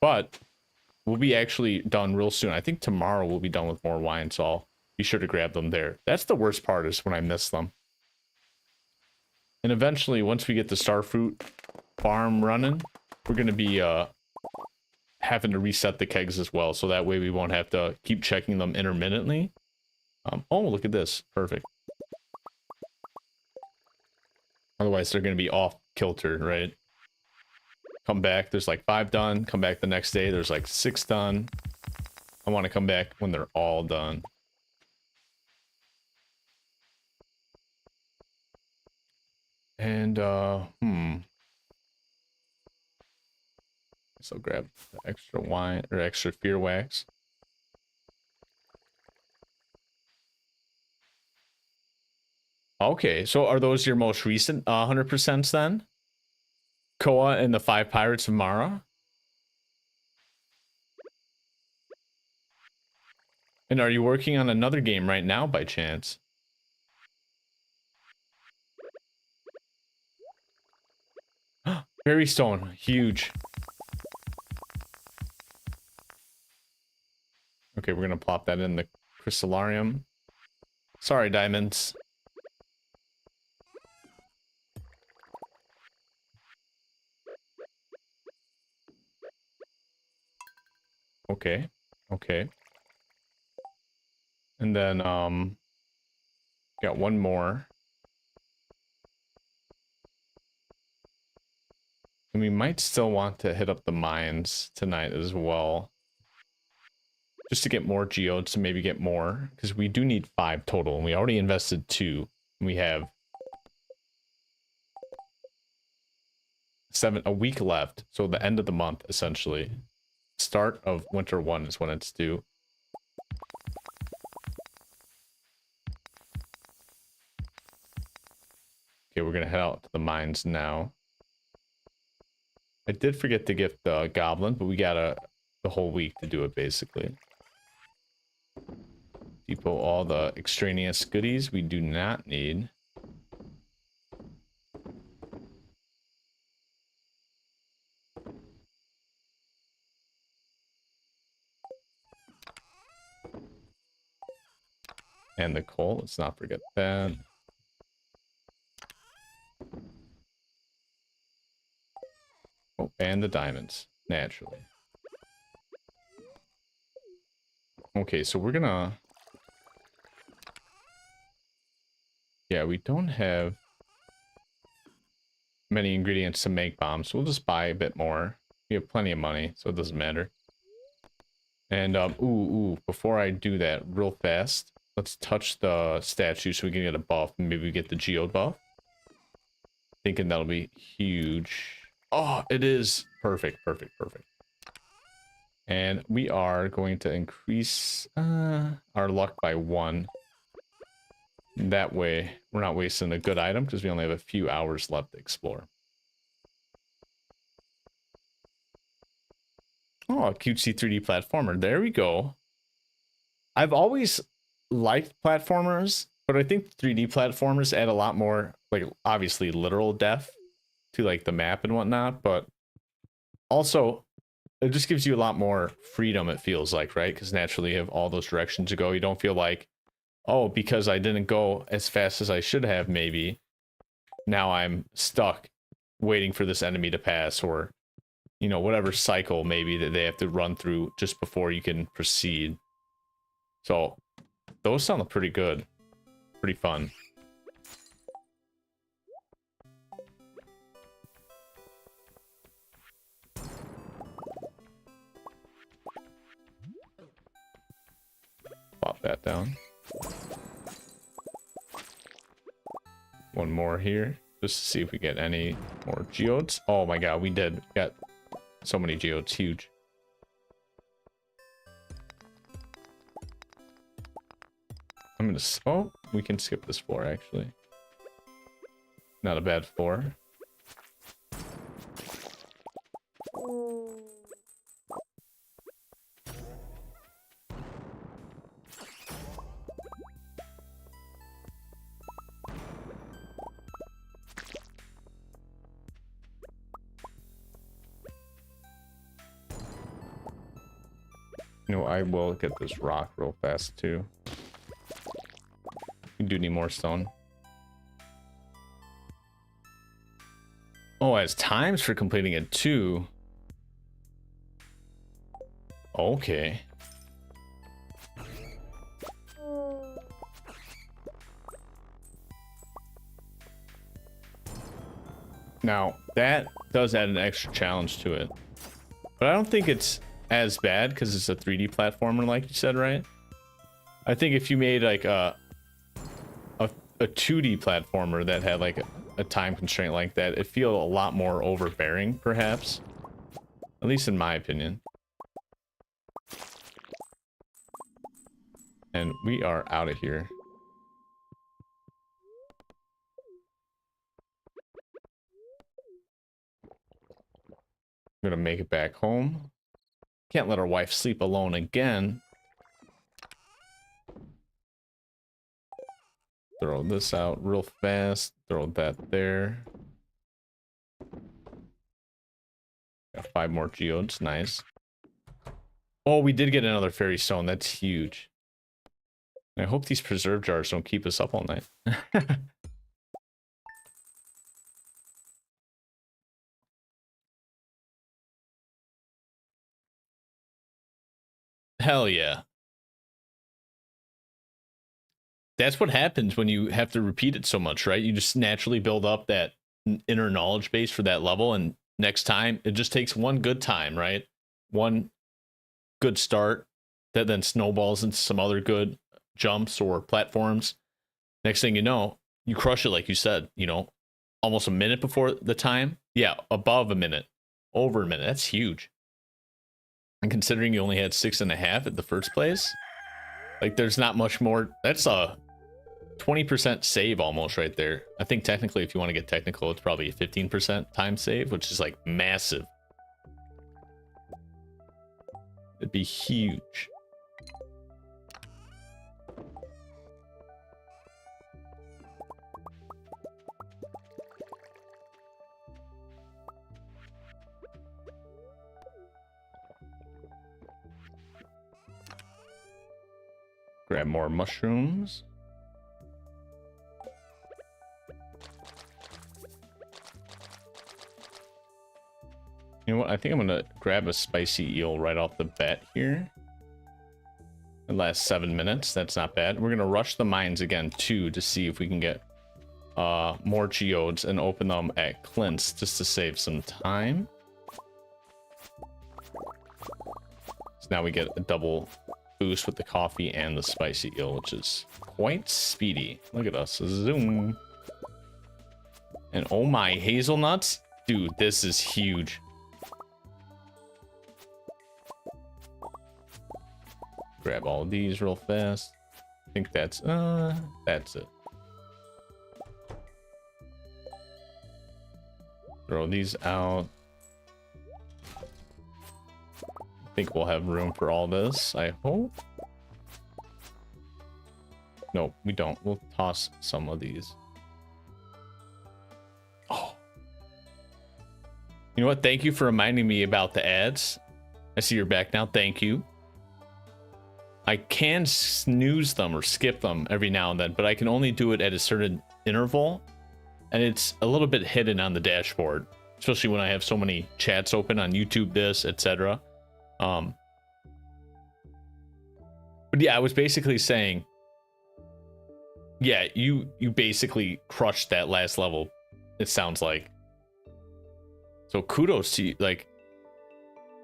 But we'll be actually done real soon. I think tomorrow we'll be done with more wine, so I'll be sure to grab them there. That's the worst part, is when I miss them. And eventually, once we get the starfruit farm running, we're going to be having to reset the kegs as well, so that way we won't have to keep checking them intermittently. Oh, look at this. Perfect. Otherwise, they're going to be off kilter, right? Come back, there's like 5 done. Come back the next day, there's like 6 done. I want to come back when they're all done. And, so grab the extra wine, or extra fear wax. Okay, so are those your most recent 100% then? Koa and the 5 Pirates of Mara? And are you working on another game right now by chance? Fairy Stone, huge. Okay, we're gonna plop that in the crystallarium. Sorry, diamonds. Okay, okay. And then, got one more. And we might still want to hit up the mines tonight as well. Just to get more geodes, to maybe get more. Because we do need 5 total, and we already invested 2. And we have a week left. So the end of the month, essentially. Start of winter 1 is when it's due. Okay, we're gonna head out to the mines now. I did forget to gift the goblin, but we got the whole week to do it, basically. Depot all the extraneous goodies we do not need. And the coal, let's not forget that. Oh, and the diamonds, naturally. Okay, so we're gonna... Yeah, we don't have many ingredients to make bombs, so we'll just buy a bit more. We have plenty of money, so it doesn't matter. And, before I do that real fast, let's touch the statue so we can get a buff, and maybe we get the geode buff. Thinking that'll be huge. Oh, it is. Perfect, perfect, perfect. And we are going to increase our luck by 1. That way, we're not wasting a good item because we only have a few hours left to explore. Oh, a cutesy 3D platformer. There we go. I've always liked platformers. But I think 3D platformers add a lot more, like, obviously literal depth to like the map and whatnot, but also it just gives you a lot more freedom, it feels like, right? Because naturally you have all those directions to go. You don't feel like, oh, because I didn't go as fast as I should have, maybe now I'm stuck waiting for this enemy to pass, or you know, whatever cycle maybe that they have to run through just before you can proceed. So those sound pretty good, pretty fun. Pop that down. One more here, just to see if we get any more geodes. Oh my god, we did. We got so many geodes, huge. I'm gonna, oh, we can skip this floor actually. Not a bad floor. You know, I will get this rock real fast too. We do need more stone. Oh, it has times for completing it too. Okay. Now, that does add an extra challenge to it. But I don't think it's as bad because it's a 3D platformer, like you said, right? I think if you made like a 2D platformer that had like a time constraint like that, it'd feel a lot more overbearing, perhaps. At least in my opinion. And we are out of here. I'm gonna make it back home. Can't let our wife sleep alone again. Throw this out real fast. Throw that there. Got 5 more geodes. Nice. Oh, we did get another fairy stone. That's huge. I hope these preserve jars don't keep us up all night. Hell yeah. That's what happens when you have to repeat it so much, right? You just naturally build up that inner knowledge base for that level, and next time it just takes one good time, right? One good start that then snowballs into some other good jumps or platforms. Next thing you know, you crush it, like you said, you know, almost a minute before the time. Yeah, above a minute, over a minute. That's huge. And considering you only had 6.5 at the first place, like there's not much more. That's a 20% save almost right there. I think technically, if you want to get technical, it's probably a 15% time save, which is like massive. It'd be huge. Grab more mushrooms. You know what? I think I'm gonna grab a spicy eel right off the bat here. It lasts 7 minutes. That's not bad. We're gonna rush the mines again too to see if we can get more geodes and open them at Clint's just to save some time. So now we get a double boost with the coffee and the spicy eel, which is quite speedy. Look at us. Zoom. And oh my, hazelnuts. Dude, this is huge. Grab all these real fast. I think that's it. Throw these out. I think we'll have room for all this, I hope. No, we don't. We'll toss some of these. Oh. You know what? Thank you for reminding me about the ads. I see you're back now. Thank you. I can snooze them or skip them every now and then, but I can only do it at a certain interval. And it's a little bit hidden on the dashboard, especially when I have so many chats open on YouTube, this, etc. But yeah, I was basically saying, yeah, you basically crushed that last level, it sounds like. So kudos to you, like,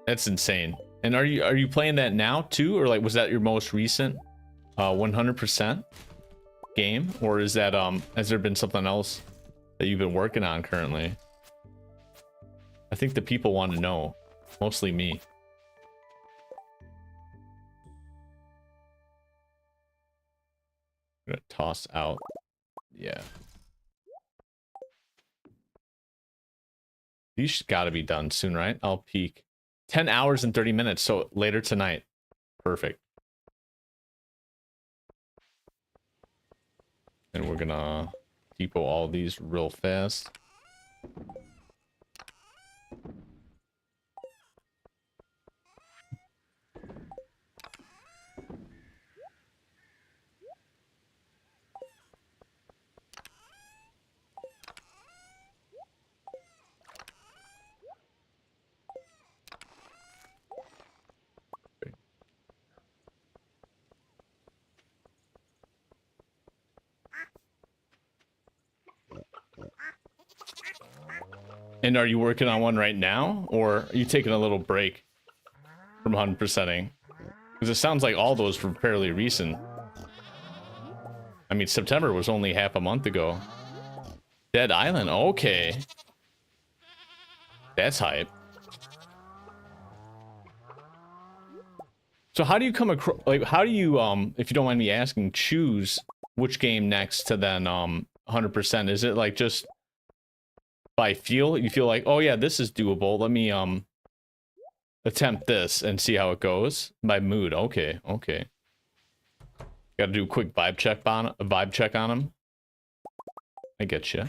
that's insane. And are you playing that now too, or like was that your most recent 100% game, or is that has there been something else that you've been working on currently? I think the people want to know, mostly me. I'm gonna toss out, yeah. These gotta be done soon, right? I'll peek. 10 hours and 30 minutes, so later tonight. Perfect. And we're gonna depot all these real fast. And are you working on one right now, or are you taking a little break from 100%ing? Because it sounds like all those were fairly recent. I mean, September was only half a month ago. Dead Island, okay. That's hype. So how do you come across, like, how do you, if you don't mind me asking, choose which game next to then 100%? Is it like just by feel? You feel like, oh yeah, this is doable. Let me attempt this and see how it goes. By mood, okay, okay. Got to do a quick vibe check on him. I get you.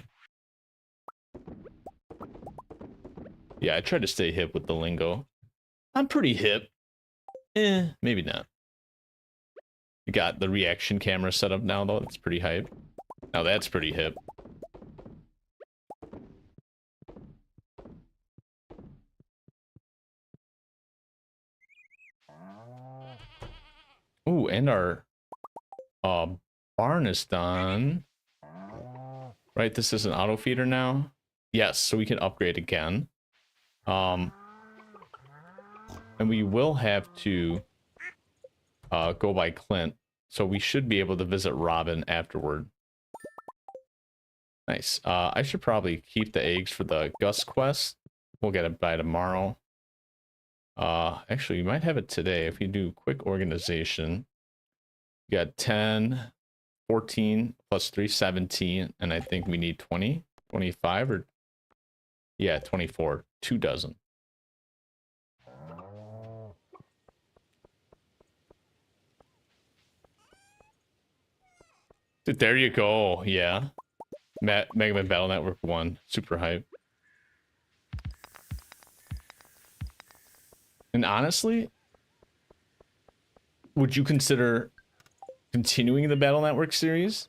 Yeah, I try to stay hip with the lingo. I'm pretty hip. Maybe not. You got the reaction camera set up now, though. That's pretty hype. Now that's pretty hip. Ooh, and our barn is done. Right, this is an auto feeder now. Yes, so we can upgrade again. And we will have to go by Clint, so we should be able to visit Robin afterward. Nice. I should probably keep the eggs for the Gus quest. We'll get it by tomorrow. Actually, you might have it today if you do quick organization. You got 10, 14 plus 3, 17, and I think we need 20, 25, or yeah, 24, 2 dozen. Dude, there you go. Yeah. Mega Man Battle Network 1. Super hype. And honestly, would you consider continuing the Battle Network series?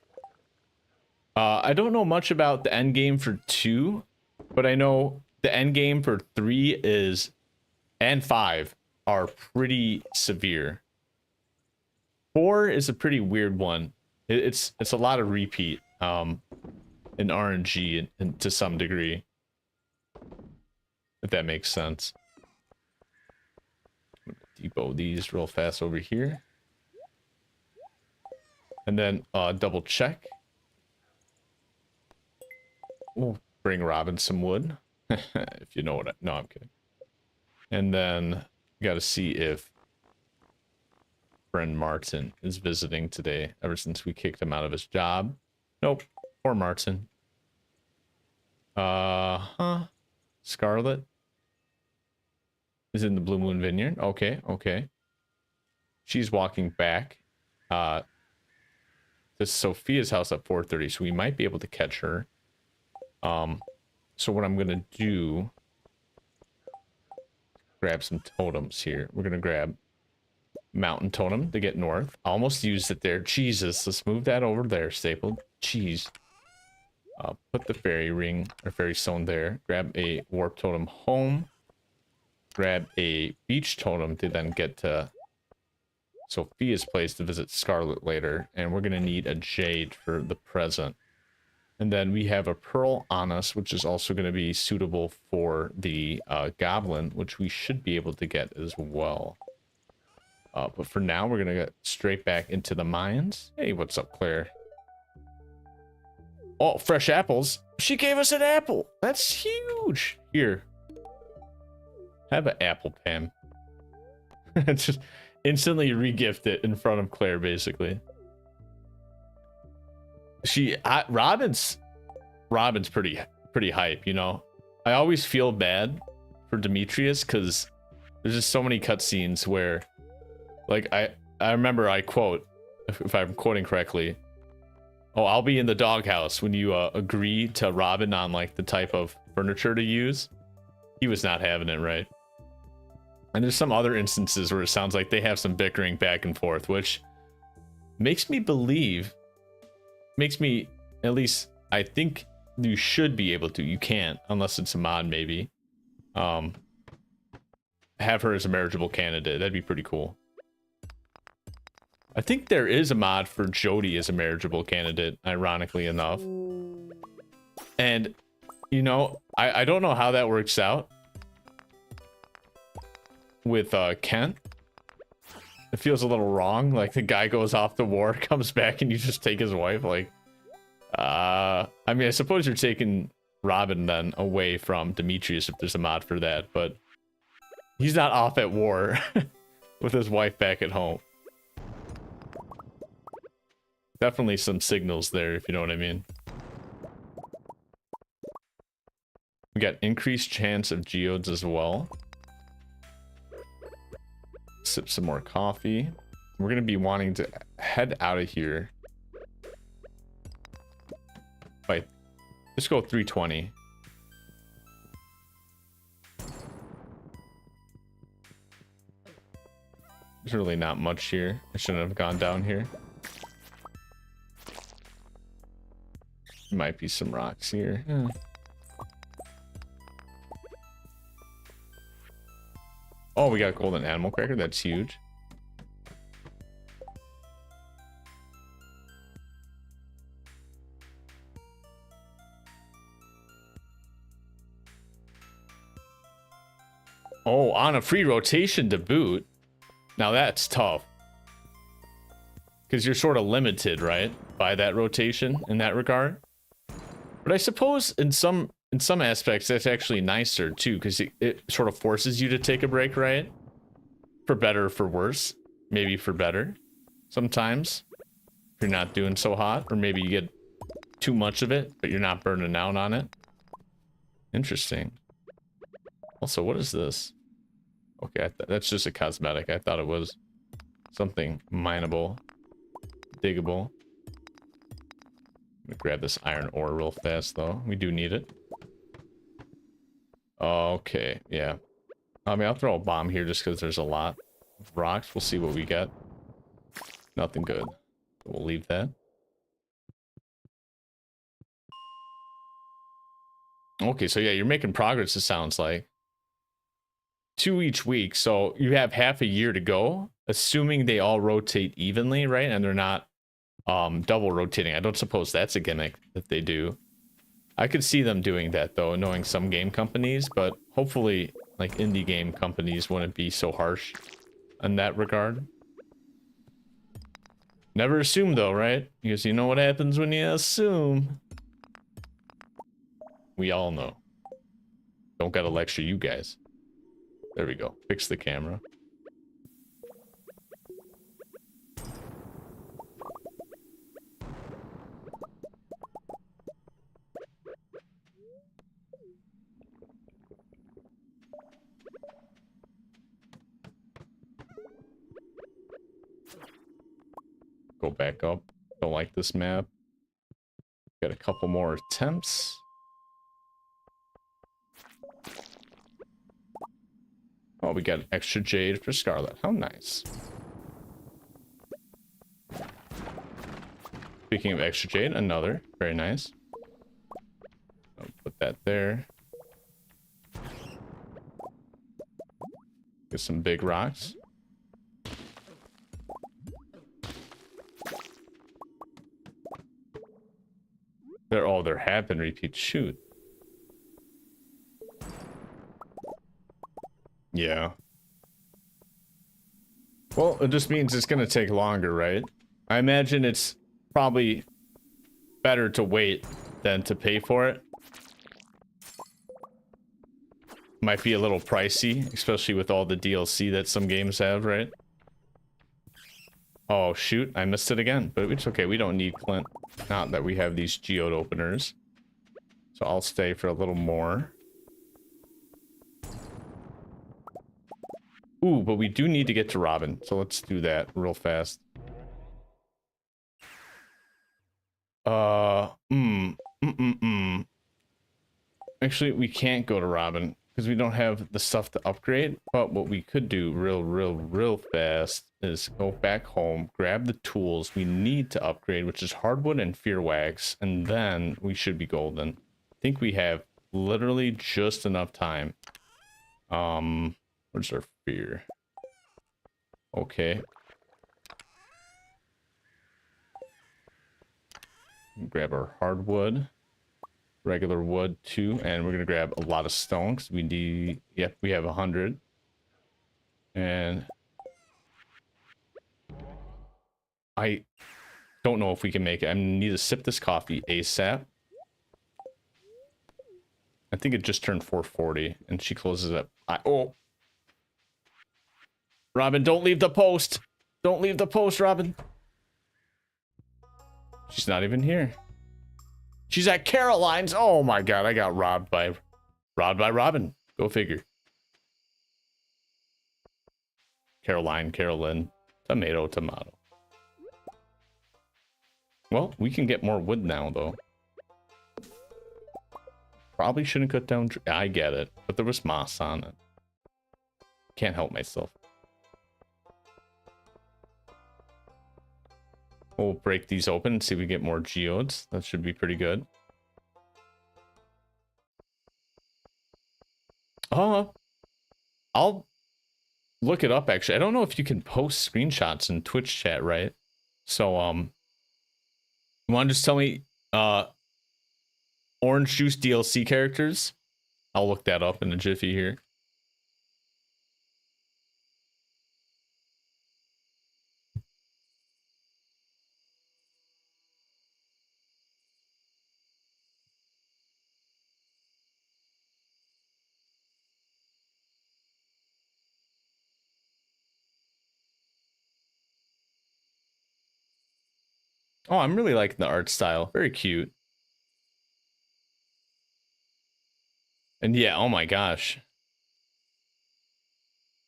I don't know much about the end game for 2, but I know the end game for 3 is, and 5 are pretty severe. 4 is a pretty weird one. It's a lot of repeat in RNG and to some degree, if that makes sense. Depot these real fast over here, and then double check. We'll bring Robin some wood, if you know what no, I'm kidding. And then got to see if friend Martin is visiting today, ever since we kicked him out of his job. Nope. Poor Martin. Scarlette is in the Blue Moon Vineyard. Okay, okay. She's walking back to to Sophia's house at 4:30, so we might be able to catch her. So what I'm gonna do, grab some totems here. We're gonna grab mountain totem to get north. Almost used it there. Jesus, let's move that over there, Staple. Jeez. Put the fairy ring or fairy stone there. Grab a warp totem home. Grab a beach totem to then get to Sophia's place to visit Scarlette later. And we're gonna need a jade for the present. And then we have a pearl on us, which is also going to be suitable for the goblin, which we should be able to get as well. But for now, we're going to get straight back into the mines. Hey, what's up, Claire? Oh, fresh apples. She gave us an apple. That's huge. Here. Have an apple, Pam. Just instantly re-gift it in front of Claire, basically. Robin's pretty hype, you know. I always feel bad for Demetrius because there's just so many cutscenes where, like, I remember I quote, if I'm quoting correctly, "Oh, I'll be in the doghouse," when you agree to Robin on like the type of furniture to use. He was not having it, right? And there's some other instances where it sounds like they have some bickering back and forth, which makes me at least, I think you should be able to, you can't unless it's a mod, maybe have her as a marriageable candidate. That'd be pretty cool. I think there is a mod for Jody as a marriageable candidate, ironically enough. And you know, I don't know how that works out with Kent. It feels a little wrong, like the guy goes off to war, comes back, and you just take his wife. Like, I mean, I suppose you're taking Robin then away from Demetrius if there's a mod for that, but he's not off at war with his wife back at home. Definitely some signals there, if you know what I mean. We got increased chance of geodes as well. Sip some more coffee. We're gonna be wanting to head out of here. Wait, let's go 320. There's really not much here. I shouldn't have gone down here. Might be some rocks here. Oh, we got golden animal cracker. That's huge. Oh, on a free rotation to boot. Now that's tough. Because you're sort of limited, right? By that rotation in that regard. But I suppose in some aspects that's actually nicer too, because it sort of forces you to take a break, right? For better or for worse. Maybe for better. Sometimes. If you're not doing so hot. Or maybe you get too much of it, but you're not burning out on it. Interesting. Also, what is this? Okay, that's just a cosmetic. I thought it was something mineable. Diggable. Let me grab this iron ore real fast, though. We do need it. Okay, yeah. I mean, I'll throw a bomb here just because there's a lot of rocks. We'll see what we get. Nothing good. We'll leave that. Okay, so yeah, you're making progress, it sounds like. 2 each week, so you have half a year to go, assuming they all rotate evenly, right? And they're not double rotating. I don't suppose that's a gimmick that they do. I could see them doing that though, knowing some game companies, but hopefully like indie game companies wouldn't be so harsh in that regard. Never assume though, right? Because you know what happens when you assume. We all know. Don't gotta lecture you guys. There we go. Fix the camera. Go back up. Don't like this map. Got a couple more attempts. Oh, we got extra jade for Scarlette. How nice. Speaking of extra jade, another. Very nice. I'll put that there. Get some big rocks. There have been repeats. Shoot. Yeah. Well, it just means it's gonna take longer, right? I imagine it's probably better to wait than to pay for it. Might be a little pricey, especially with all the DLC that some games have, right? Oh, shoot. I missed it again, but it's okay. We don't need Clint. Not that we have these geode openers. So I'll stay for a little more. Ooh, but we do need to get to Robin. So let's do that real fast. Actually, we can't go to Robin because we don't have the stuff to upgrade. But what we could do real fast is go back home, grab the tools we need to upgrade, which is hardwood and fear wax, and then we should be golden. I think we have literally just enough time. Where's our fear? Okay. Grab our hardwood, regular wood too, and we're gonna grab a lot of stone because we need. Yep, we have 100. And I don't know if we can make it. I need to sip this coffee ASAP. I think it just turned 4:40, and she closes up. Oh, Robin, don't leave the post. Don't leave the post, Robin. She's not even here. She's at Caroline's. Oh my god, I got robbed by Robin. Go figure. Carolyn, tomato. Well, we can get more wood now, though. Probably shouldn't cut down. I get it, but there was moss on it. Can't help myself. We'll break these open and see if we get more geodes. That should be pretty good. Oh, I'll look it up, actually. I don't know if you can post screenshots in Twitch chat, right? So, you want to just tell me, Orange Juice DLC characters? I'll look that up in a jiffy here. Oh, I'm really liking the art style. Very cute. And yeah, oh my gosh.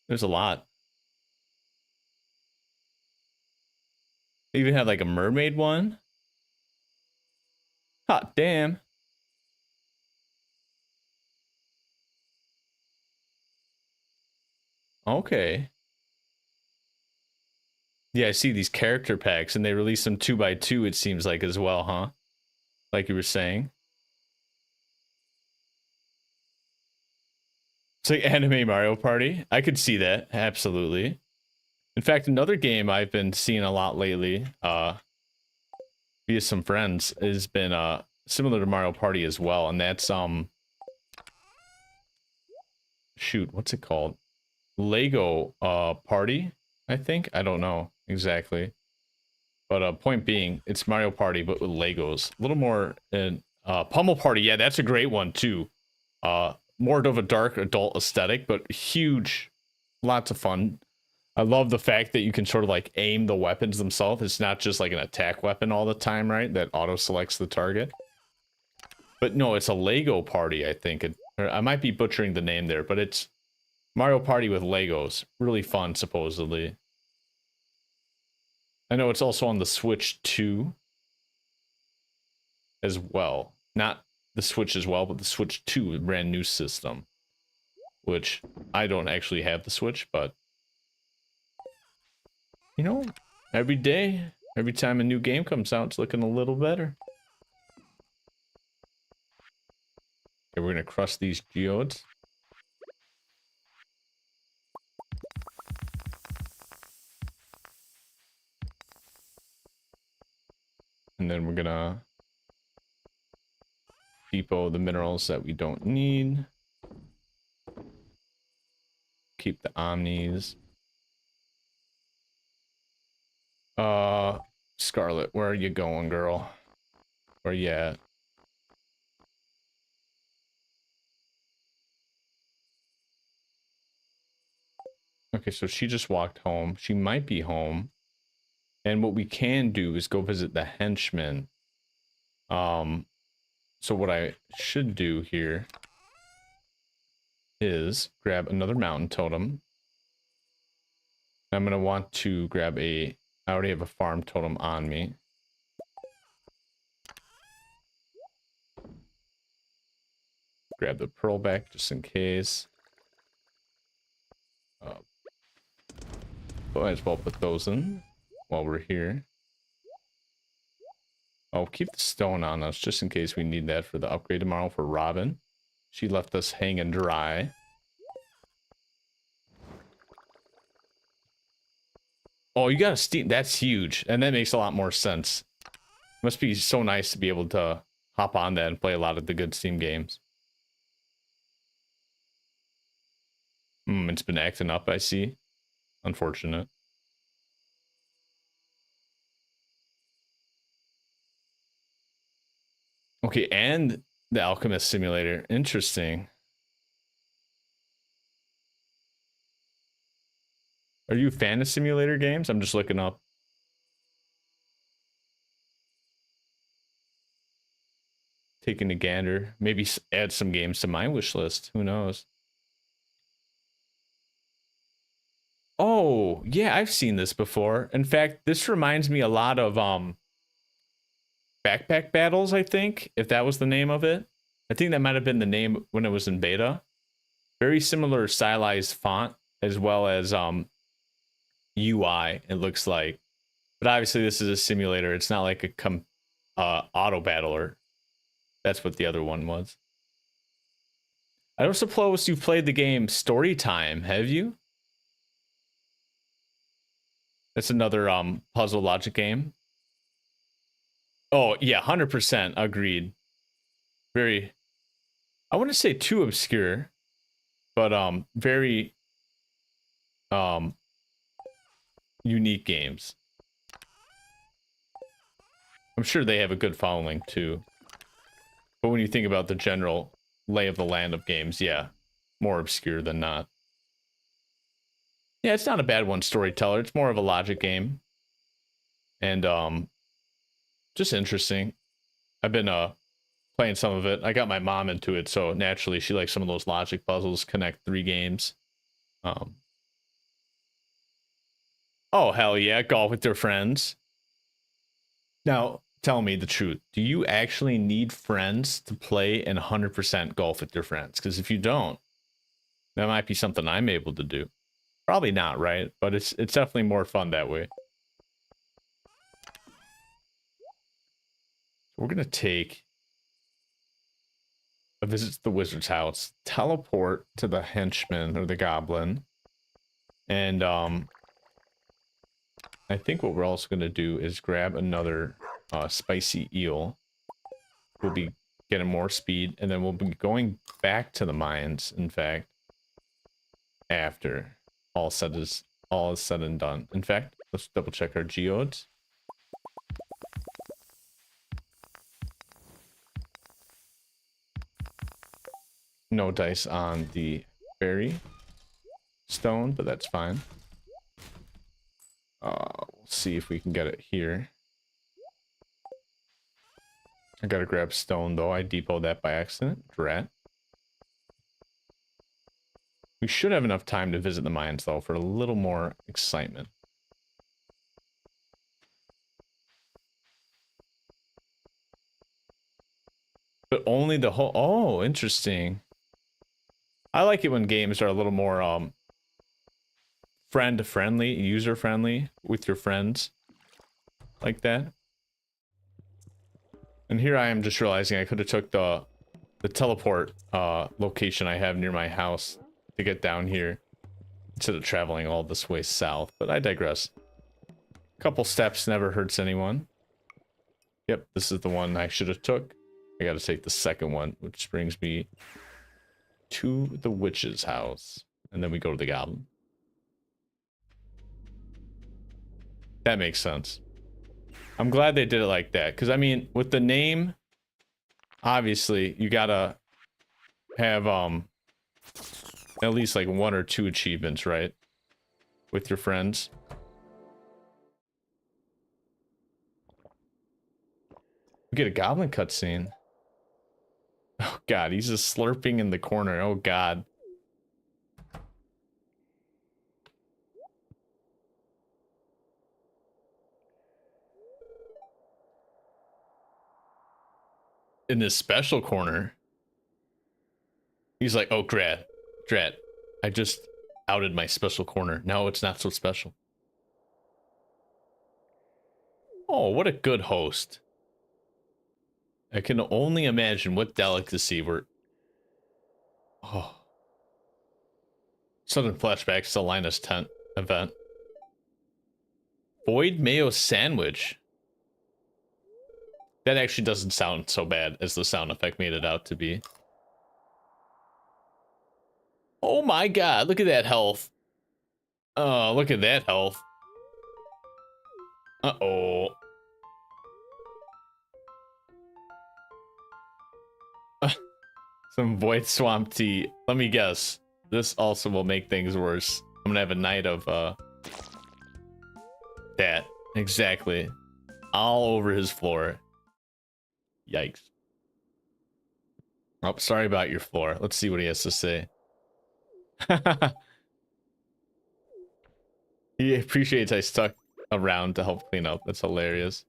There's a lot. They even have like a mermaid one. Hot damn. Okay. Yeah, I see these character packs, and they release them 2x2, it seems like, as well, huh? Like you were saying. It's like Anime Mario Party. I could see that, absolutely. In fact, another game I've been seeing a lot lately, via some friends, has been similar to Mario Party as well, and that's shoot, what's it called? Lego Party, I think. I don't know exactly. But point being, it's Mario Party, but with Legos. A little more in Pummel Party. Yeah, that's a great one, too. More of a dark adult aesthetic, but huge. Lots of fun. I love the fact that you can sort of like aim the weapons themselves. It's not just like an attack weapon all the time, right? That auto-selects the target. But no, it's a Lego Party, I think. Or I might be butchering the name there, but it's Mario Party with Legos. Really fun, supposedly. I know it's also on the Switch too. as well. Not the Switch as well, but the Switch 2, a brand new system. Which I don't actually have the Switch, but you know, every day, every time a new game comes out, it's looking a little better. Okay, we're gonna crush these geodes. And then we're gonna depot the minerals that we don't need. Keep the omnis. Scarlette, where are you going, girl? Where you at? Okay, so she just walked home. She might be home. And what we can do is go visit the henchmen. So what I should do here is grab another mountain totem. I'm gonna want to grab I already have a farm totem on me. Grab the pearl back just in case. Might as well put those in while we're here. Oh, keep the stone on us just in case we need that for the upgrade tomorrow for Robin. She left us hanging dry. Oh, you got a Steam. That's huge. And that makes a lot more sense. Must be so nice to be able to hop on that and play a lot of the good Steam games. It's been acting up, I see. Unfortunate. Okay, and the Alchemist Simulator. Interesting. Are you a fan of simulator games? I'm just looking up. Taking a gander. Maybe add some games to my wish list. Who knows? Oh, yeah, I've seen this before. In fact, this reminds me a lot of Backpack Battles, I think, if that was the name of it. I think that might have been the name when it was in beta. Very similar stylized font as well as UI, it looks like. But obviously this is a simulator. It's not like a auto battler. That's what the other one was. I don't suppose you've played the game Storytime, have you? That's another puzzle logic game. Oh, yeah, 100% agreed. Very, I wouldn't say too obscure, but very unique games. I'm sure they have a good following too. But when you think about the general lay of the land of games, yeah, more obscure than not. Yeah, it's not a bad one, Storyteller. It's more of a logic game. And just interesting. I've been playing some of it. I got my mom into it, so naturally she likes some of those logic puzzles, connect 3 games. Oh, hell yeah, golf with your friends. Now, tell me the truth. Do you actually need friends to play and 100% golf with your friends? Because if you don't, that might be something I'm able to do. Probably not, right? But it's definitely more fun that way. We're going to take a visit to the wizard's house, teleport to the henchman or the goblin, and I think what we're also going to do is grab another spicy eel. We'll be getting more speed, and then we'll be going back to the mines, in fact, after all is said and done. In fact, let's double check our geodes. No dice on the fairy stone, but that's fine. We'll see if we can get it here. I gotta grab stone though. I depoted that by accident. Drat. We should have enough time to visit the mines though for a little more excitement. But only the whole... Oh, interesting. I like it when games are a little more friend-friendly, user-friendly with your friends. Like that. And here I am just realizing I could have took the teleport location I have near my house to get down here instead of traveling all this way south, but I digress. A couple steps never hurts anyone. Yep, this is the one I should have took. I gotta take the second one, which brings me to the witch's house. And then we go to the goblin. That makes sense. I'm glad they did it like that, because I mean, with the name, obviously, you gotta have at least like 1 or 2 achievements, right? With your friends. We get a goblin cutscene. Oh god, he's just slurping in the corner. Oh god. In this special corner. He's like, oh Drat, I just outed my special corner. Now it's not so special. Oh, what a good host. I can only imagine what delicacy we're... Oh. Sudden flashbacks to Linus tent event. Void mayo sandwich. That actually doesn't sound so bad as the sound effect made it out to be. Oh my god, look at that health. Oh, look at that health. Uh-oh. Some void swamp tea. Let me guess. This also will make things worse. I'm gonna have a night of, that. Exactly. All over his floor. Yikes. Oh, sorry about your floor. Let's see what he has to say. He appreciates I stuck around to help clean up. That's hilarious.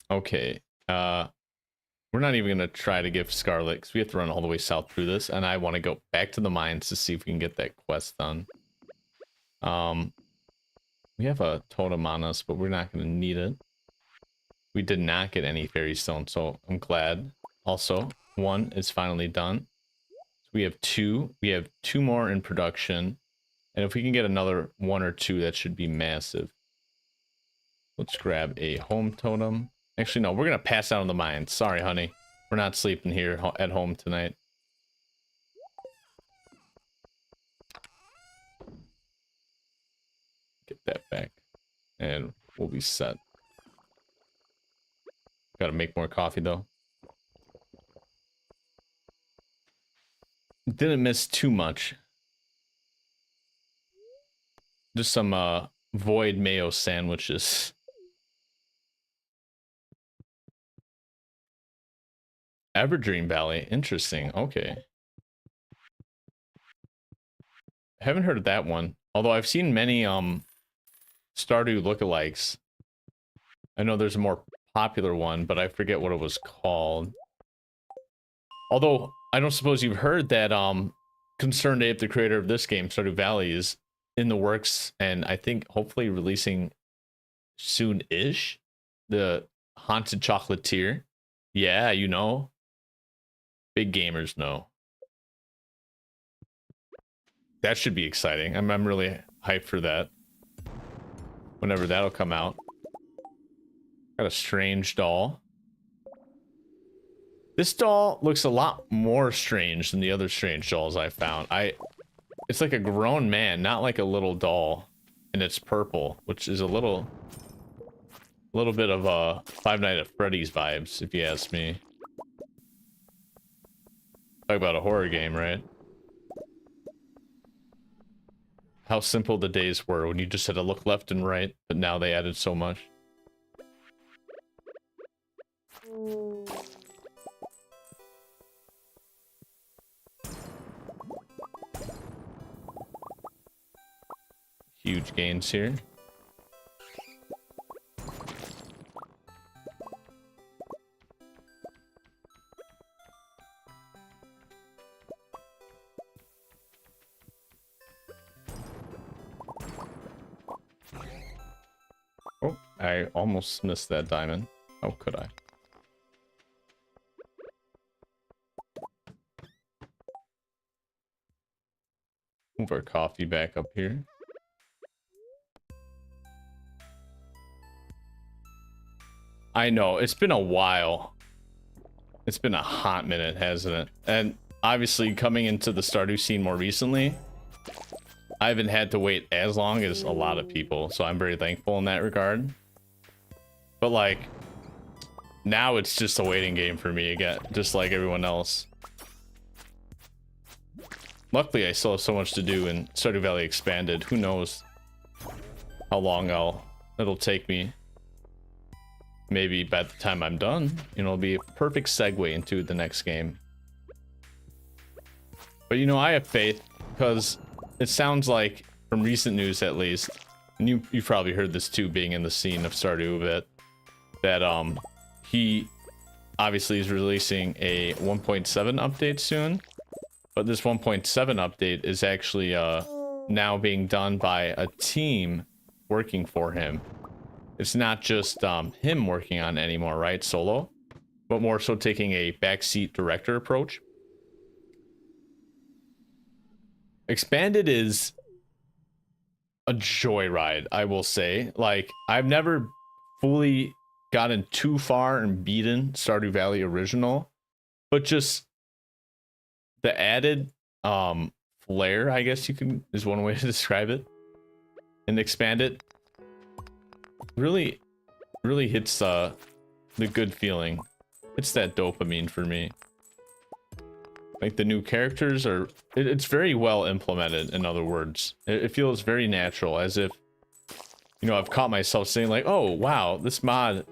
Okay. We're not even gonna try to give Scarlette because we have to run all the way south through this, and I want to go back to the mines to see if we can get that quest done. We have a totem on us, but we're not gonna need it. We did not get any fairy stone, so I'm glad. Also, 1 is finally done. So we have 2. We have 2 more in production, and if we can get another 1 or 2, that should be massive. Let's grab a home totem. Actually, no, we're gonna pass out in the mines. Sorry, honey. We're not sleeping here at home tonight. Get that back. And we'll be set. Gotta make more coffee, though. Didn't miss too much. Just some, void mayo sandwiches. Everdream Valley. Interesting. Okay. Haven't heard of that one. Although I've seen many, Stardew lookalikes. I know there's a more popular one, but I forget what it was called. Although, I don't suppose you've heard that, Concerned Ape, the creator of this game, Stardew Valley, is in the works, and I think hopefully releasing soon-ish. The Haunted Chocolatier. Yeah, you know. Big gamers know. That should be exciting. I'm really hyped for that. Whenever that'll come out. Got a strange doll. This doll looks a lot more strange than the other strange dolls I found. It's like a grown man, not like a little doll. And it's purple, which is a little bit of a Five Nights at Freddy's vibes, if you ask me. Talk about a horror game, right? How simple the days were when you just had to look left and right, but now they added so much. Huge gains here. I almost missed that diamond. How could I? Move our coffee back up here. I know, it's been a while. It's been a hot minute, hasn't it? And obviously coming into the Stardew scene more recently, I haven't had to wait as long as a lot of people, so I'm very thankful in that regard. But like, now it's just a waiting game for me again, just like everyone else. Luckily, I still have so much to do in Stardew Valley Expanded. Who knows how long it'll take me. Maybe by the time I'm done, you know, it'll be a perfect segue into the next game. But you know, I have faith because it sounds like, from recent news at least, and you've probably heard this too, being in the scene of Stardew a bit, that he obviously is releasing a 1.7 update soon. But this 1.7 update is actually now being done by a team working for him. It's not just him working on it anymore, right? Solo, but more so taking a backseat director approach. Expanded is a joyride, I will say. Like, I've never fully gotten too far and beaten Stardew Valley Original, but just the added flair, I guess you can, is one way to describe it, and Expanded really hits the good feeling. It's that dopamine for me. Like, the new characters are, it's very well implemented, in other words. It feels very natural, as if, you know, I've caught myself saying like, oh wow, this mod,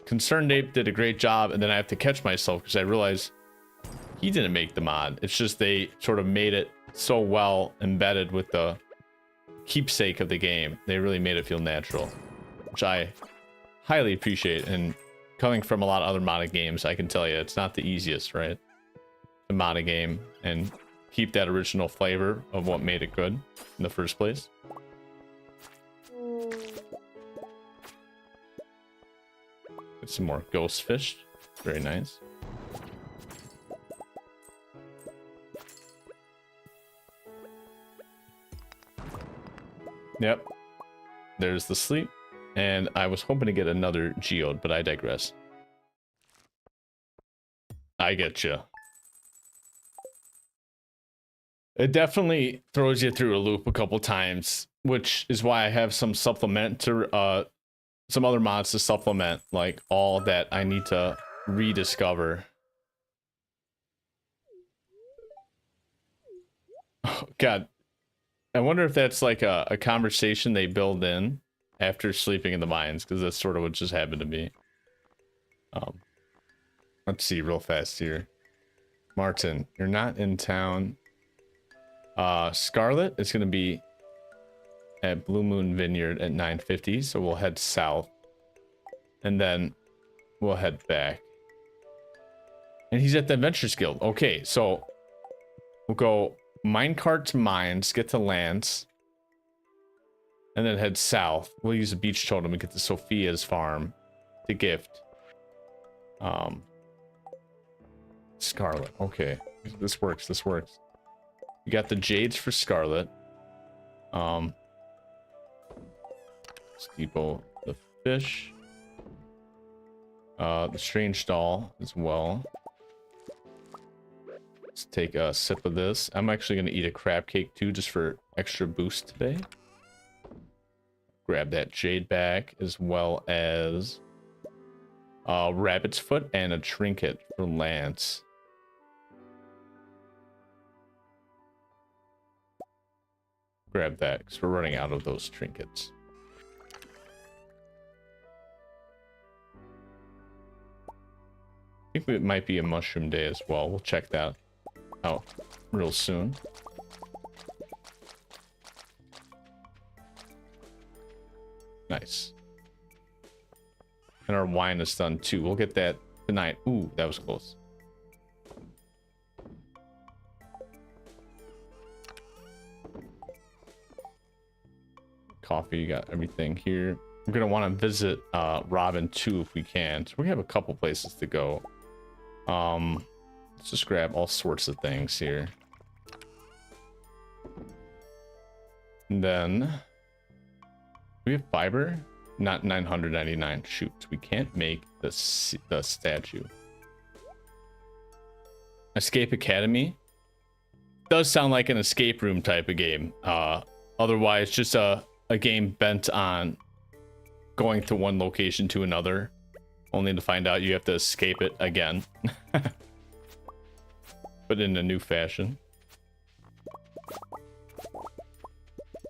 Concerned Ape did a great job, and then I have to catch myself because I realize he didn't make the mod. It's just they sort of made it so well embedded with the keepsake of the game. They really made it feel natural, which I highly appreciate. And coming from a lot of other modded games, I can tell you it's not the easiest, right? To mod a game and keep that original flavor of what made it good in the first place. Get some more ghost fish. Very nice. Yep. There's the sleep. And I was hoping to get another geode, but I digress. I get you. It definitely throws you through a loop a couple times, which is why I have some some other mods to supplement, like all that I need to rediscover. Oh, God. I wonder if that's like a conversation they build in after sleeping in the mines, because that's sort of what just happened to me. Let's see real fast here. Martin, you're not in town. Scarlette is going to be at Blue Moon Vineyard at 9:50, so we'll head south. And then we'll head back. And he's at the Adventures Guild. Okay, so we'll go minecart to mines, get to Lance, and then head south. We'll use a beach totem and get to Sophia's farm to gift. Scarlette. Okay, this works. This works. You got the jades for Scarlette. Let's depot the fish. The strange doll as well. Let's take a sip of this. I'm actually going to eat a crab cake too, just for extra boost today. Grab that jade back, as well as rabbit's foot and a trinket for Lance. Grab that, because we're running out of those trinkets. I think it might be a mushroom day as well. We'll check that out real soon. Nice. And our wine is done too. We'll get that tonight. Ooh, that was close. Coffee, you got everything here. We're gonna want to visit Robin too if we can. So we have a couple places to go. Let's just grab all sorts of things here. And then we have fiber, not 999. Shoot, we can't make the statue. Escape Academy does sound like an escape room type of game. Otherwise, just a game bent on going to one location to another, only to find out you have to escape it again. But in a new fashion.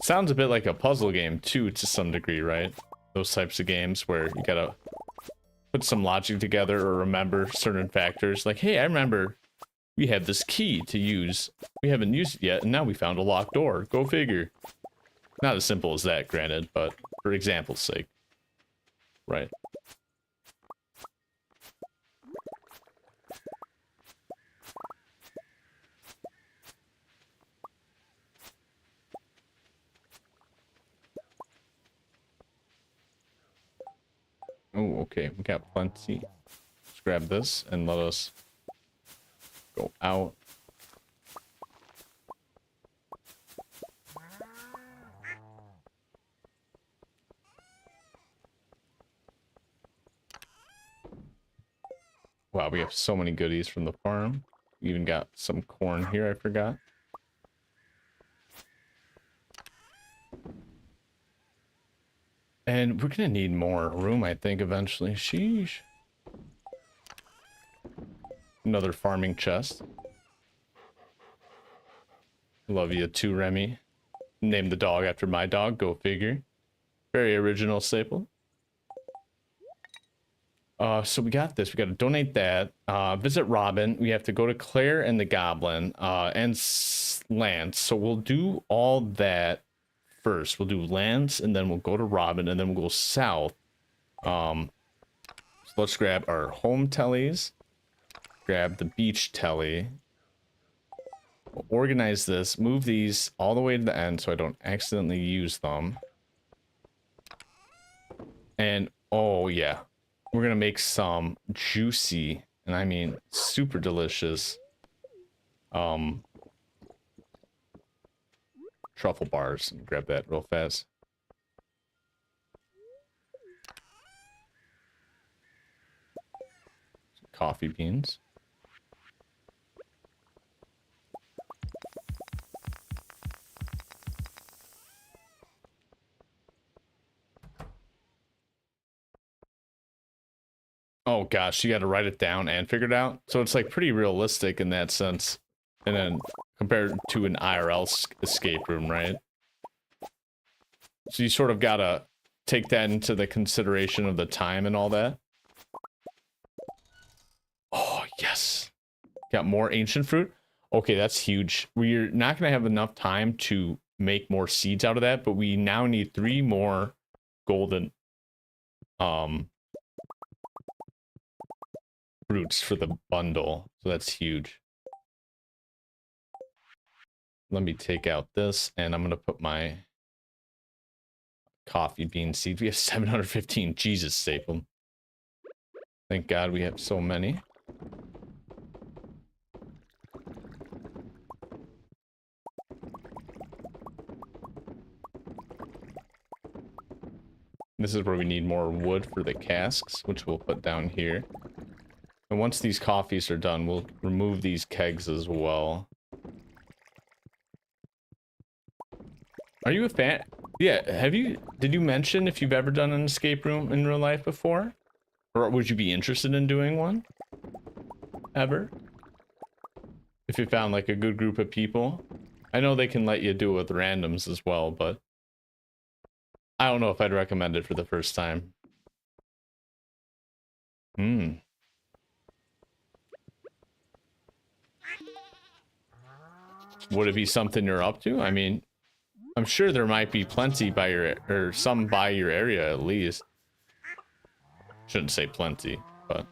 Sounds a bit like a puzzle game too, to some degree, right? Those types of games where you gotta put some logic together or remember certain factors. Like, hey, I remember we have this key to use. We haven't used it yet, and now we found a locked door. Go figure. Not as simple as that, granted, but for example's sake. Right. Oh, okay. We got plenty. Let's grab this and let us go out. Wow, we have so many goodies from the farm. We even got some corn here, I forgot. And we're gonna need more room, I think, eventually. Sheesh. Another farming chest. Love you too, Remy. Name the dog after my dog, go figure. Very original staple. So we got this. We got to donate that. Visit Robin. We have to go to Claire and the Goblin. And Lance. So we'll do all that first. We'll do Lance, and then we'll go to Robin, and then we'll go south. So let's grab our home tellies. Grab the beach telly. We'll organize this. Move these all the way to the end so I don't accidentally use them. And, oh yeah. We're gonna make some juicy, and I mean super delicious, truffle bars. Grab that real fast. Some coffee beans. Oh gosh, you got to write it down and figure it out. So it's like pretty realistic in that sense. And then compared to an IRL escape room, right? So you sort of got to take that into the consideration of the time and all that. Oh, yes. Got more ancient fruit. Okay, that's huge. We're not going to have enough time to make more seeds out of that, but we now need 3 more golden fruits for the bundle, so that's huge. Let me take out this, and I'm gonna put my coffee bean seeds. We have 715. Jesus, staple. Thank God we have so many. This is where we need more wood for the casks, which we'll put down here. And once these coffees are done, we'll remove these kegs as well. Are you a fan? Yeah, did you mention if you've ever done an escape room in real life before? Or would you be interested in doing one? Ever? If you found like a good group of people? I know they can let you do it with randoms as well, but I don't know if I'd recommend it for the first time. Would it be something you're up to? I mean, I'm sure there might be plenty by your, or some by your area at least. Shouldn't say plenty, but.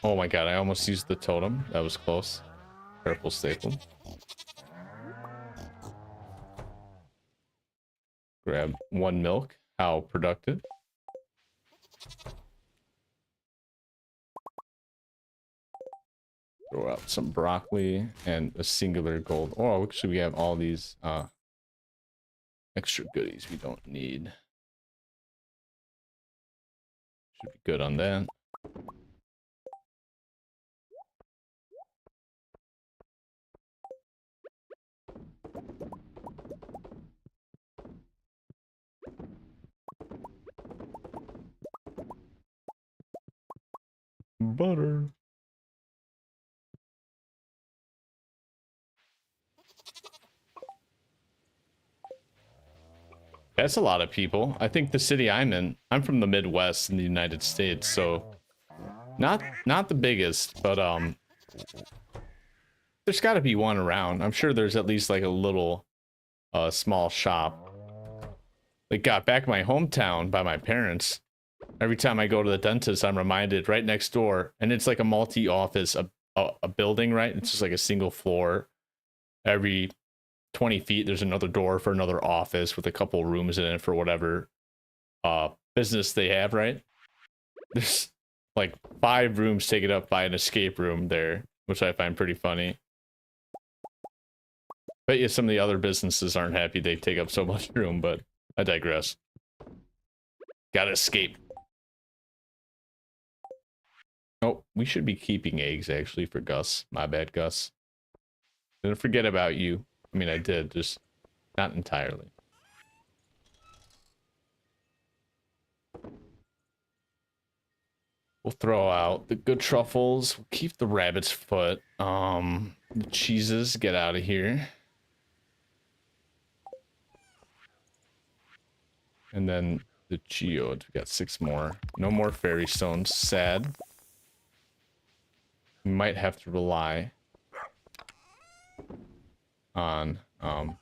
Oh my god, I almost used the totem. That was close. Careful, staple. Grab 1 milk. How productive. Throw out some broccoli and a singular gold. Oh, actually we have all these extra goodies we don't need. Should be good on that. Butter. That's a lot of people. I think the city I'm from the Midwest in the United States, so not the biggest, but there's got to be one around. I'm sure there's at least like a little small shop. Like, got back in my hometown by my parents. Every time I go to the dentist, I'm reminded right next door, and it's like a multi-office, a building, right? It's just like a single floor. Every 20 feet, there's another door for another office with a couple rooms in it for whatever business they have, right? There's like 5 rooms taken up by an escape room there, which I find pretty funny. Bet you some of the other businesses aren't happy they take up so much room, but I digress. Gotta escape. Oh, we should be keeping eggs, actually, for Gus. My bad, Gus. Didn't forget about you. I mean, I did, just not entirely. We'll throw out the good truffles. We'll keep the rabbit's foot. The cheeses, get out of here. And then the geode. We got 6 more. No more fairy stones. Sad. We might have to rely on the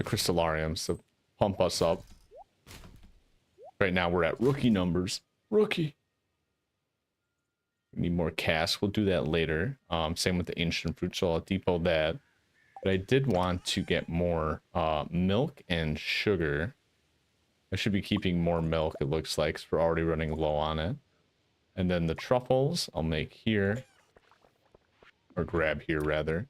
crystallariums to pump us up. Right now we're at rookie numbers. Rookie. We need more cash. We'll do that later. Same with the ancient fruit, so I'll depot that. But I did want to get more milk and sugar. I should be keeping more milk, it looks like, because we're already running low on it. And then the truffles I'll make here. Or grab here, rather.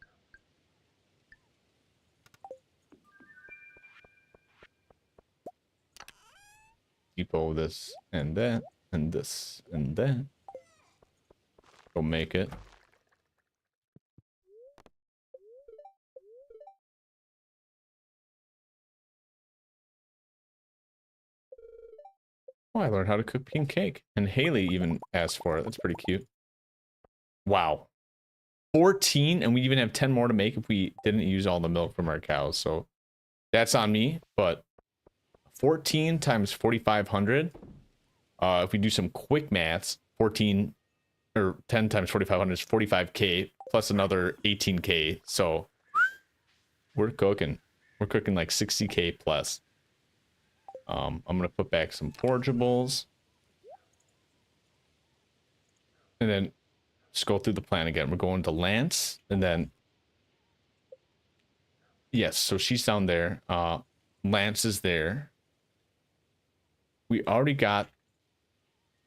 Depot this and that, and this and that. Go make it. Oh, I learned how to cook pink cake. And Haley even asked for it. That's pretty cute. Wow. 14, and we even have 10 more to make if we didn't use all the milk from our cows. So that's on me, but 14 times 4,500. If we do some quick maths, 14 or 10 times 4,500 is 45k plus another 18k. So we're cooking. We're cooking like 60k plus. I'm gonna put back some forageables, and then just go through the plan again. We're going to Lance, and then yes, so she's down there. Lance is there. We already got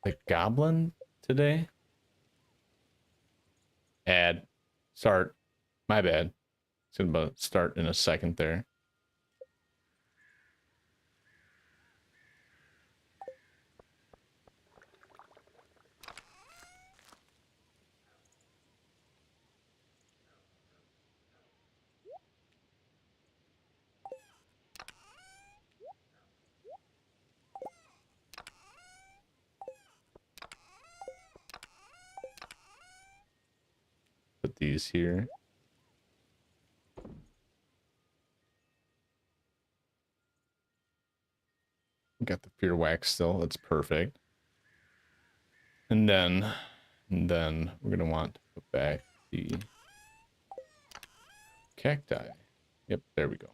the goblin today. Add, start. My bad. It's gonna start in a second there. Put these here. Got the fear wax still. That's perfect. And then we're gonna want to put back the cacti. Yep, there we go.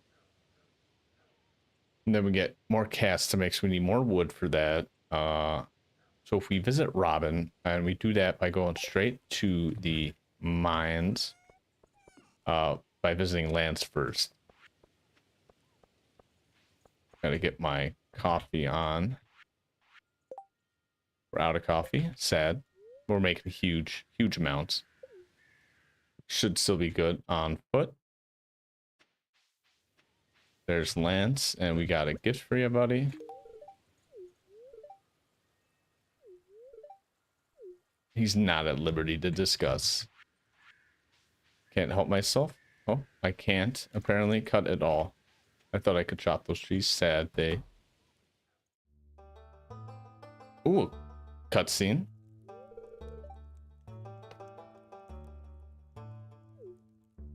And then we get more casts to make, so we need more wood for that. So if we visit Robin, and we do that by going straight to the mines, by visiting Lance first. Gotta get my coffee on. We're out of coffee. Sad. We're making huge amounts. Should still be good on foot. There's Lance, and we got a gift for you, buddy. He's not at liberty to discuss. Can't help myself. Oh, I can't apparently cut it all. I thought I could chop those trees. Sad day. Ooh, cutscene.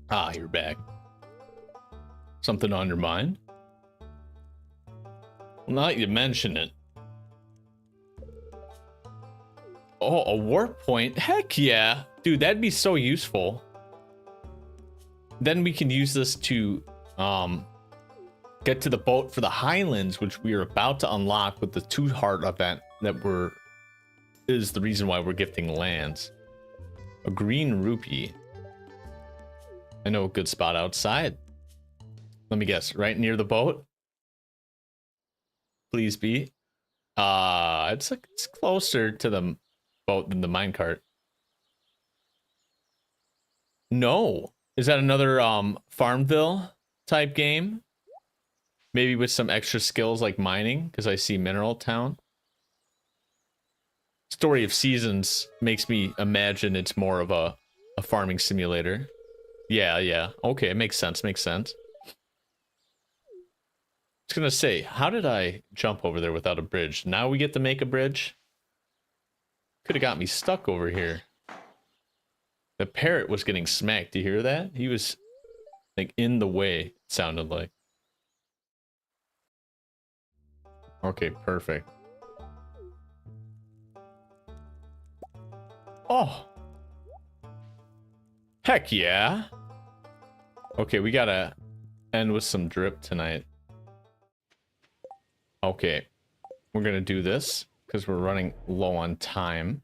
Ah, you're back. Something on your mind? Well, now that you mention it. Oh, a warp point? Heck yeah. Dude, that'd be so useful. Then we can use this to get to the boat for the Highlands, which we are about to unlock with the 2-heart event that is the reason why we're gifting lands. A green rupee. I know a good spot outside. Let me guess, right near the boat? Please be. It's closer to the boat than the minecart. No. Is that another Farmville type game? Maybe with some extra skills like mining, because I see Mineral Town. Story of Seasons makes me imagine it's more of a farming simulator. Yeah. Okay, makes sense. I was gonna say, how did I jump over there without a bridge? Now we get to make a bridge? Could have got me stuck over here. The parrot was getting smacked. Do you hear that? He was like in the way, it sounded like. Okay, perfect. Oh. Heck yeah. Okay, we gotta end with some drip tonight. Okay, we're gonna do this because we're running low on time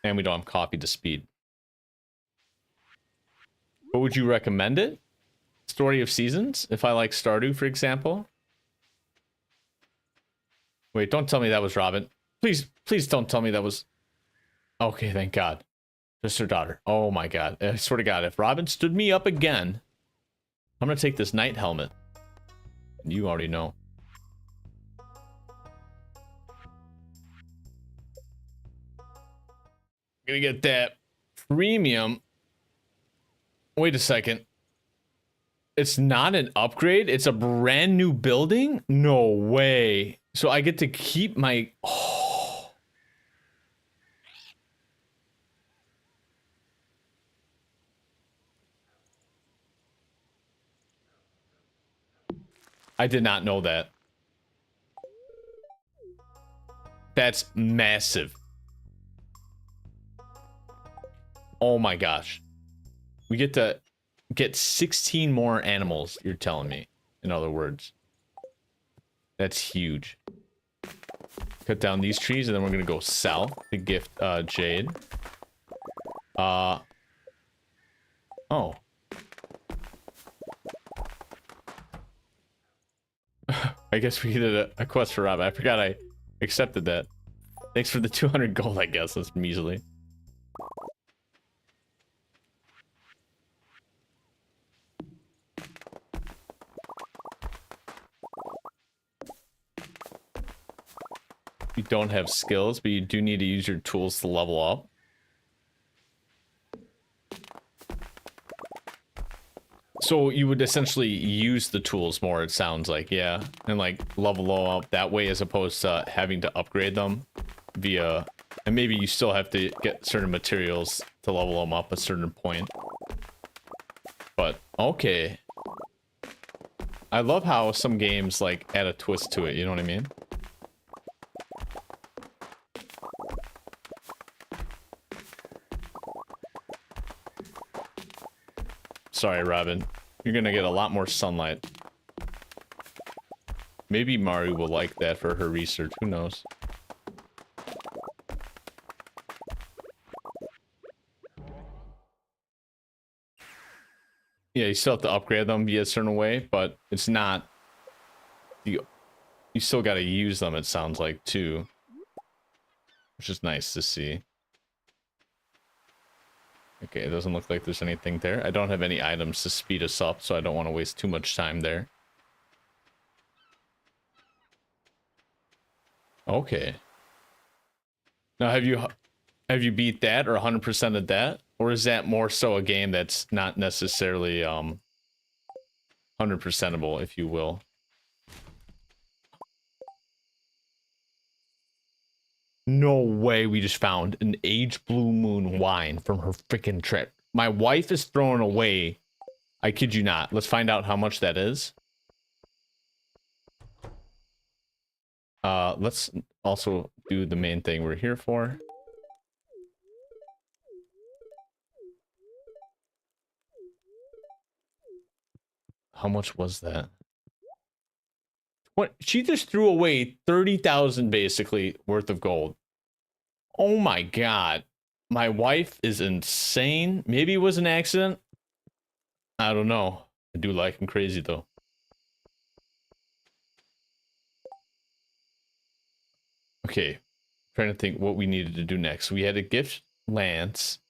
and we don't have coffee to speed. But would you recommend it? Story of Seasons? If I like Stardew, for example? Wait, don't tell me that was Robin. Please don't tell me that was... Okay, thank God. Just her daughter. Oh my God. I swear to God, if Robin stood me up again, I'm gonna take this knight helmet. You already know. Gonna get that premium. Wait a second. It's not an upgrade? It's a brand new building? No way. So I get to keep my... Oh. I did not know that. That's massive. Oh my gosh. We get to get 16 more animals, you're telling me. In other words. That's huge. Cut down these trees and then we're gonna go south to gift Jade. Oh. I guess we did a quest for Rob. I forgot I accepted that. Thanks for the 200 gold, I guess. That's measly. You don't have skills, but you do need to use your tools to level up. So you would essentially use the tools more, it sounds like, yeah. And like level up that way as opposed to having to upgrade them via... And maybe you still have to get certain materials to level them up a certain point. But, okay. I love how some games like add a twist to it, you know what I mean? Sorry, Robin. You're gonna get a lot more sunlight. Maybe Mari will like that for her research. Who knows? Yeah, you still have to upgrade them via a certain way, but it's not the you still got to use them, it sounds like, too. Which is nice to see. Okay, it doesn't look like there's anything there. I don't have any items to speed us up, so I don't want to waste too much time there. Okay. Now, have you beat that or 100% of that? Or is that more so a game that's not necessarily 100%able, if you will? No way we just found an Age Blue Moon wine from her freaking trip. My wife is throwing away. I kid you not. Let's find out how much that is. Let's also do the main thing we're here for. How much was that? What? She just threw away 30,000 basically worth of gold. Oh my god. My wife is insane. Maybe it was an accident. I don't know. I do like him crazy though. Okay. Trying to think what we needed to do next. We had to gift Lance.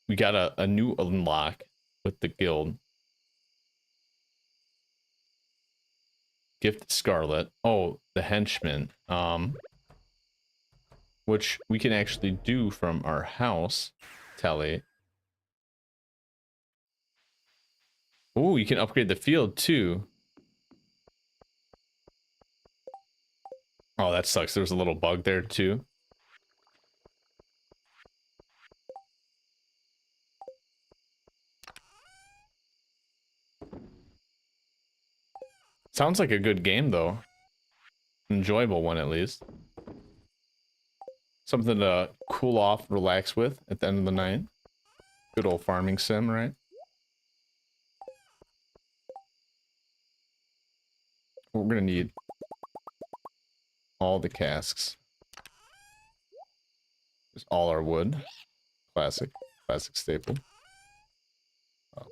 We got a new unlock with the guild. Gift Scarlette. Oh, the henchman. Which we can actually do from our house. Tally. Oh, you can upgrade the field too. Oh, that sucks. There was a little bug there too. Sounds like a good game though. Enjoyable one at least. Something to cool off, relax with at the end of the night. Good old farming sim, right? We're gonna need all the casks. Just all our wood. Classic staple.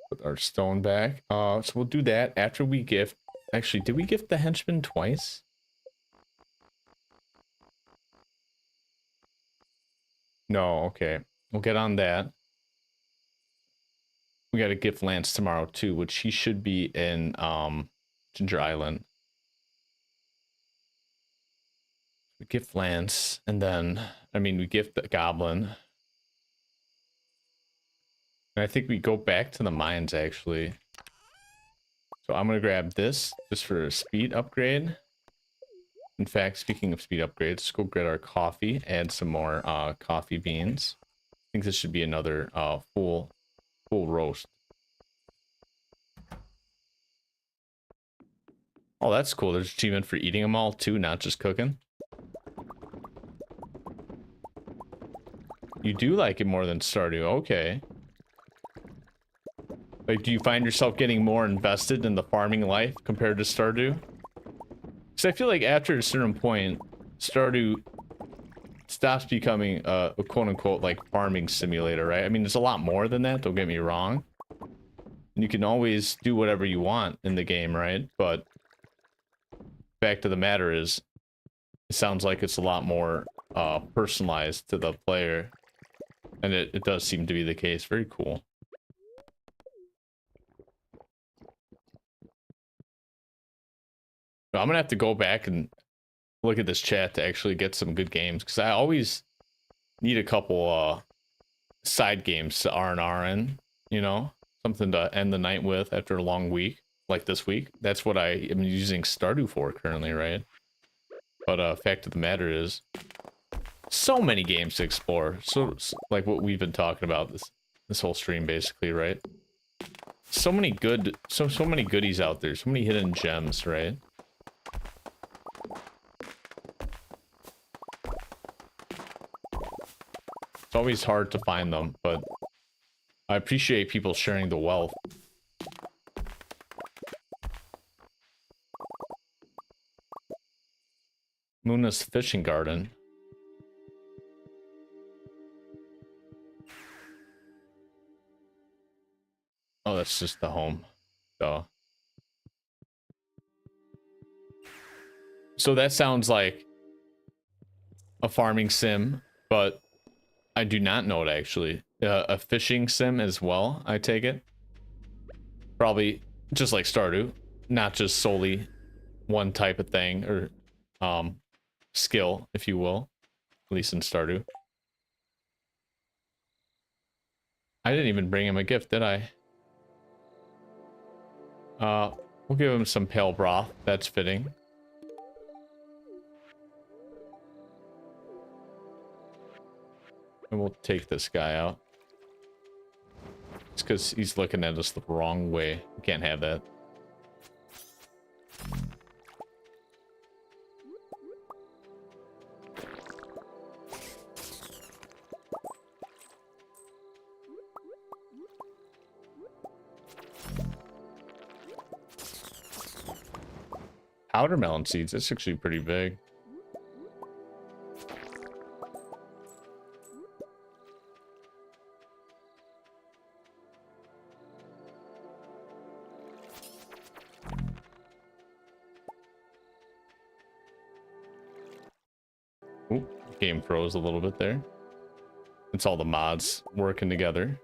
Put our stone back. So we'll do that after we gift. Actually, did we gift the henchman twice? No, okay. We'll get on that. We got to gift Lance tomorrow too, which he should be in Ginger Island. We gift Lance, and then we gift the goblin. And I think we go back to the mines actually. So I'm gonna grab this just for a speed upgrade. In fact, speaking of speed upgrades, let's go get our coffee, add some more coffee beans. I think this should be another full roast. Oh, that's cool. There's achievement for eating them all too, not just cooking. You do like it more than Stardew. Okay. Like, do you find yourself getting more invested in the farming life compared to Stardew? Because I feel like after a certain point, Stardew stops becoming a quote-unquote like farming simulator, right? I mean, there's a lot more than that, don't get me wrong. And you can always do whatever you want in the game, right? But fact of the matter is, it sounds like it's a lot more personalized to the player. And it does seem to be the case. Very cool. I'm gonna have to go back and look at this chat to actually get some good games, because I always need a couple side games to R&R in, you know? Something to end the night with after a long week, like this week. That's what I am using Stardew for currently, right? But fact of the matter is, so many games to explore. So like what we've been talking about this whole stream basically, right? So many so many goodies out there, so many hidden gems, right? It's always hard to find them, but I appreciate people sharing the wealth. Muna's fishing garden. Oh, that's just the home. Duh. So that sounds like a farming sim, but I do not know it actually. A fishing sim as well, I take it. Probably just like Stardew, not just solely one type of thing or skill, if you will, at least in Stardew. I didn't even bring him a gift, did I? We'll give him some pale broth. That's fitting. And we'll take this guy out. It's because he's looking at us the wrong way. We can't have that. Powder melon seeds, that's actually pretty big. Ooh, game froze a little bit there. It's all the mods working together.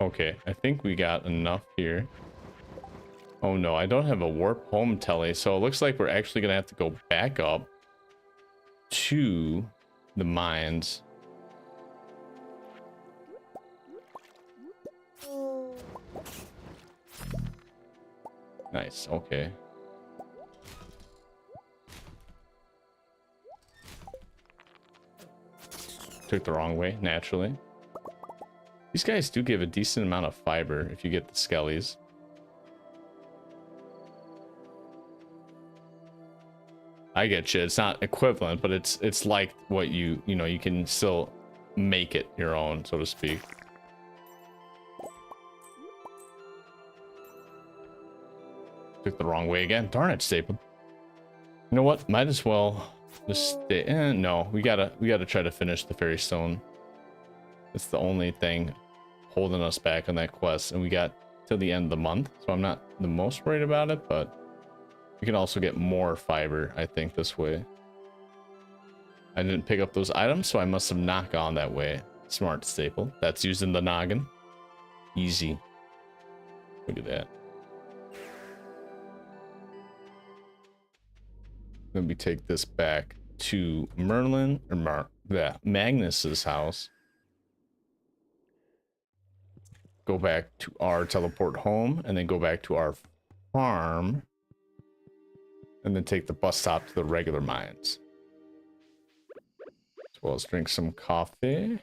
Okay, I think we got enough here. Oh no, I don't have a warp home telly, so it looks like we're actually gonna have to go back up to the mines. Nice, okay. Took the wrong way, naturally. These guys do give a decent amount of fiber if you get the skellies. I get you. It's not equivalent, but it's like what you know, you can still make it your own, so to speak. Took the wrong way again. Darn it, Staple. You know what? Might as well just stay. No, we gotta try to finish the fairy stone. It's the only thing holding us back on that quest, and we got till the end of the month, so I'm not the most worried about it, but we can also get more fiber, I think, this way. I didn't pick up those items, so I must have not gone that way. Smart, Staple. That's using the noggin. Easy. Look at that. Then we take this back to Merlin, or Magnus's house. Go back to our teleport home, and then go back to our farm, and then take the bus stop to the regular mines. As well as drink some coffee.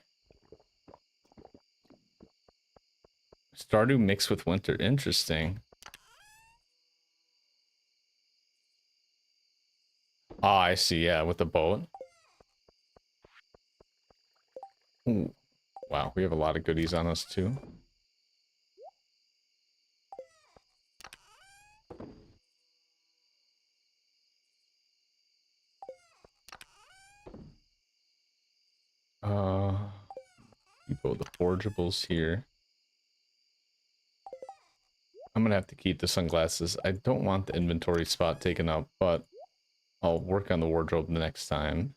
Stardew mixed with winter. Interesting. Ah, I see. Yeah, with the boat. Ooh. Wow, we have a lot of goodies on us too. Depot the forgeables here. I'm gonna have to keep the sunglasses. I don't want the inventory spot taken up, but I'll work on the wardrobe the next time.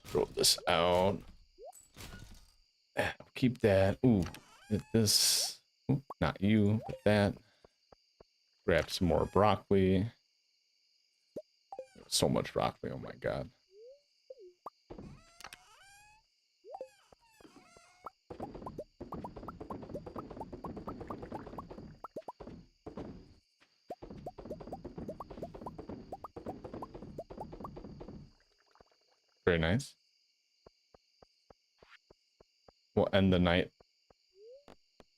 Throw this out. I'll keep that. Ooh, get this. Ooh, not you, but that. Grab some more broccoli. So much broccoli, oh my god. Very nice. We'll end the night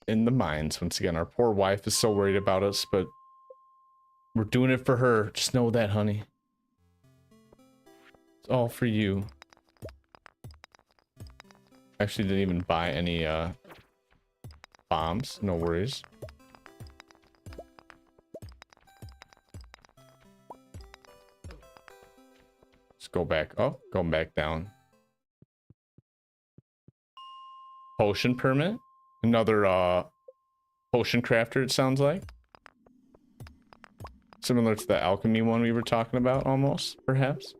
in the mines. Once again, our poor wife is so worried about us, but we're doing it for her. Just know that, honey. It's all for you. Actually didn't even buy any bombs. No worries. Let's go back. Oh, going back down. Potion permit? Another potion crafter, it sounds like. Similar to the alchemy one we were talking about, almost, perhaps.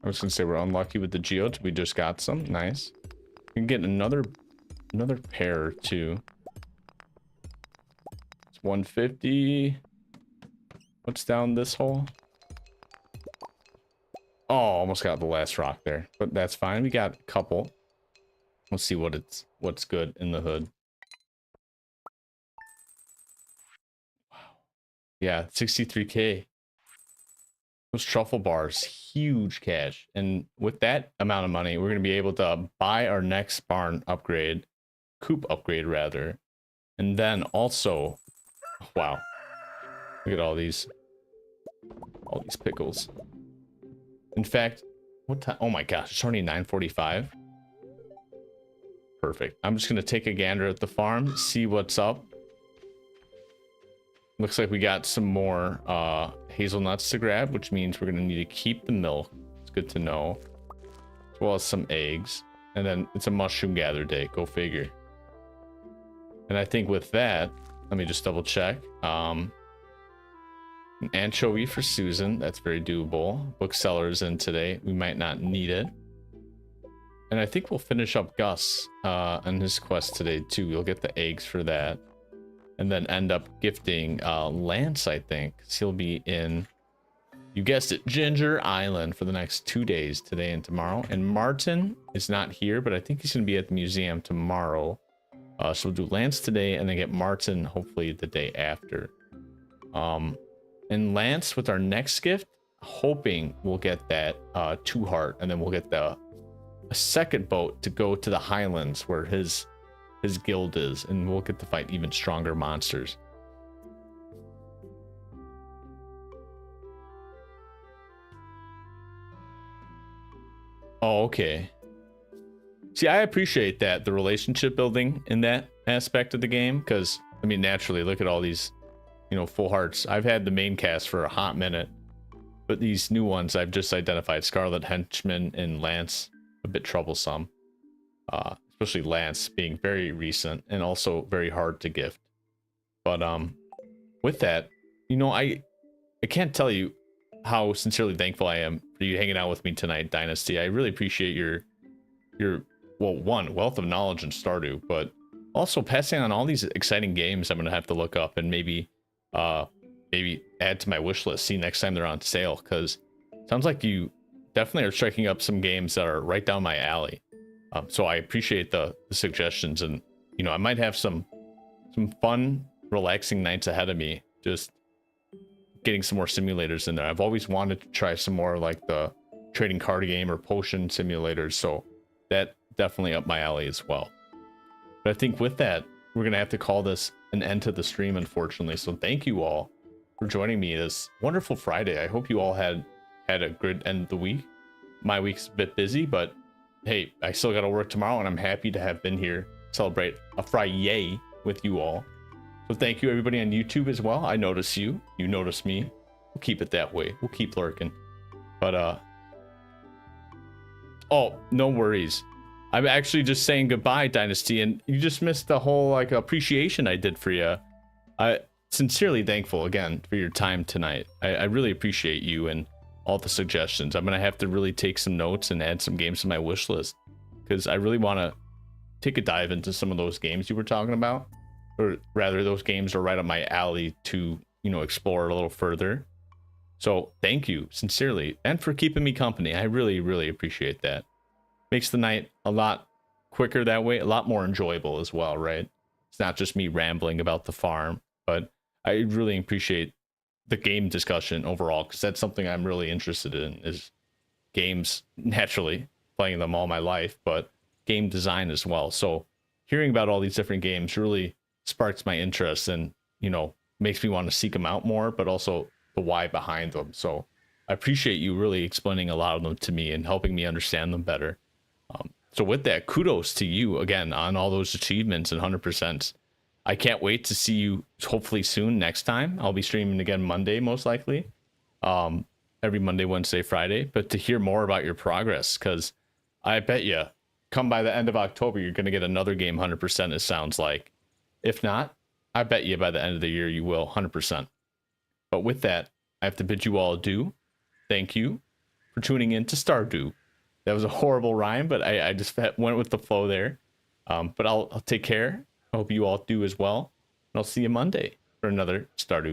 I was gonna say we're unlucky with the geodes. We just got some. Nice. We can get another pair too. It's 150. What's down this hole? Oh, almost got the last rock there, but that's fine. We got a couple. Let's see what's good in the hood. Wow. Yeah, 63K. Those truffle bars, huge cash. And with that amount of money, we're going to be able to buy our next barn upgrade, coop upgrade rather. And then also, wow, look at all these pickles. In fact, what time? Oh my gosh, it's already 9:45. Perfect. I'm just going to take a gander at the farm, see what's up. Looks like we got some more hazelnuts to grab, which means we're going to need to keep the milk. It's good to know. As well as some eggs. And then it's a mushroom gather day. Go figure. And I think with that, let me just double check. An anchovy for Susan. That's very doable. Bookseller's in today. We might not need it. And I think we'll finish up Gus on his quest today too. We'll get the eggs for that. And then end up gifting Lance, I think. 'Cause he'll be in, you guessed it, Ginger Island for the next 2 days, today and tomorrow. And Martin is not here, but I think he's going to be at the museum tomorrow. So we'll do Lance today and then get Martin hopefully the day after. And Lance with our next gift, hoping we'll get that 2 heart, and then we'll get a second boat to go to the Highlands where his guild is, and we'll get to fight even stronger monsters. Oh, okay. See, I appreciate that, the relationship building in that aspect of the game, because I mean, naturally, look at all these, you know, full hearts. I've had the main cast for a hot minute, but these new ones I've just identified, Scarlette, Henchman, and Lance, a bit troublesome. Especially Lance being very recent and also very hard to gift. But with that, you know, I can't tell you how sincerely thankful I am for you hanging out with me tonight, Dynasty. I really appreciate your well, one, wealth of knowledge in Stardew, but also passing on all these exciting games I'm gonna have to look up and maybe add to my wish list, see next time they're on sale, because sounds like you definitely are striking up some games that are right down my alley. So I appreciate the suggestions, and you know, I might have some fun, relaxing nights ahead of me, just getting some more simulators in there. I've always wanted to try some more like the trading card game or potion simulators, so that definitely up my alley as well. But I think with that, we're gonna have to call this an end to the stream, unfortunately. So thank you all for joining me this wonderful Friday. I hope you all had a good end of the week. My week's a bit busy, but hey, I still got to work tomorrow, and I'm happy to have been here, celebrate a Friday with you all. So thank you everybody on YouTube as well. I notice you notice me. We'll keep it that way. We'll keep lurking. But oh, no worries. I'm actually just saying goodbye, Dynasty, and you just missed the whole like appreciation I did for you. I sincerely thankful again for your time tonight. I really appreciate you and all the suggestions. I'm gonna have to really take some notes and add some games to my wish list, because I really want to take a dive into some of those games you were talking about, or rather those games are right up my alley to, you know, explore a little further. So thank you sincerely, and for keeping me company. I really appreciate that. Makes the night a lot quicker that way, a lot more enjoyable as well, right? It's not just me rambling about the farm, but I really appreciate the game discussion overall, because that's something I'm really interested in, is games, naturally playing them all my life, but game design as well. So hearing about all these different games really sparks my interest, and you know, makes me want to seek them out more, but also the why behind them. So I appreciate you really explaining a lot of them to me and helping me understand them better. So with that, kudos to you again on all those achievements and 100%. I can't wait to see you hopefully soon next time. I'll be streaming again Monday, most likely. Every Monday, Wednesday, Friday. But to hear more about your progress, because I bet you come by the end of October, you're going to get another game 100%, it sounds like. If not, I bet you by the end of the year, you will 100%. But with that, I have to bid you all adieu. Thank you for tuning in to Stardew. That was a horrible rhyme, but I just went with the flow there. But I'll take care. I hope you all do as well. And I'll see you Monday for another Stardew.